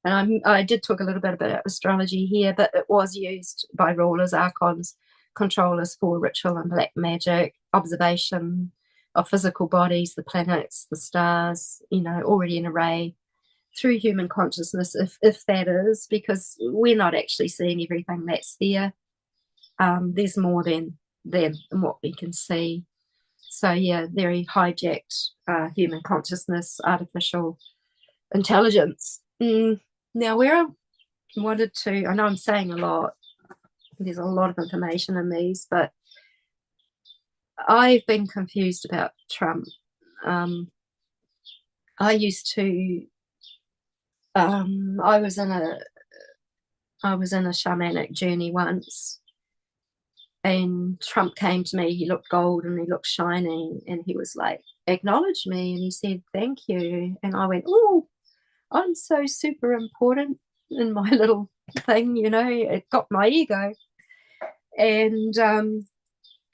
S2: And I did talk a little bit about astrology here, but it was used by rulers, archons, controllers for ritual and black magic, observation of physical bodies, the planets, the stars, already an array through human consciousness, if that is, because we're not actually seeing everything that's there. There's more than what we can see. So yeah, very hijacked human consciousness, artificial intelligence. Now, where I wanted to, I know I'm saying a lot, there's a lot of information in these, but I've been confused about Trump. I used to, I was in a shamanic journey once, and Trump came to me. He looked gold and he looked shiny, and he was like, acknowledge me, and he said, thank you. And I went, oh, I'm so super important in my little thing, it got my ego. And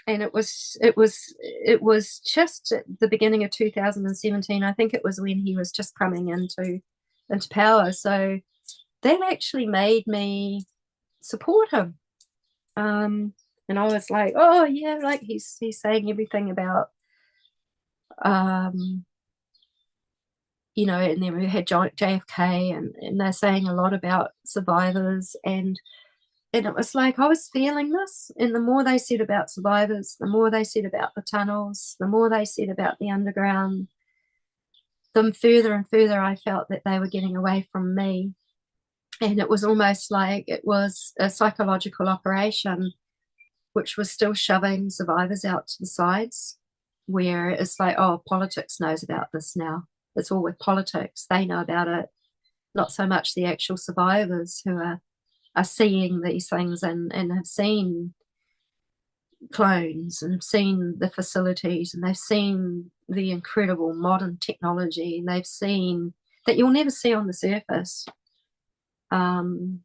S2: it was just at the beginning of 2017. I think it was when he was just coming into power. So that actually made me support him. And I was like, oh yeah, like he's saying everything about um and then we had JFK, and they're saying a lot about survivors, and it was like I was feeling this. And the more they said about survivors, the more they said about the tunnels, the more they said about the underground, the further and further I felt that they were getting away from me. And it was almost like it was a psychological operation, which was still shoving survivors out to the sides, where it's like, oh, politics knows about this now. It's all with politics. They know about it, not so much the actual survivors who are seeing these things, and have seen clones and have seen the facilities, and they've seen the incredible modern technology, and they've seen that you'll never see on the surface. You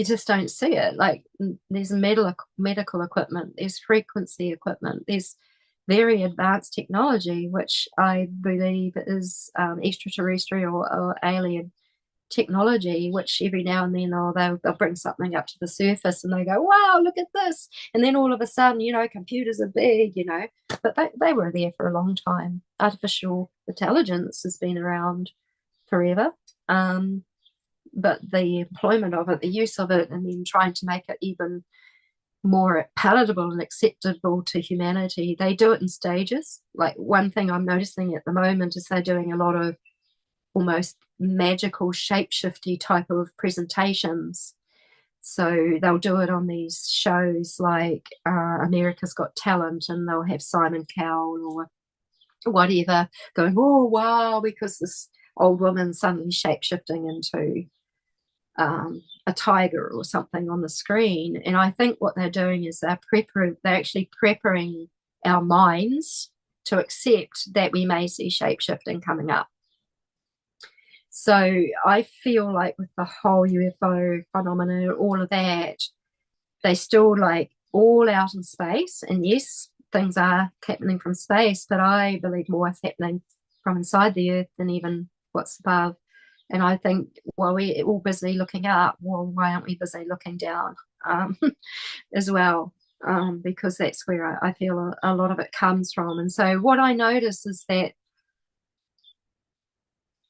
S2: just don't see it. Like there's medical equipment, there's frequency equipment, there's very advanced technology, which I believe is extraterrestrial or alien technology, which every now and then they'll bring something up to the surface and they go, wow, look at this. And then all of a sudden, computers are big, but they were there for a long time. Artificial intelligence has been around forever. But the employment of it, the use of it, and then trying to make it even more palatable and acceptable to humanity, they do it in stages. Like one thing I'm noticing at the moment is they're doing a lot of almost magical shapeshifty type of presentations. So they'll do it on these shows like America's Got Talent, and they'll have Simon Cowell or whatever going, oh wow, because this old woman suddenly shapeshifting into a tiger or something on the screen. And I think what they're doing is they're actually preparing our minds to accept that we may see shapeshifting coming up. So I feel like with the whole UFO phenomenon, all of that, they still like all out in space. And yes, things are happening from space, but I believe more is happening from inside the earth than even what's above. And I think while we're all busy looking up, well, why aren't we busy looking down as well? Because that's where I feel a lot of it comes from. And so what I notice is that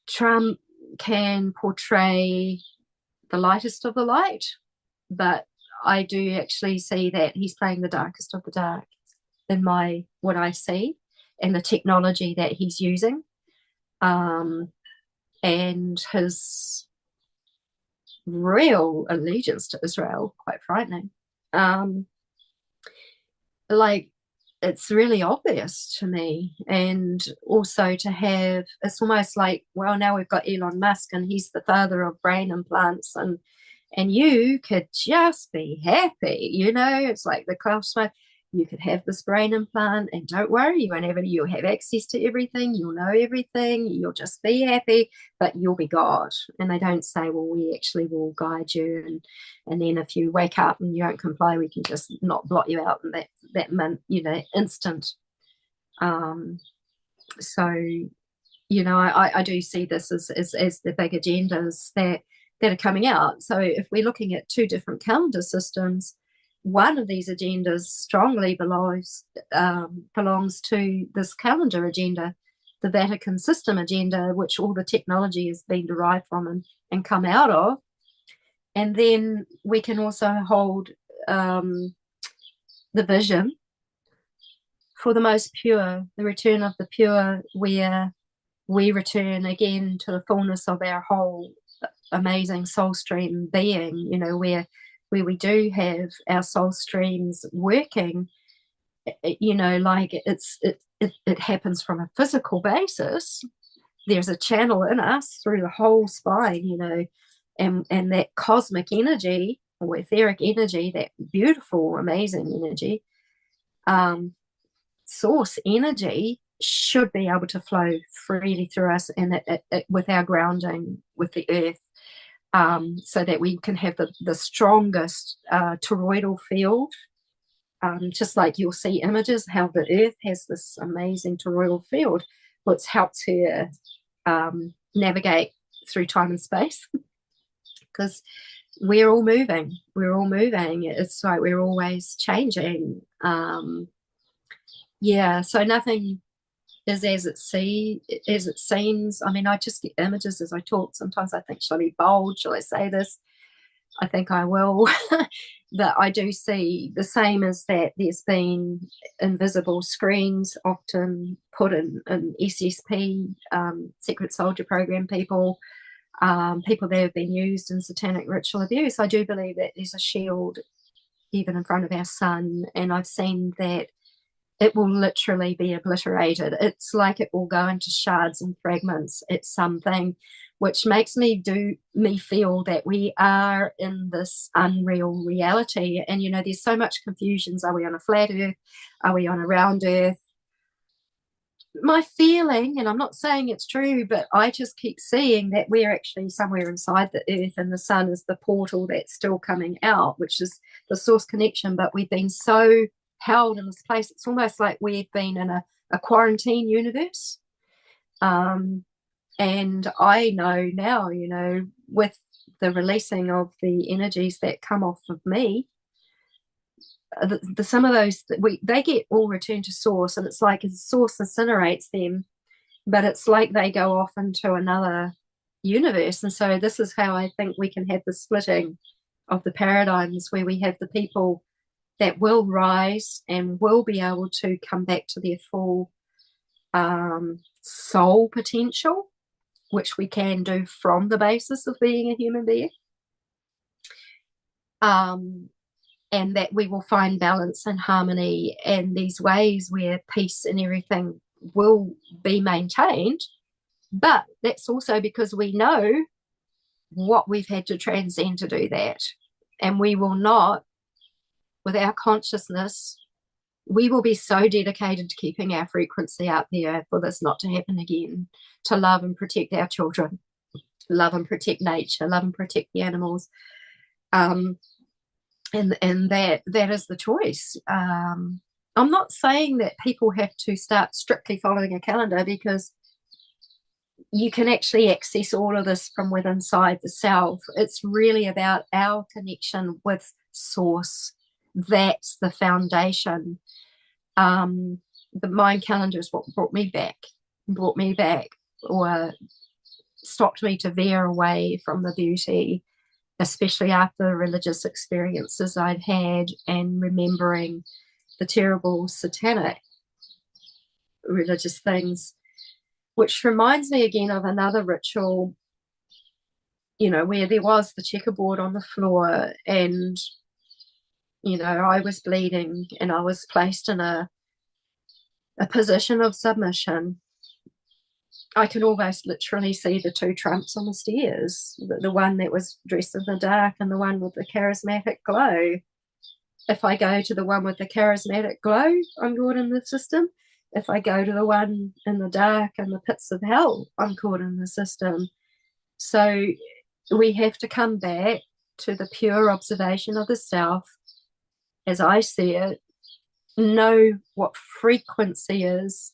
S2: Trump can portray the lightest of the light, but I do actually see that he's playing the darkest of the dark in what I see, and the technology that he's using. And his real allegiance to Israel, quite frightening. Like it's really obvious to me. And also to have, it's almost like, well, now we've got Elon Musk and he's the father of brain implants, and you could just be happy, it's like the Klaus, you could have this brain implant and don't worry, you'll have access to everything, you'll know everything, you'll just be happy, but you'll be God. And they don't say, well, we actually will guide you, and then if you wake up and you don't comply, we can just not blot you out in that instant. So I do see this as the big agendas that are coming out. So if we're looking at two different calendar systems, one of these agendas strongly belongs to this calendar agenda, the Vatican system agenda, which all the technology has been derived from and come out of. And then we can also hold the vision for the most pure, the return of the pure, where we return again to the fullness of our whole amazing soul stream being, where we do have our soul streams working, like it happens from a physical basis. There's a channel in us through the whole spine, and that cosmic energy or etheric energy, that beautiful, amazing energy, source energy should be able to flow freely through us, and with our grounding with the earth. So that we can have the strongest toroidal field, just like you'll see images how the earth has this amazing toroidal field, which helps her navigate through time and space. because we're all moving. It's like we're always changing. Yeah, so nothing is as it seems. I mean, I just get images as I talk. Sometimes I think, shall I be bold? Shall I say this? I think I will. That I do see the same as that there's been invisible screens often put in SSP, secret soldier program people, people that have been used in satanic ritual abuse. I do believe that there's a shield even in front of our sun, and I've seen that it will literally be obliterated. It's like it will go into shards and fragments at something, which makes me feel that we are in this unreal reality. And there's so much confusions. Are we on a flat earth? Are we on a round earth? My feeling, and I'm not saying it's true, but I just keep seeing that we're actually somewhere inside the earth, and the sun is the portal that's still coming out, which is the source connection. But we've been so held in this place, it's almost like we've been in a quarantine universe. And I know now, with the releasing of the energies that come off of me, some of those they get all returned to source, and it's like the source incinerates them, but it's like they go off into another universe. And so this is how I think we can have the splitting of the paradigms, where we have the people that will rise and will be able to come back to their full soul potential, which we can do from the basis of being a human being. And that we will find balance and harmony, and these ways where peace and everything will be maintained. But that's also because we know what we've had to transcend to do that. And we will not, with our consciousness, we will be so dedicated to keeping our frequency out there for this not to happen again, to love and protect our children, love and protect nature, love and protect the animals. And that is the choice. I'm not saying that people have to start strictly following a calendar, because you can actually access all of this from within inside the self. It's really about our connection with source. That's the foundation. The mind calendar is what brought me back, or stopped me to veer away from the beauty, especially after the religious experiences I'd had, and remembering the terrible satanic religious things, which reminds me again of another ritual, where there was the checkerboard on the floor, and, I was bleeding, and I was placed in a position of submission. I could almost literally see the two trumps on the stairs, the one that was dressed in the dark and the one with the charismatic glow. If I go to the one with the charismatic glow, I'm caught in the system. If I go to the one in the dark and the pits of hell, I'm caught in the system. So we have to come back to the pure observation of the self as I see it, know what frequency is.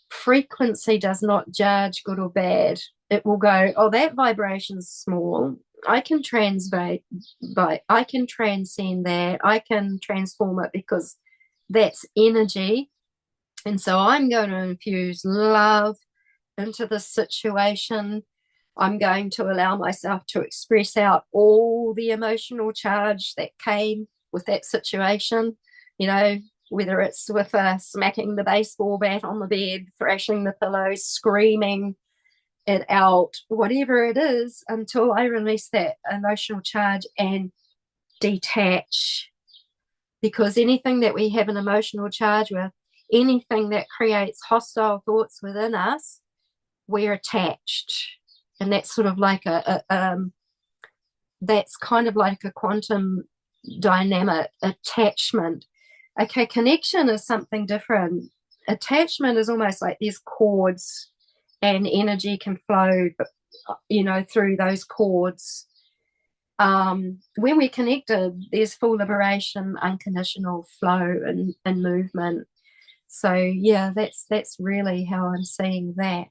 S2: Frequency does not judge good or bad. It will go, oh, that vibration's small. I can transcend that. I can transform it, because that's energy. And so I'm going to infuse love into this situation. I'm going to allow myself to express out all the emotional charge that came with that situation, whether it's with smacking the baseball bat on the bed, thrashing the pillows, screaming it out, whatever it is, until I release that emotional charge and detach. Because anything that we have an emotional charge with, anything that creates hostile thoughts within us, we're attached. And that's sort of like that's kind of like a quantum dynamic attachment. Okay, connection is something different. Attachment is almost like there's cords, and energy can flow, through those cords. When we're connected, there's full liberation, unconditional flow and movement. So yeah, that's really how I'm seeing that.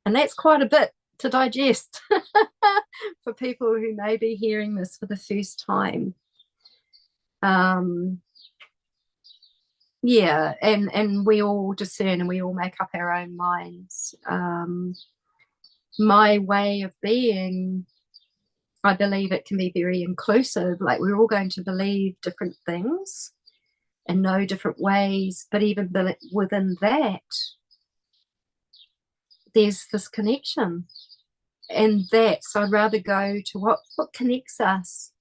S2: And that's quite a bit to digest for people who may be hearing this for the first time. Um, yeah, and we all discern and we all make up our own minds. My way of being, I believe it can be very inclusive. Like we're all going to believe different things and know different ways, but even within that, there's this connection. And that's, I'd rather go to what connects us.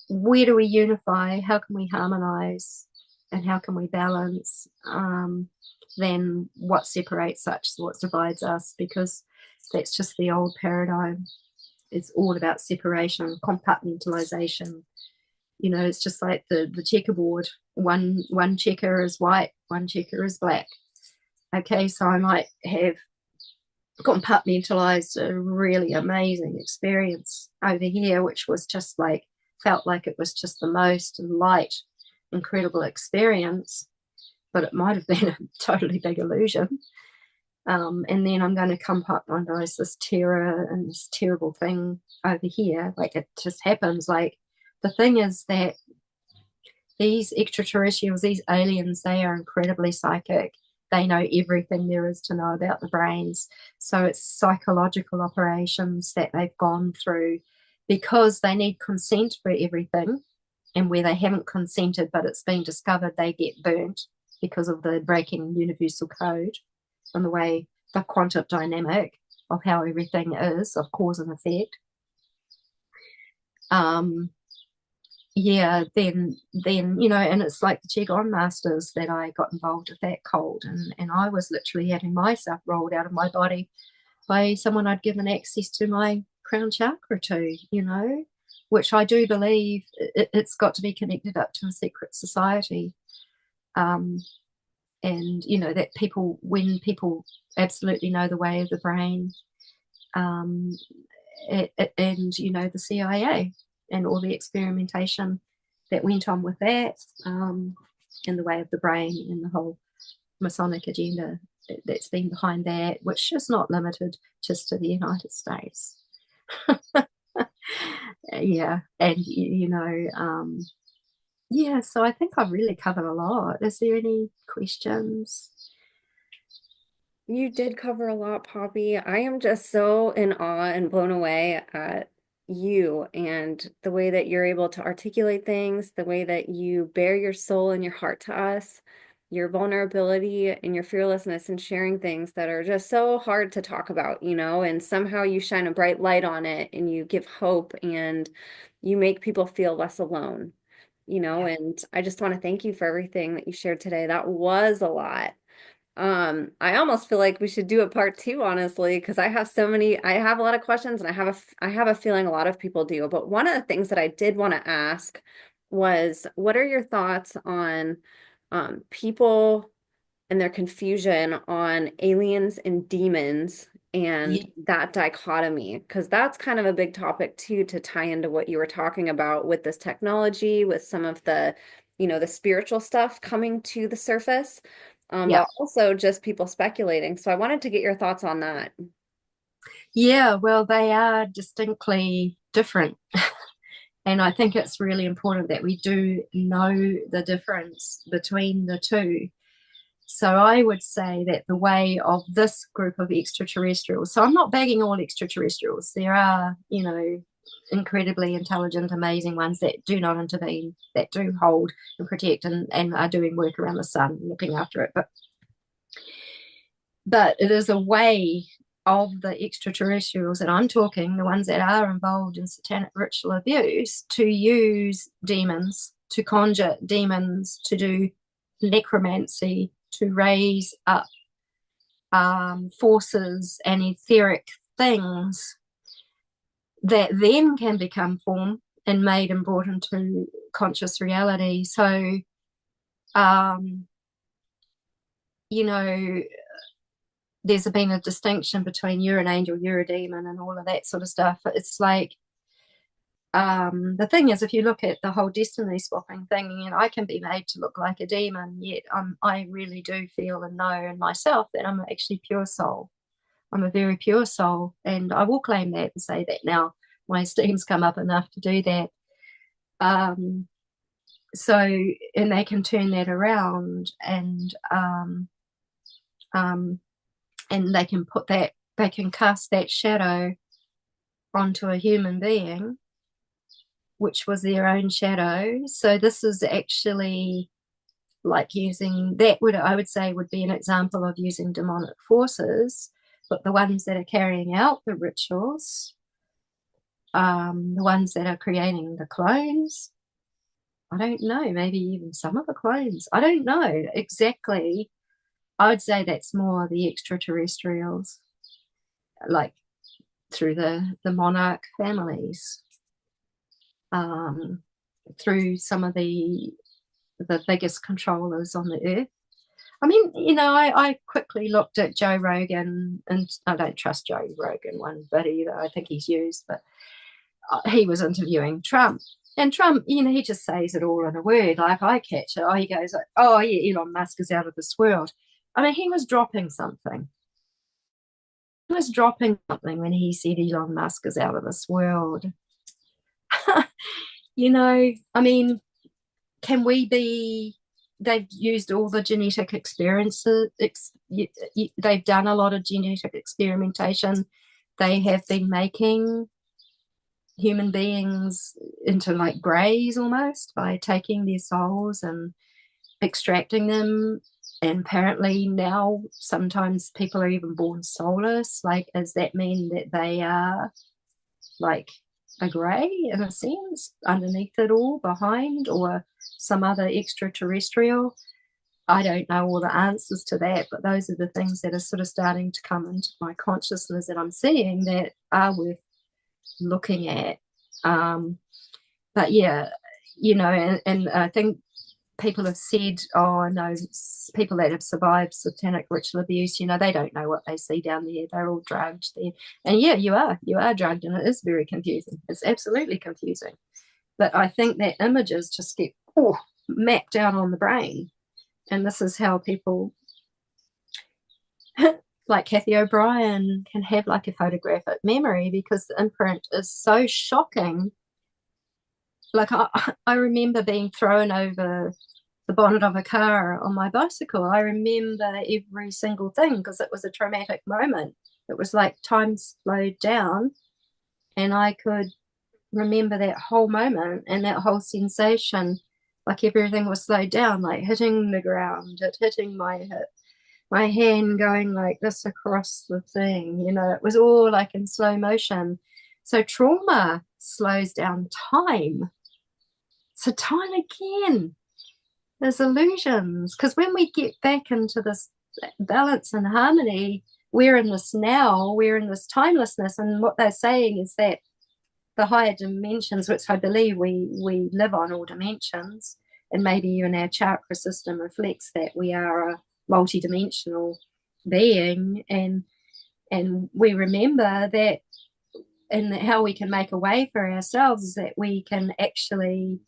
S2: Where do we unify? How can we harmonize? And how can we balance? Than what separates us, what divides us, because that's just the old paradigm. It's all about separation, compartmentalization. You know, it's just like the checkerboard. One checker is white, one checker is black. Okay, so I might have compartmentalized a really amazing experience over here, which was just like, felt like it was just the most light, incredible experience, but it might have been a totally big illusion. And then I'm going to compartmentalize this terror and this terrible thing over here. Like it just happens. Like the thing is that these extraterrestrials, these aliens, they are incredibly psychic. They know everything there is to know about the brains. So it's psychological operations that they've gone through because they need consent for everything. And where they haven't consented, but it's been discovered, they get burnt because of the breaking universal code and the way the quantum dynamic of how everything is, of cause and effect. Yeah, then you know, and it's like the Qigong masters that I got involved with that cult, and I was literally having myself rolled out of my body by someone I'd given access to my crown chakra to, you know, which I do believe it's got to be connected up to a secret society. And you know that people, when people absolutely know the way of the brain, and you know the CIA and all the experimentation that went on with that, and the way of the brain and the whole Masonic agenda that's been behind that, which is not limited just to the United States. Yeah, and you know, yeah, so I think I've really covered a lot. Is there any questions?
S1: You did cover a lot, Poppy. I am just so in awe and blown away at you and the way that you're able to articulate things, the way that you bear your soul and your heart to us, your vulnerability and your fearlessness in sharing things that are just so hard to talk about, you know, and somehow you shine a bright light on it and you give hope and you make people feel less alone, you know,
S2: Yeah.
S1: and I just want to thank you for everything that you shared today. That was a lot. I almost feel like we should do a part two, honestly, because I have a lot of questions and I have a feeling a lot of people do. But one of the things that I did want to ask was, what are your thoughts on people and their confusion on aliens and demons and
S2: Yeah.
S1: that dichotomy? Because that's kind of a big topic too, to tie into what you were talking about with this technology, with some of the, you know, the spiritual stuff coming to the surface,
S2: Yeah.
S1: but also just people speculating. So I wanted to get your thoughts on that.
S2: Yeah, well, they are distinctly different. And I think it's really important that we do know the difference between the two. So I would say that the way of this group of extraterrestrials, so I'm not bagging all extraterrestrials. There are, you know, incredibly intelligent, amazing ones that do not intervene, that do hold and protect and are doing work around the sun, looking after it. But it is a way of the extraterrestrials that I'm talking, the ones that are involved in satanic ritual abuse, to use demons, to conjure demons, to do necromancy, to raise up forces and etheric things that then can become form and made and brought into conscious reality. So, you know, there's been a distinction between you're an angel, you're a demon, and all of that sort of stuff. It's like, the thing is, if you look at the whole destiny swapping thing, you know, I can be made to look like a demon, yet I really do feel and know in myself that I'm actually pure soul. I'm a very pure soul, and I will claim that and say that now. My esteem's come up enough to do that. Um, so, and they can turn that around, um, and they can put that, they can cast that shadow onto a human being, which was their own shadow. So this is actually like using that, would I would say would be an example of using demonic forces, but the ones that are carrying out the rituals, the ones that are creating the clones, I don't know, maybe even some of the clones, I don't know exactly. I would say that's more the extraterrestrials, like through the monarch families, um, through some of the biggest controllers on the earth. I mean, I quickly looked at Joe Rogan, and I don't trust Joe Rogan one bit either. I think he's used, but he was interviewing Trump. And Trump, he just says it all in a word, like I catch it. Oh, he goes, oh, yeah, Elon Musk is out of this world. I mean, he was dropping something. He was dropping something when he said Elon Musk is out of this world. I mean, can we be, they've used all the genetic experiences, they've done a lot of genetic experimentation. They have been making human beings into like greys almost by taking their souls and extracting them. And apparently now sometimes people are even born soulless. Like, does that mean that they are like a grey in a sense underneath it all, behind, or some other extraterrestrial? I don't know all the answers to that, but those are the things that are sort of starting to come into my consciousness that I'm seeing that are worth looking at. But yeah, and I think people have said, oh no, people that have survived satanic ritual abuse, they don't know what they see down there. They're all drugged there. And yeah, you are drugged, and it is very confusing. It's absolutely confusing. But I think that images just get mapped out on the brain. And this is how people like Kathy O'Brien can have like a photographic memory, because the imprint is so shocking. Like I remember being thrown over the bonnet of a car on my bicycle. I remember every single thing because it was a traumatic moment. It was like time slowed down, and I could remember that whole moment and that whole sensation. Like everything was slowed down, like hitting the ground, it hitting my hip, my hand going like this across the thing. It was all like in slow motion. So trauma slows down time. So time again, there's illusions, because when we get back into this balance and harmony, we're in this now, we're in this timelessness. And what they're saying is that the higher dimensions, which I believe we live on all dimensions, and maybe even our chakra system reflects that we are a multidimensional being, and we remember that, and how we can make a way for ourselves is that we can actually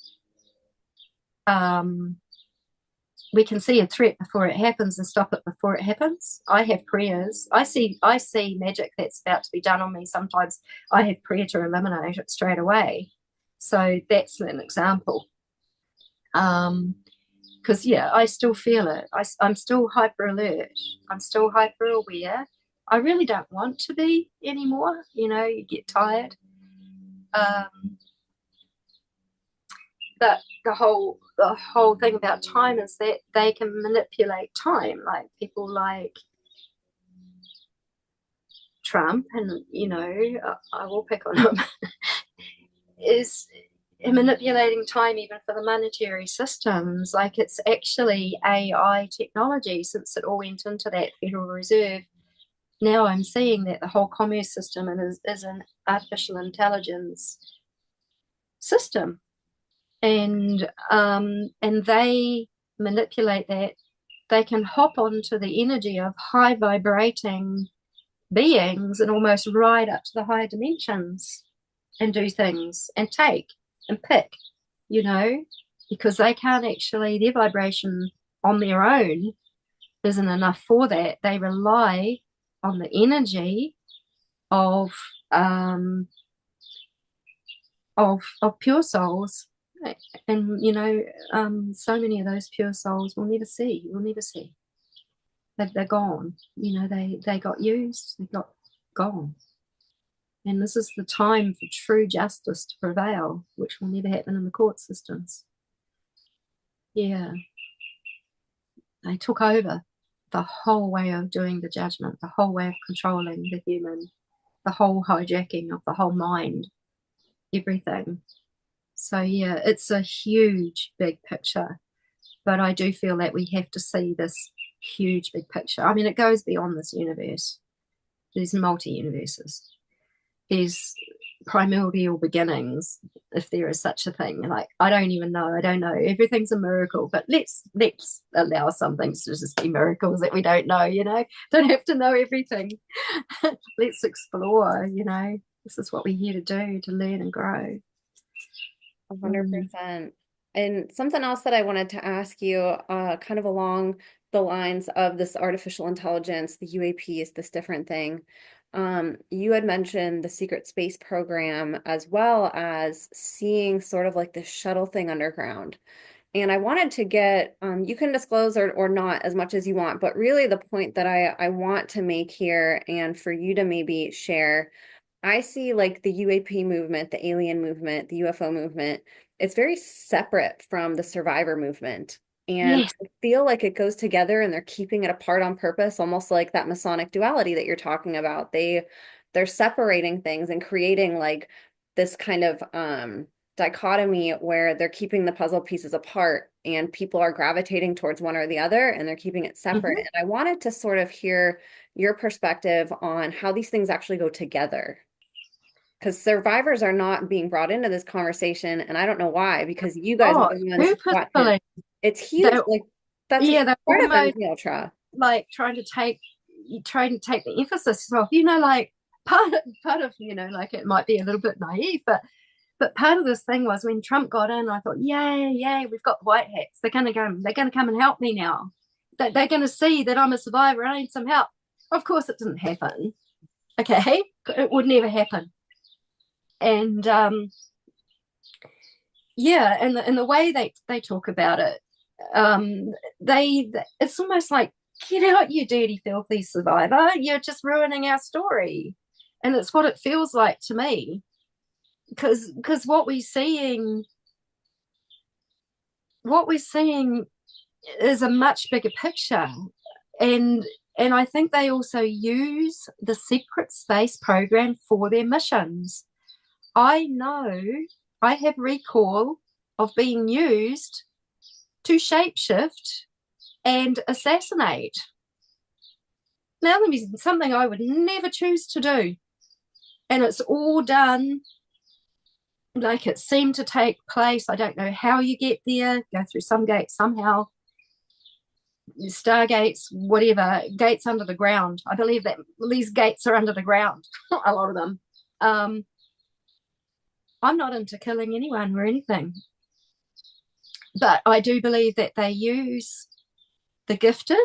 S2: we can see a threat before it happens and stop it before it happens. I have prayers. I see magic that's about to be done on me. Sometimes I have prayer to eliminate it straight away. So that's an example. Because yeah, I still feel it. I'm still hyper alert. I'm still hyper aware. I really don't want to be anymore. You get tired. But the whole thing about time is that they can manipulate time, like people like Trump, and I will pick on him, is manipulating time even for the monetary systems. Like, it's actually AI technology, since it all went into that Federal Reserve. Now I'm seeing that the whole commerce system is an artificial intelligence system. And they manipulate that. They can hop onto the energy of high vibrating beings and almost ride up to the higher dimensions and do things and take and pick, because they can't actually, their vibration on their own isn't enough for that. They rely on the energy of um, of pure souls, and so many of those pure souls we'll never see. They're gone. They got used. They got gone. And this is the time for true justice to prevail, which will never happen in the court systems. Yeah, they took over the whole way of doing the judgment, the whole way of controlling the human, the whole hijacking of the whole mind, everything. So yeah, it's a huge, big picture. But I do feel that we have to see this huge, big picture. I mean, it goes beyond this universe. There's multi-universes. There's primordial beginnings, if there is such a thing. Like, I don't even know. I don't know. Everything's a miracle, but let's allow some things to just be miracles that we don't know. Don't have to know everything. Let's explore. This is what we're here to do, to learn and grow.
S1: 100%. And something else that I wanted to ask you, kind of along the lines of this artificial intelligence, the UAP is this different thing. You had mentioned the secret space program as well as seeing sort of like this shuttle thing underground. And I wanted to get, you can disclose or not as much as you want, but really the point that I want to make here and for you to maybe share, I see like the UAP movement, the alien movement, the UFO movement, it's very separate from the survivor movement. And
S2: Yes.
S1: I feel like it goes together and they're keeping it apart on purpose, almost like that Masonic duality that you're talking about. They're separating things and creating like this kind of dichotomy where they're keeping the puzzle pieces apart and people are gravitating towards one or the other and they're keeping it separate.
S2: Mm-hmm.
S1: And I wanted to sort of hear your perspective on how these things actually go together. Because survivors are not being brought into this conversation, and I don't know why, because you guys are
S2: Oh,
S1: the ones watching.
S2: purposefully.
S1: It's huge.
S2: They,
S1: Like that's a
S2: yeah,
S1: huge
S2: they're
S1: part of
S2: almost
S1: MK Ultra.
S2: like trying to take the emphasis off. Like part of like it might be a little bit naive, but part of this thing was when Trump got in, I thought, yay, we've got white hats. They're gonna come and help me now. They're gonna see that I'm a survivor. I need some help. Of course, it didn't happen. Okay, it would never happen. And yeah, and the way they talk about it, they it's almost like, get out, you dirty filthy survivor, you're just ruining our story. And it's what it feels like to me, because what we're seeing is a much bigger picture. And I think they also use the secret space program for their missions. I know I have recall of being used to shapeshift and assassinate. Now, that is something I would never choose to do. And it's all done like it seemed to take place. I don't know how you get there, go through some gate somehow, stargates, whatever, gates under the ground. I believe that these gates are under the ground, a lot of them. I'm not into killing anyone or anything, but I do believe that they use the gifted,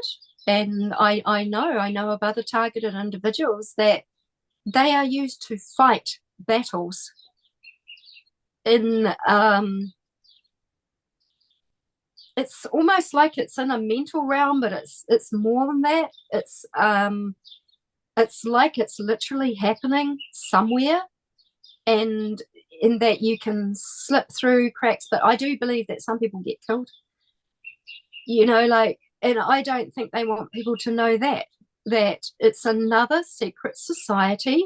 S2: and I know of other targeted individuals that they are used to fight battles in it's almost like it's in a mental realm, but it's more than that. It's like it's literally happening somewhere, and in that you can slip through cracks. But I do believe that some people get killed, and I don't think they want people to know that it's another secret society.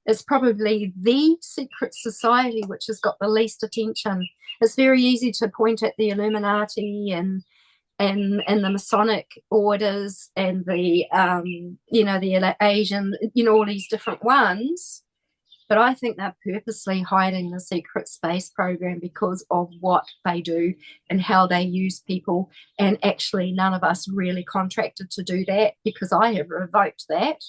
S2: It's probably the secret society which has got the least attention. It's very easy to point at the Illuminati and the Masonic orders and the the Asian, all these different ones. But I think they're purposely hiding the secret space program because of what they do and how they use people. And actually, none of us really contracted to do that, because I have revoked that.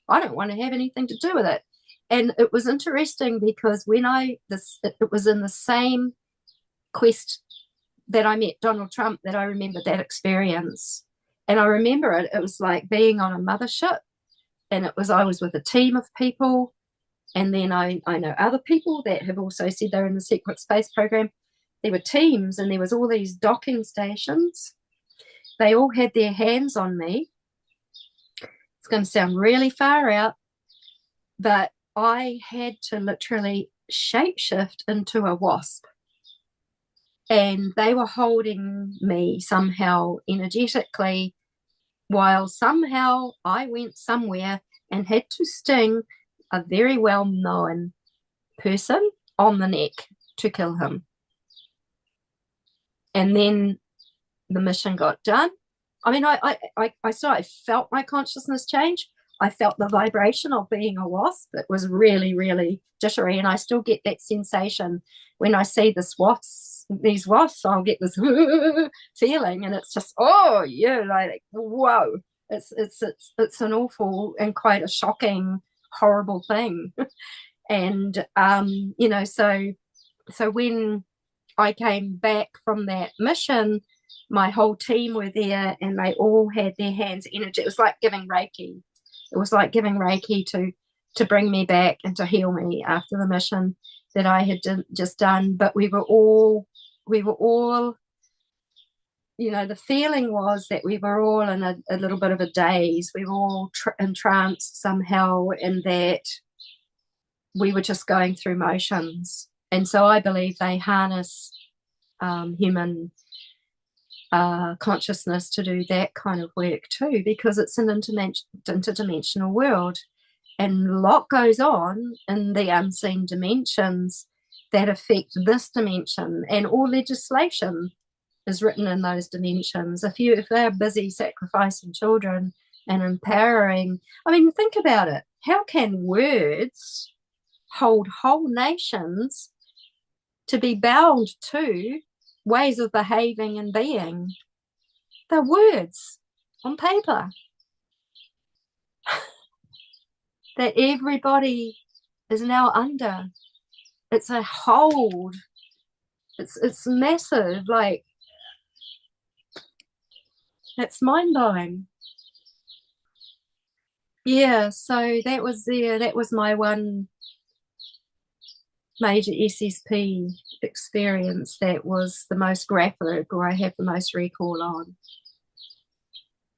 S2: I don't want to have anything to do with it. And it was interesting because it was in the same quest that I met Donald Trump that I remembered that experience. And I remember it was like being on a mothership, And I was with a team of people. And then I know other people that have also said they're in the secret space program. There were teams, and there was all these docking stations. They all had their hands on me. It's going to sound really far out, but I had to literally shapeshift into a wasp. And they were holding me somehow energetically, while somehow I went somewhere and had to sting a very well known person on the neck to kill him. And then the mission got done. I mean, I felt my consciousness change. I felt the vibration of being a wasp. It was really, really jittery. And I still get that sensation when I see these wasps, I'll get this feeling. And it's just, oh, yeah, like, whoa. It's an awful and quite a shocking, horrible thing. And, so when I came back from that mission, my whole team were there and they all had their hands energy. It was like giving Reiki. It was like giving Reiki to bring me back and to heal me after the mission that I had just done. But we were all, the feeling was that we were all in a little bit of a daze. We were all entranced somehow in that we were just going through motions. And so I believe they harness human consciousness to do that kind of work too, because it's an interdimensional world, and a lot goes on in the unseen dimensions that affect this dimension, and all legislation is written in those dimensions. If they're busy sacrificing children and empowering, I mean, think about it. How can words hold whole nations to be bound to ways of behaving and being? They're words on paper that everybody is now under. It's a hold. It's massive. Like, it's mind-blowing. Yeah, so that was there. That was my one major SSP experience that was the most graphic, or I have the most recall on.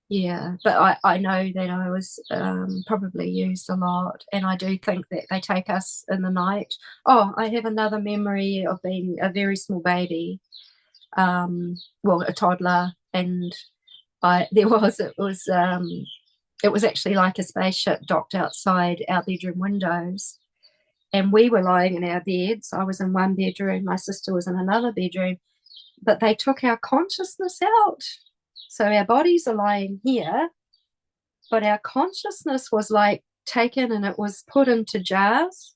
S2: Yeah, but I know that I was probably used a lot, and I do think that they take us in the night. Oh, I have another memory of being a very small baby, a toddler, and it was actually like a spaceship docked outside our bedroom windows, and we were lying in our beds. I was in one bedroom, my sister was in another bedroom, but they took our consciousness out. So our bodies are lying here, but our consciousness was like taken and it was put into jars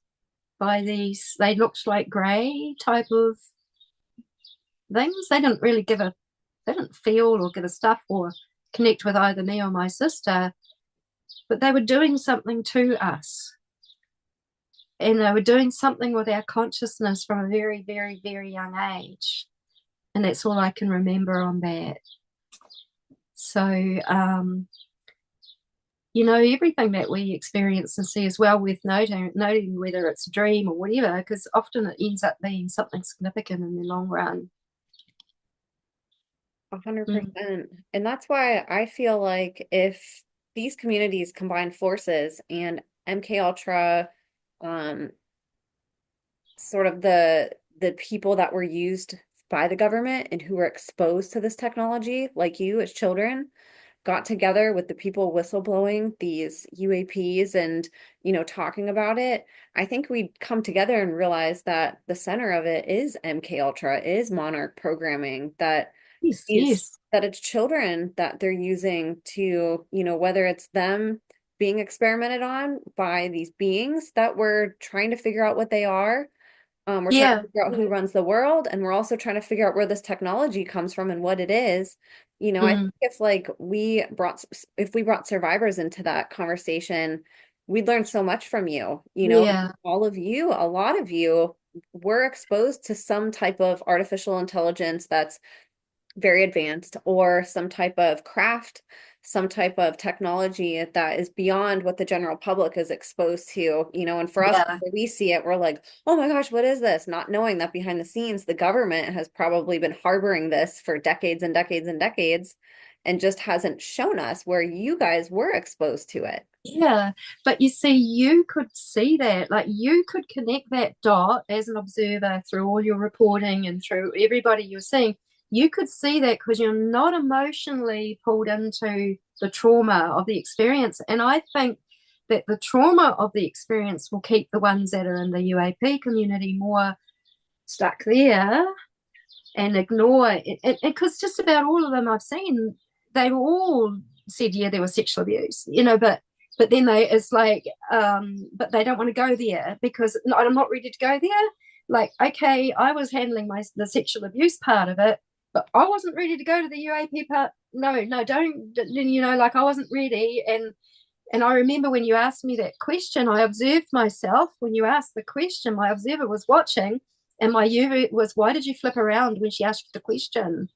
S2: by these, they looked like grey type of things. They didn't feel or give a stuff or connect with either me or my sister, but they were doing something to us. And they were doing something with our consciousness from a very, very, very young age. And that's all I can remember on that. So, everything that we experience and see as well, with noting whether it's a dream or whatever, because often it ends up being something significant in the long run.
S1: 100%. And that's why I feel like if these communities combine forces and MK Ultra, sort of the people that were used by the government and who were exposed to this technology, like you as children, got together with the people whistleblowing these UAPs and, talking about it, I think we'd come together and realize that the center of it is MK Ultra, is monarch programming, that
S2: Yes.
S1: that it's children that they're using to, whether it's them being experimented on by these beings that we're trying to figure out what they are. We're trying to
S2: Yeah.
S1: figure out who runs the world, and we're also trying to figure out where this technology comes from and what it is. I think if we brought survivors into that conversation, we'd learn so much from you.
S2: Yeah.
S1: All of you, a lot of you were exposed to some type of artificial intelligence that's very advanced, or some type of craft, some type of technology that is beyond what the general public is exposed to, and for us,
S2: Yeah.
S1: when we see it, we're like, oh my gosh, what is this? Not knowing that behind the scenes, the government has probably been harboring this for decades and decades and decades and just hasn't shown us where you guys were exposed to it.
S2: Yeah, but you see, you could see that, like you could connect that dot as an observer through all your reporting and through everybody you're seeing. You could see that because you're not emotionally pulled into the trauma of the experience. And I think that the trauma of the experience will keep the ones that are in the UAP community more stuck there and ignore it. Because just about all of them I've seen, they were all said, yeah, there was sexual abuse, but then it's like, but they don't want to go there because I'm not ready to go there. Like, okay, I was handling the sexual abuse part of it, but I wasn't ready to go to the UAP part. No, no, don't, like I wasn't ready. And I remember when you asked me that question, I observed myself. When you asked the question, my observer was watching, and my user was, why did you flip around when she asked the question?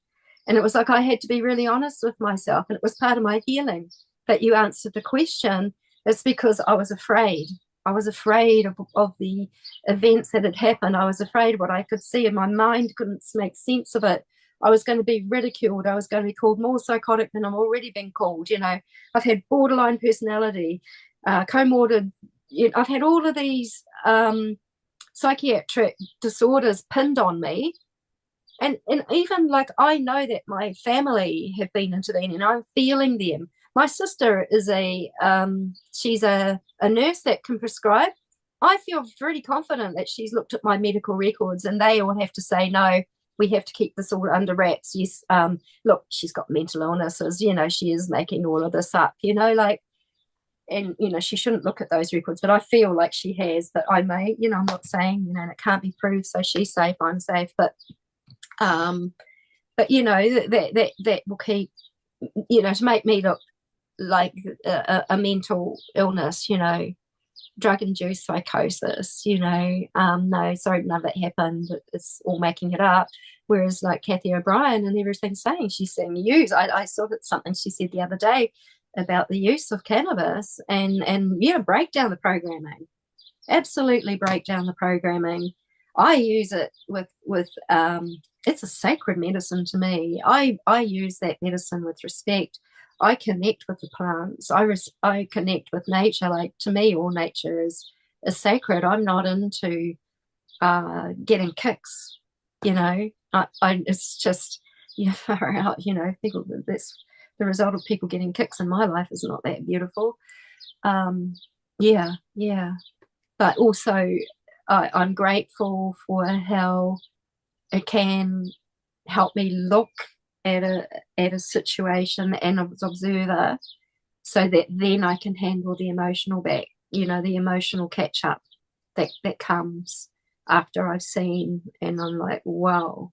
S2: And it was like I had to be really honest with myself, and it was part of my healing that you answered the question. It's because I was afraid. I was afraid of the events that had happened. I was afraid what I could see, and my mind couldn't make sense of it. I was going to be ridiculed. I was going to be called more psychotic than I'm already been called. I've had borderline personality, comorbid. I've had all of these psychiatric disorders pinned on me. And even like I know that my family have been intervening, and I'm feeling them. My sister is she's a nurse that can prescribe. I feel pretty confident that she's looked at my medical records and they all have to say, no, we have to keep this all under wraps. Yes, look, she's got mental illnesses, she is making all of this up, and she shouldn't look at those records, but I feel like she has, but I may, I'm not saying, and it can't be proved, so she's safe, I'm safe, um that will keep, to make me look like a mental illness, drug induced psychosis, no, sorry, none of that happened, it's all making it up. Whereas like Kathy O'Brien and everything's saying she's saying use, I saw that something she said the other day about the use of cannabis, and break down the programming, absolutely break down the programming. I use it with it's a sacred medicine to me. I use that medicine with respect. I connect with the plants. I connect with nature. Like, to me, all nature is sacred. I'm not into getting kicks. It's just far out. People. That's the result of people getting kicks in my life is not that beautiful. Yeah, yeah. But also, I'm grateful for how it can help me look at a situation and as observer, so that then I can handle the emotional back, the emotional catch up that comes after I've seen, and I'm like, wow,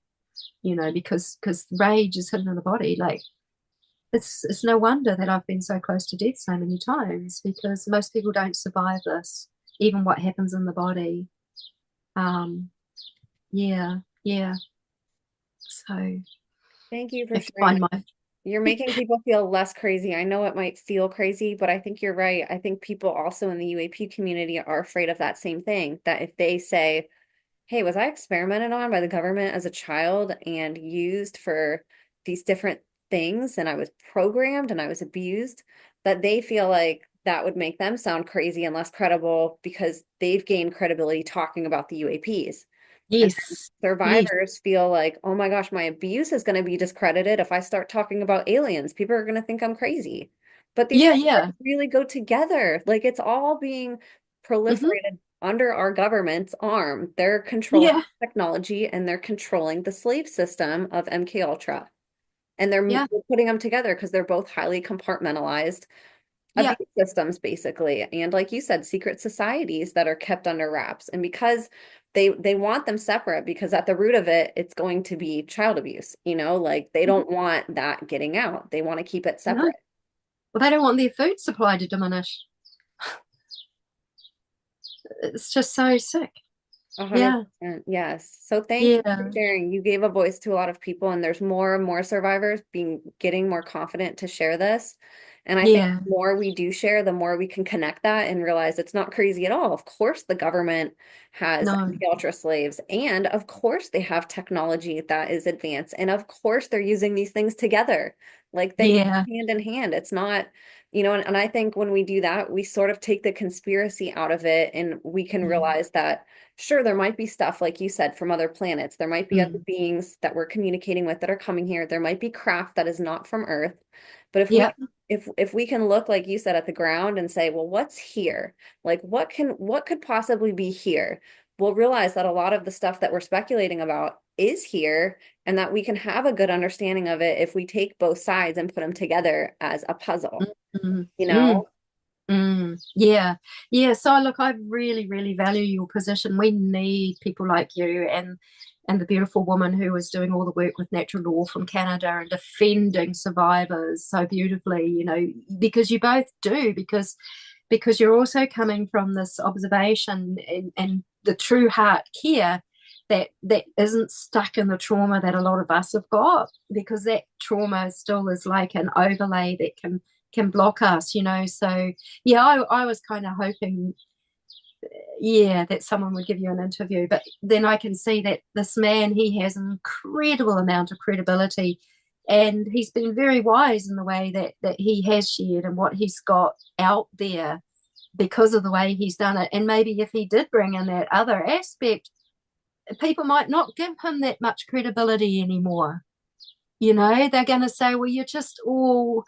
S2: because rage is hidden in the body. Like, it's no wonder that I've been so close to death so many times, because most people don't survive this, even what happens in the body. Yeah, yeah. So
S1: Thank you for
S2: if you
S1: sharing
S2: find
S1: that.
S2: my
S1: You're making people feel less crazy. I know it might feel crazy, but I think you're right. I think people also in the UAP community are afraid of that same thing, that if they say, hey, was I experimented on by the government as a child and used for these different things, and I was programmed and I was abused, that they feel like that would make them sound crazy and less credible because they've gained credibility talking about the UAPs. And then
S2: yes, yes,
S1: survivors feel like, oh my gosh, my abuse is going to be discredited if I start talking about aliens. People are going to think I'm crazy. But these
S2: yeah,
S1: things
S2: yeah,
S1: really go together. Like, it's all being
S2: hmm,
S1: proliferated under our government's arm. They're controlling
S2: yeah,
S1: technology and they're controlling the slave system of MK Ultra. And they're
S2: yeah,
S1: putting them together because they're both highly compartmentalized
S2: yeah,
S1: abuse systems, basically. And like you said, secret societies that are kept under wraps. And because they want them separate, because at the root of it, it's going to be child abuse, like they
S2: mhm,
S1: don't want that getting out. They want to keep it
S2: no.
S1: separate.
S2: Well, they don't want their food supply to diminish. It's just so sick. Yeah,
S1: 100%. Yes. So thank you for
S2: yeah,
S1: sharing. You gave a voice to a lot of people, and there's more and more survivors getting more confident to share this. And I think
S2: Yeah.
S1: the more we do share, the more we can connect that and realize it's not crazy at all. Of course, the government has
S2: No.
S1: MK slaves, and of course, they have technology that is advanced, and of course, they're using these things together. Like they go
S2: Yeah.
S1: hand in hand. It's not, and I think when we do that, we sort of take the conspiracy out of it and we can
S2: Mm.
S1: realize that, sure, there might be stuff, like you said, from other planets. There might be other
S2: Mm.
S1: beings that we're communicating with that are coming here. There might be craft that is not from Earth. But
S2: Yep.
S1: if we can look, like you said, at the ground and say, well, what's here? Like what could possibly be here? We'll realize that a lot of the stuff that we're speculating about is here, and that we can have a good understanding of it if we take both sides and put them together as a puzzle,
S2: Mm.
S1: you
S2: Mm.
S1: know?
S2: Yeah, yeah. So look, I really, really value your position. We need people like you and the beautiful woman who is doing all the work with natural law from Canada and defending survivors so beautifully, because you both do, because you're also coming from this observation and the true heart care that isn't stuck in the trauma that a lot of us have got, because that trauma still is like an overlay that can block us. So yeah, I was kind of hoping, yeah, that someone would give you an interview, but then I can see that this man, he has an incredible amount of credibility, and he's been very wise in the way that he has shared and what he's got out there because of the way he's done it. And maybe if he did bring in that other aspect, people might not give him that much credibility anymore. They're going to say, well, you're just all,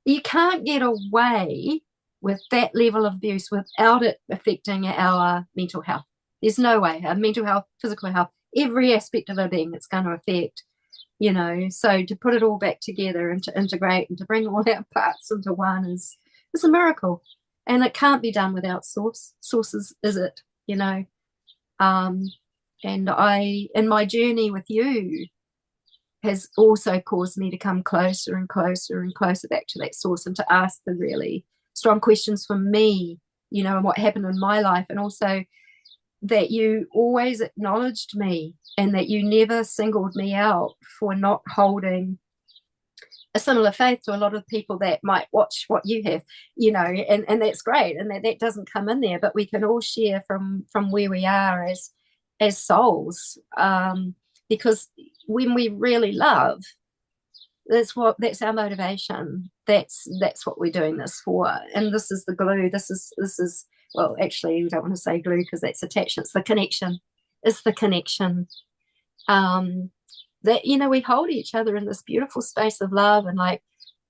S2: you can't get away with that level of abuse without it affecting our mental health. There's no way. Our mental health, physical health, every aspect of our being, it's going to affect. So to put it all back together and to integrate and to bring all our parts into one is a miracle. And it can't be done without sources, is it? Um, and in my journey with you, has also caused me to come closer and closer and closer back to that source and to ask the really strong questions for me, and what happened in my life. And also that you always acknowledged me and that you never singled me out for not holding a similar faith to a lot of people that might watch what you have, and that's great. And that doesn't come in there, but we can all share from where we are as souls. Because when we really love, that's our motivation. That's what we're doing this for. And this is the glue. This is well, actually, we don't want to say glue because that's attachment. It's the connection. It's the connection. That we hold each other in this beautiful space of love. And like,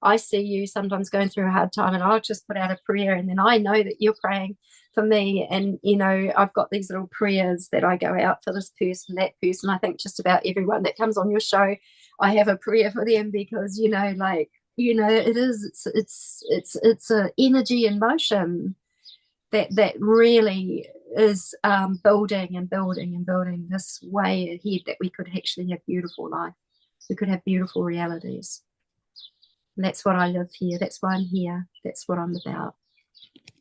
S2: I see you sometimes going through a hard time, and I'll just put out a prayer, and then I know that you're praying for me. And I've got these little prayers that I go out for this person, that person. I think just about everyone that comes on your show, I have a prayer for them, because it is, it's a energy in motion that really is building and building and building this way ahead, that we could actually have beautiful life. We could have beautiful realities. And that's what I live here. That's why I'm here. That's what I'm about.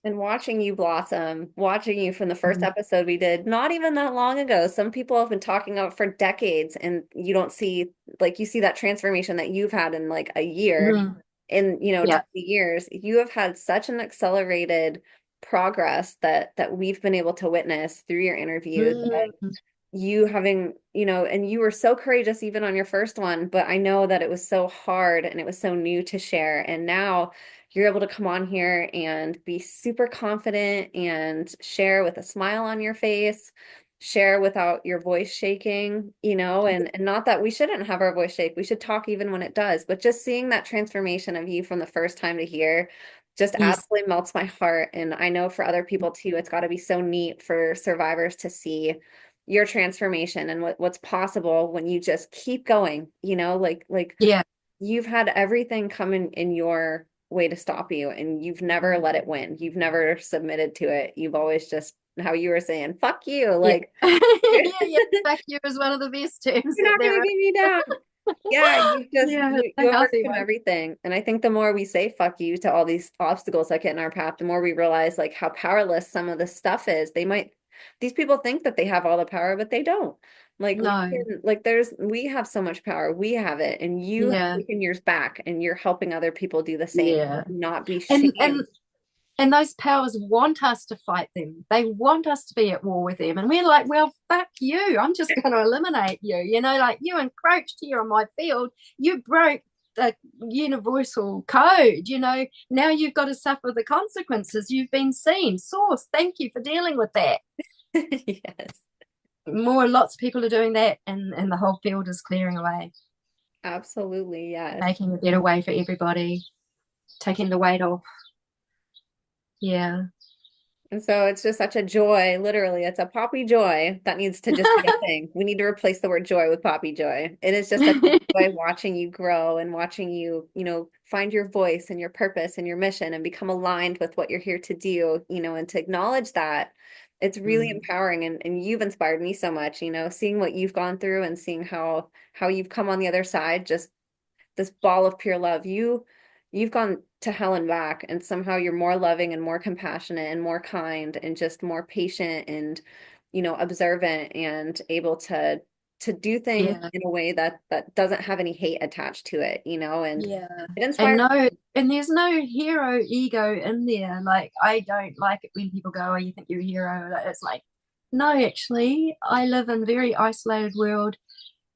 S1: And watching you blossom, watching you from the first
S2: Mm.
S1: episode we did, not even that long ago. Some people have been talking about for decades, and you don't see, like, you see that transformation that you've had in like a year,
S2: Mm.
S1: in,
S2: Yeah.
S1: 20 years. You have had such an accelerated progress that we've been able to witness through your interviews.
S2: Mm.
S1: You having, and you were so courageous even on your first one, but I know that it was so hard and it was so new to share. And now you're able to come on here and be super confident and share with a smile on your face, share without your voice shaking, and not that we shouldn't have our voice shake. We should talk even when it does, but just seeing that transformation of you from the first time to here just
S2: Yes.
S1: absolutely melts my heart. And I know for other people too, it's got to be so neat for survivors to see your transformation and what's possible when you just keep going, like
S2: Yeah.
S1: you've had everything come in your way to stop you, and you've never let it win. You've never submitted to it. You've always just, how you were saying, fuck you.
S2: Yeah.
S1: Like,
S2: Yeah.
S1: you're
S2: Yeah. Fuck you is one of the best terms that
S1: not
S2: there
S1: gonna
S2: is.
S1: get me down. Yeah, you just
S2: Yeah, it's
S1: you
S2: a healthy
S1: overcome
S2: one.
S1: everything. And I think the more we say fuck you to all these obstacles that get in our path, the more we realize like how powerless some of this stuff is. These people think that they have all the power, but they don't. Like we
S2: No.
S1: can, like we have so much power. We have it, and you have
S2: Yeah.
S1: taken yours back, and you're helping other people do the same.
S2: Yeah.
S1: Not be
S2: And
S1: shamed.
S2: and and those powers want us to fight them. They want us to be at war with them. And we're like, well, fuck you. I'm just going to eliminate you. You know, like you encroached here on my field. You broke the universal code. You know, now you've got to suffer the consequences. You've been seen. Source, thank you for dealing with that.
S1: Yes,
S2: Lots of people are doing that, and the whole field is clearing away,
S1: absolutely. Yes.
S2: making a better way for everybody, taking the weight off. Yeah.
S1: And so it's just such a joy. Literally, it's a poppy joy that needs to just be a thing. We need to replace the word joy with poppy joy. It is just such a joy watching you grow and watching you, find your voice and your purpose and your mission and become aligned with what you're here to do, and to acknowledge that. It's really
S2: Mm.
S1: empowering, and you've inspired me so much, seeing what you've gone through and seeing how you've come on the other side, just this ball of pure love. You've gone to hell and back, and somehow you're more loving and more compassionate and more kind and just more patient and observant and able to do things
S2: Yeah.
S1: in a way that doesn't have any hate attached to it, and
S2: Yeah.
S1: it
S2: And
S1: inspires.
S2: no, and there's no hero ego in there. Like, I don't like it when people go, oh, you think you're a hero. It's like, no, actually, I live in a very isolated world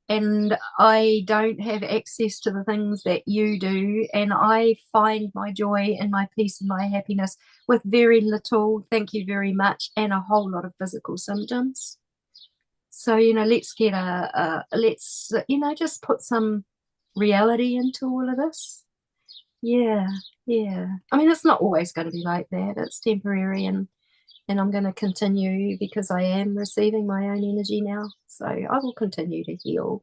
S2: and I don't have access to the things that you do. And I find my joy and my peace and my happiness with very little, thank you very much, and a whole lot of physical symptoms. So, let's get let's, just put some reality into all of this. Yeah, yeah. I mean, it's not always going to be like that. It's temporary, and I'm going to continue because I am receiving my own energy now. So I will continue to heal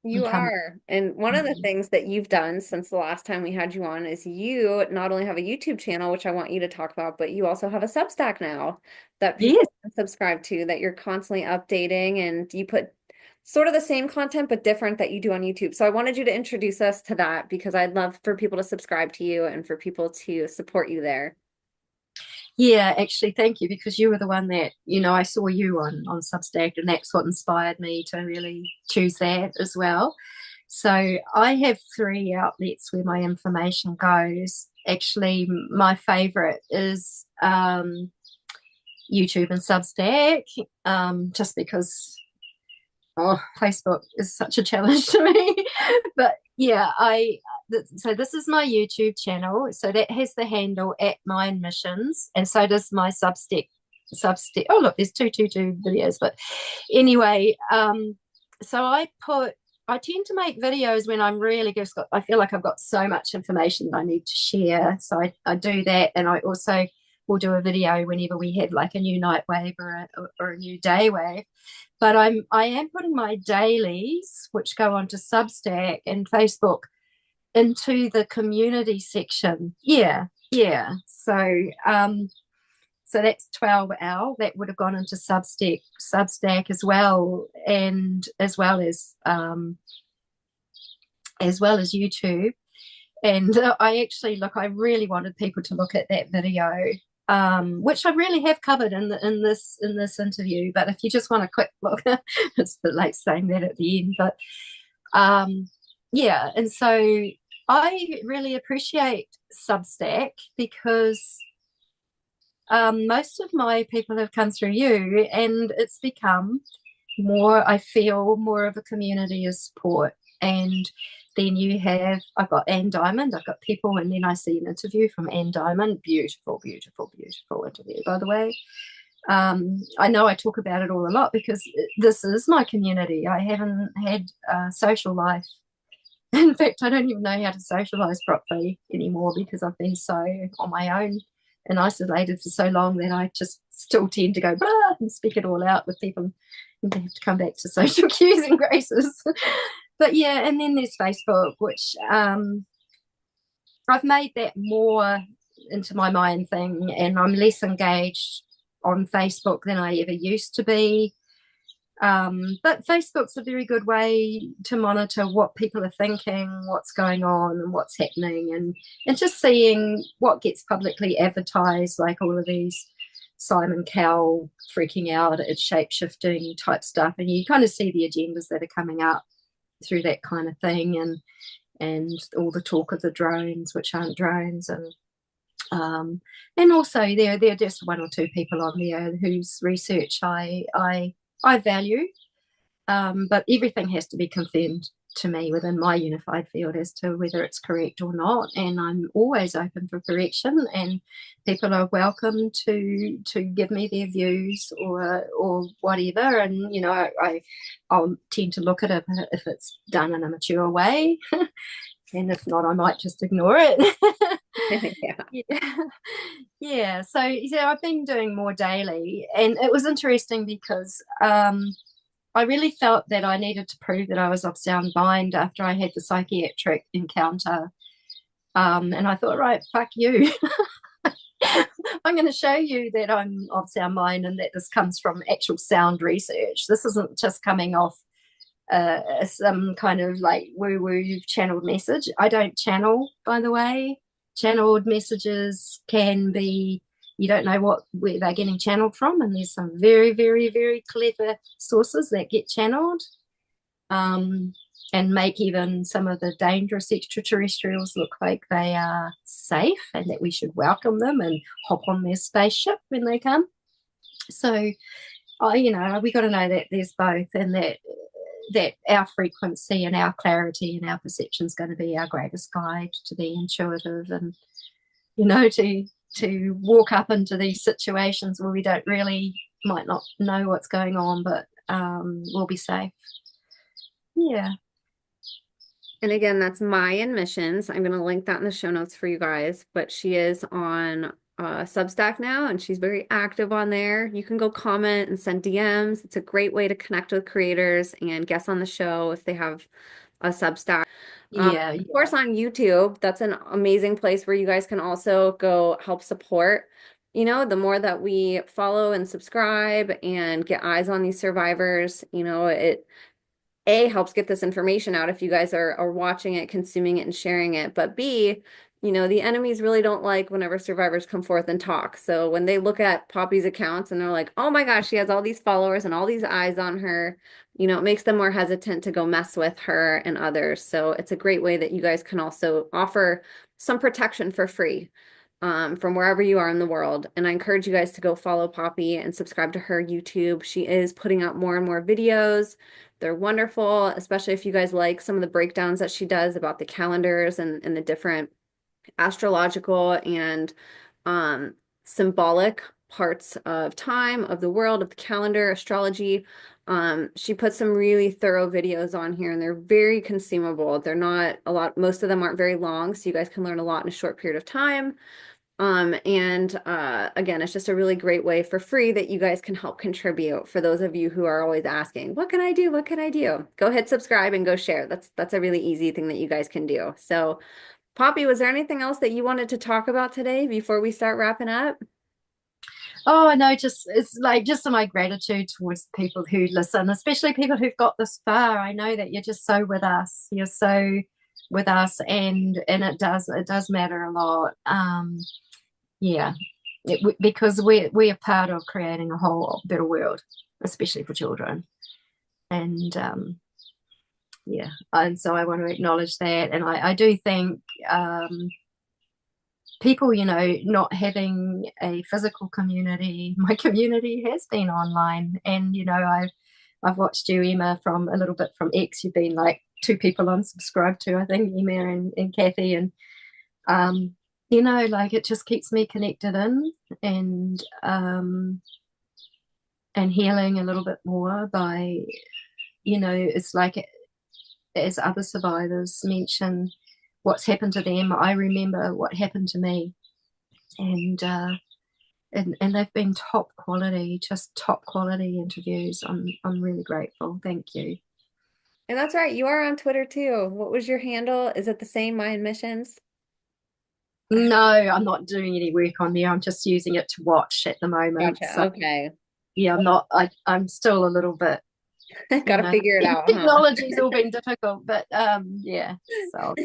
S1: You
S2: and come.
S1: are. And one of the things that you've done since the last time we had you on is you not only have a YouTube channel, which I want you to talk about, but you also have a Substack now that people
S2: Yes,
S1: can subscribe to, that you're constantly updating, and you put sort of the same content but different that you do on YouTube. So I wanted you to introduce us to that because I'd love for people to subscribe to you and for people to support you there.
S2: yeah. Actually, thank you because you were the one that I saw you on Substack, and that's what inspired me to really choose that as well. So I have three outlets where my information goes. Actually, my favorite is YouTube and Substack, just because Facebook is such a challenge to me. But yeah, so this is my YouTube channel. So that has the handle at Mind Missions, and so does my Substack. Substack. Oh look, there's two videos. But anyway, so I tend to make videos when I'm really just I feel like I've got so much information that I need to share. So I do that, and I also will do a video whenever we have like a new night wave or a new day wave. But I am putting my dailies, which go onto Substack and Facebook, into the community section. Yeah, yeah. So that's 12 hour. That would have gone into Substack as well, and as well as YouTube. And I really wanted people to look at that video, which I really have covered in this interview. But if you just want a quick look, it's a bit late saying that at the end. But yeah, and so I really appreciate Substack because most of my people have come through you, and it's become more, I feel, more of a community of support. And then I've got Anne Diamond, I've got people, and then I see an interview from Anne Diamond. Beautiful, beautiful, beautiful interview, by the way. I know I talk about it all a lot because this is my community. I haven't had a social life. In fact, I don't even know how to socialize properly anymore because I've been so on my own and isolated for so long that I just still tend to go blah and speak it all out with people and have to come back to social cues and graces. But yeah, and then there's Facebook, which I've made that more into my mind thing, and I'm less engaged on Facebook than I ever used to be. But Facebook's a very good way to monitor what people are thinking, what's going on, and what's happening, and just seeing what gets publicly advertised, like all of these Simon Cowell freaking out at shape-shifting type stuff, and you kind of see the agendas that are coming up through that kind of thing, and all the talk of the drones, which aren't drones, and also there are just one or two people on there whose research I value, but everything has to be confirmed to me within my unified field as to whether it's correct or not, and I'm always open for correction, and people are welcome to give me their views or whatever, and I'll tend to look at it if it's done in a mature way, and if not, I might just ignore it.
S1: Yeah.
S2: Yeah. Yeah, so I've been doing more daily, and it was interesting because I really felt that I needed to prove that I was of sound mind after I had the psychiatric encounter. And I thought, right, fuck you. I'm going to show you that I'm of sound mind and that this comes from actual sound research. This isn't just coming off some kind of like woo-woo channeled message. I don't channel, by the way. Channeled messages can be, you don't know where they're getting channeled from, and there's some very, very, very clever sources that get channeled, and make even some of the dangerous extraterrestrials look like they are safe and that we should welcome them and hop on their spaceship when they come. So, we got to know that there's both, and that our frequency and our clarity and our perception is going to be our greatest guide to be intuitive, and to walk up into these situations where we might not know what's going on, but we'll be safe. Yeah.
S1: And again, that's Mayan Missions. I'm going to link that in the show notes for you guys, but she is on Substack now, and she's very active on there. You can go comment and send DMs. It's a great way to connect with creators and guests on the show if they have a Substack.
S2: Yeah,
S1: Of course, on YouTube, that's an amazing place where you guys can also go help support. The more that we follow and subscribe and get eyes on these survivors, it helps get this information out if you guys are watching it, consuming it, and sharing it. But B, the enemies really don't like whenever survivors come forth and talk. So when they look at Poppy's accounts and they're like, oh my gosh, she has all these followers and all these eyes on her, it makes them more hesitant to go mess with her and others. So it's a great way that you guys can also offer some protection for free. From wherever you are in the world. And I encourage you guys to go follow Poppy and subscribe to her YouTube. She is putting out more and more videos. They're wonderful, especially if you guys like some of the breakdowns that she does about the calendars and the different astrological and symbolic parts of time, of the world, of the calendar, astrology. She puts some really thorough videos on here, and they're very consumable. They're not a lot, most of them aren't very long, so you guys can learn a lot in a short period of time. Again, it's just a really great way for free that you guys can help contribute. For those of you who are always asking, what can I do? What can I do? Go hit subscribe and go share. That's a really easy thing that you guys can do. So, Poppy, was there anything else that you wanted to talk about today before we start wrapping up?
S2: Oh no, it's like just my gratitude towards people who listen, especially people who've got this far. I know that you're just so with us. You're so with us, and it does matter a lot. Yeah, because we are part of creating a whole better world, especially for children. And yeah, and so I want to acknowledge that. And I do think people, not having a physical community, my community has been online. And, I've watched you, Emma, from a little bit from X. You've been like two people I'm subscribed to, I think, Emma and Kathy. And like it just keeps me connected in, and healing a little bit more by, it's like as other survivors mention what's happened to them, I remember what happened to me, and they've been top quality, just top quality interviews. I'm really grateful. Thank you.
S1: And that's right, you are on Twitter too. What was your handle? Is it the same, Mayan Missions?
S2: No, I'm not doing any work on there. I'm just using it to watch at the moment.
S1: Gotcha.
S2: So
S1: Okay.
S2: yeah, I'm still a little bit,
S1: Got to figure it out, huh?
S2: technology's all been difficult, but yeah. So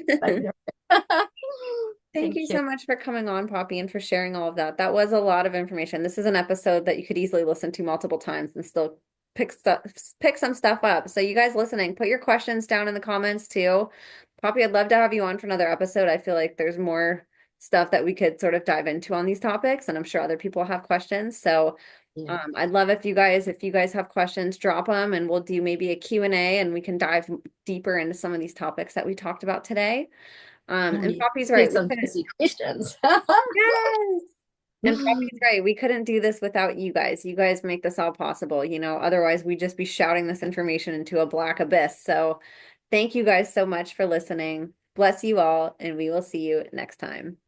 S1: Thank you
S2: Thank you.
S1: so much for coming on, Poppy, and for sharing all of that. That was a lot of information. This is an episode that you could easily listen to multiple times and still pick stuff, pick some stuff up. So you guys listening, put your questions down in the comments too. Poppy, I'd love to have you on for another episode. I feel like there's more stuff that we could sort of dive into on these topics, and I'm sure other people have questions. So
S2: Yeah.
S1: I'd love if you guys have questions, drop them, and we'll do maybe a Q&A, and we can dive deeper into some of these topics that we talked about today.
S2: Oh,
S1: And
S2: yeah.
S1: Poppy's right.
S2: There's
S1: We
S2: some
S1: couldn't,
S2: juicy questions.
S1: yes. And Poppy's right. We couldn't do this without you guys. You guys make this all possible. Otherwise we'd just be shouting this information into a black abyss. So thank you guys so much for listening. Bless you all, and we will see you next time.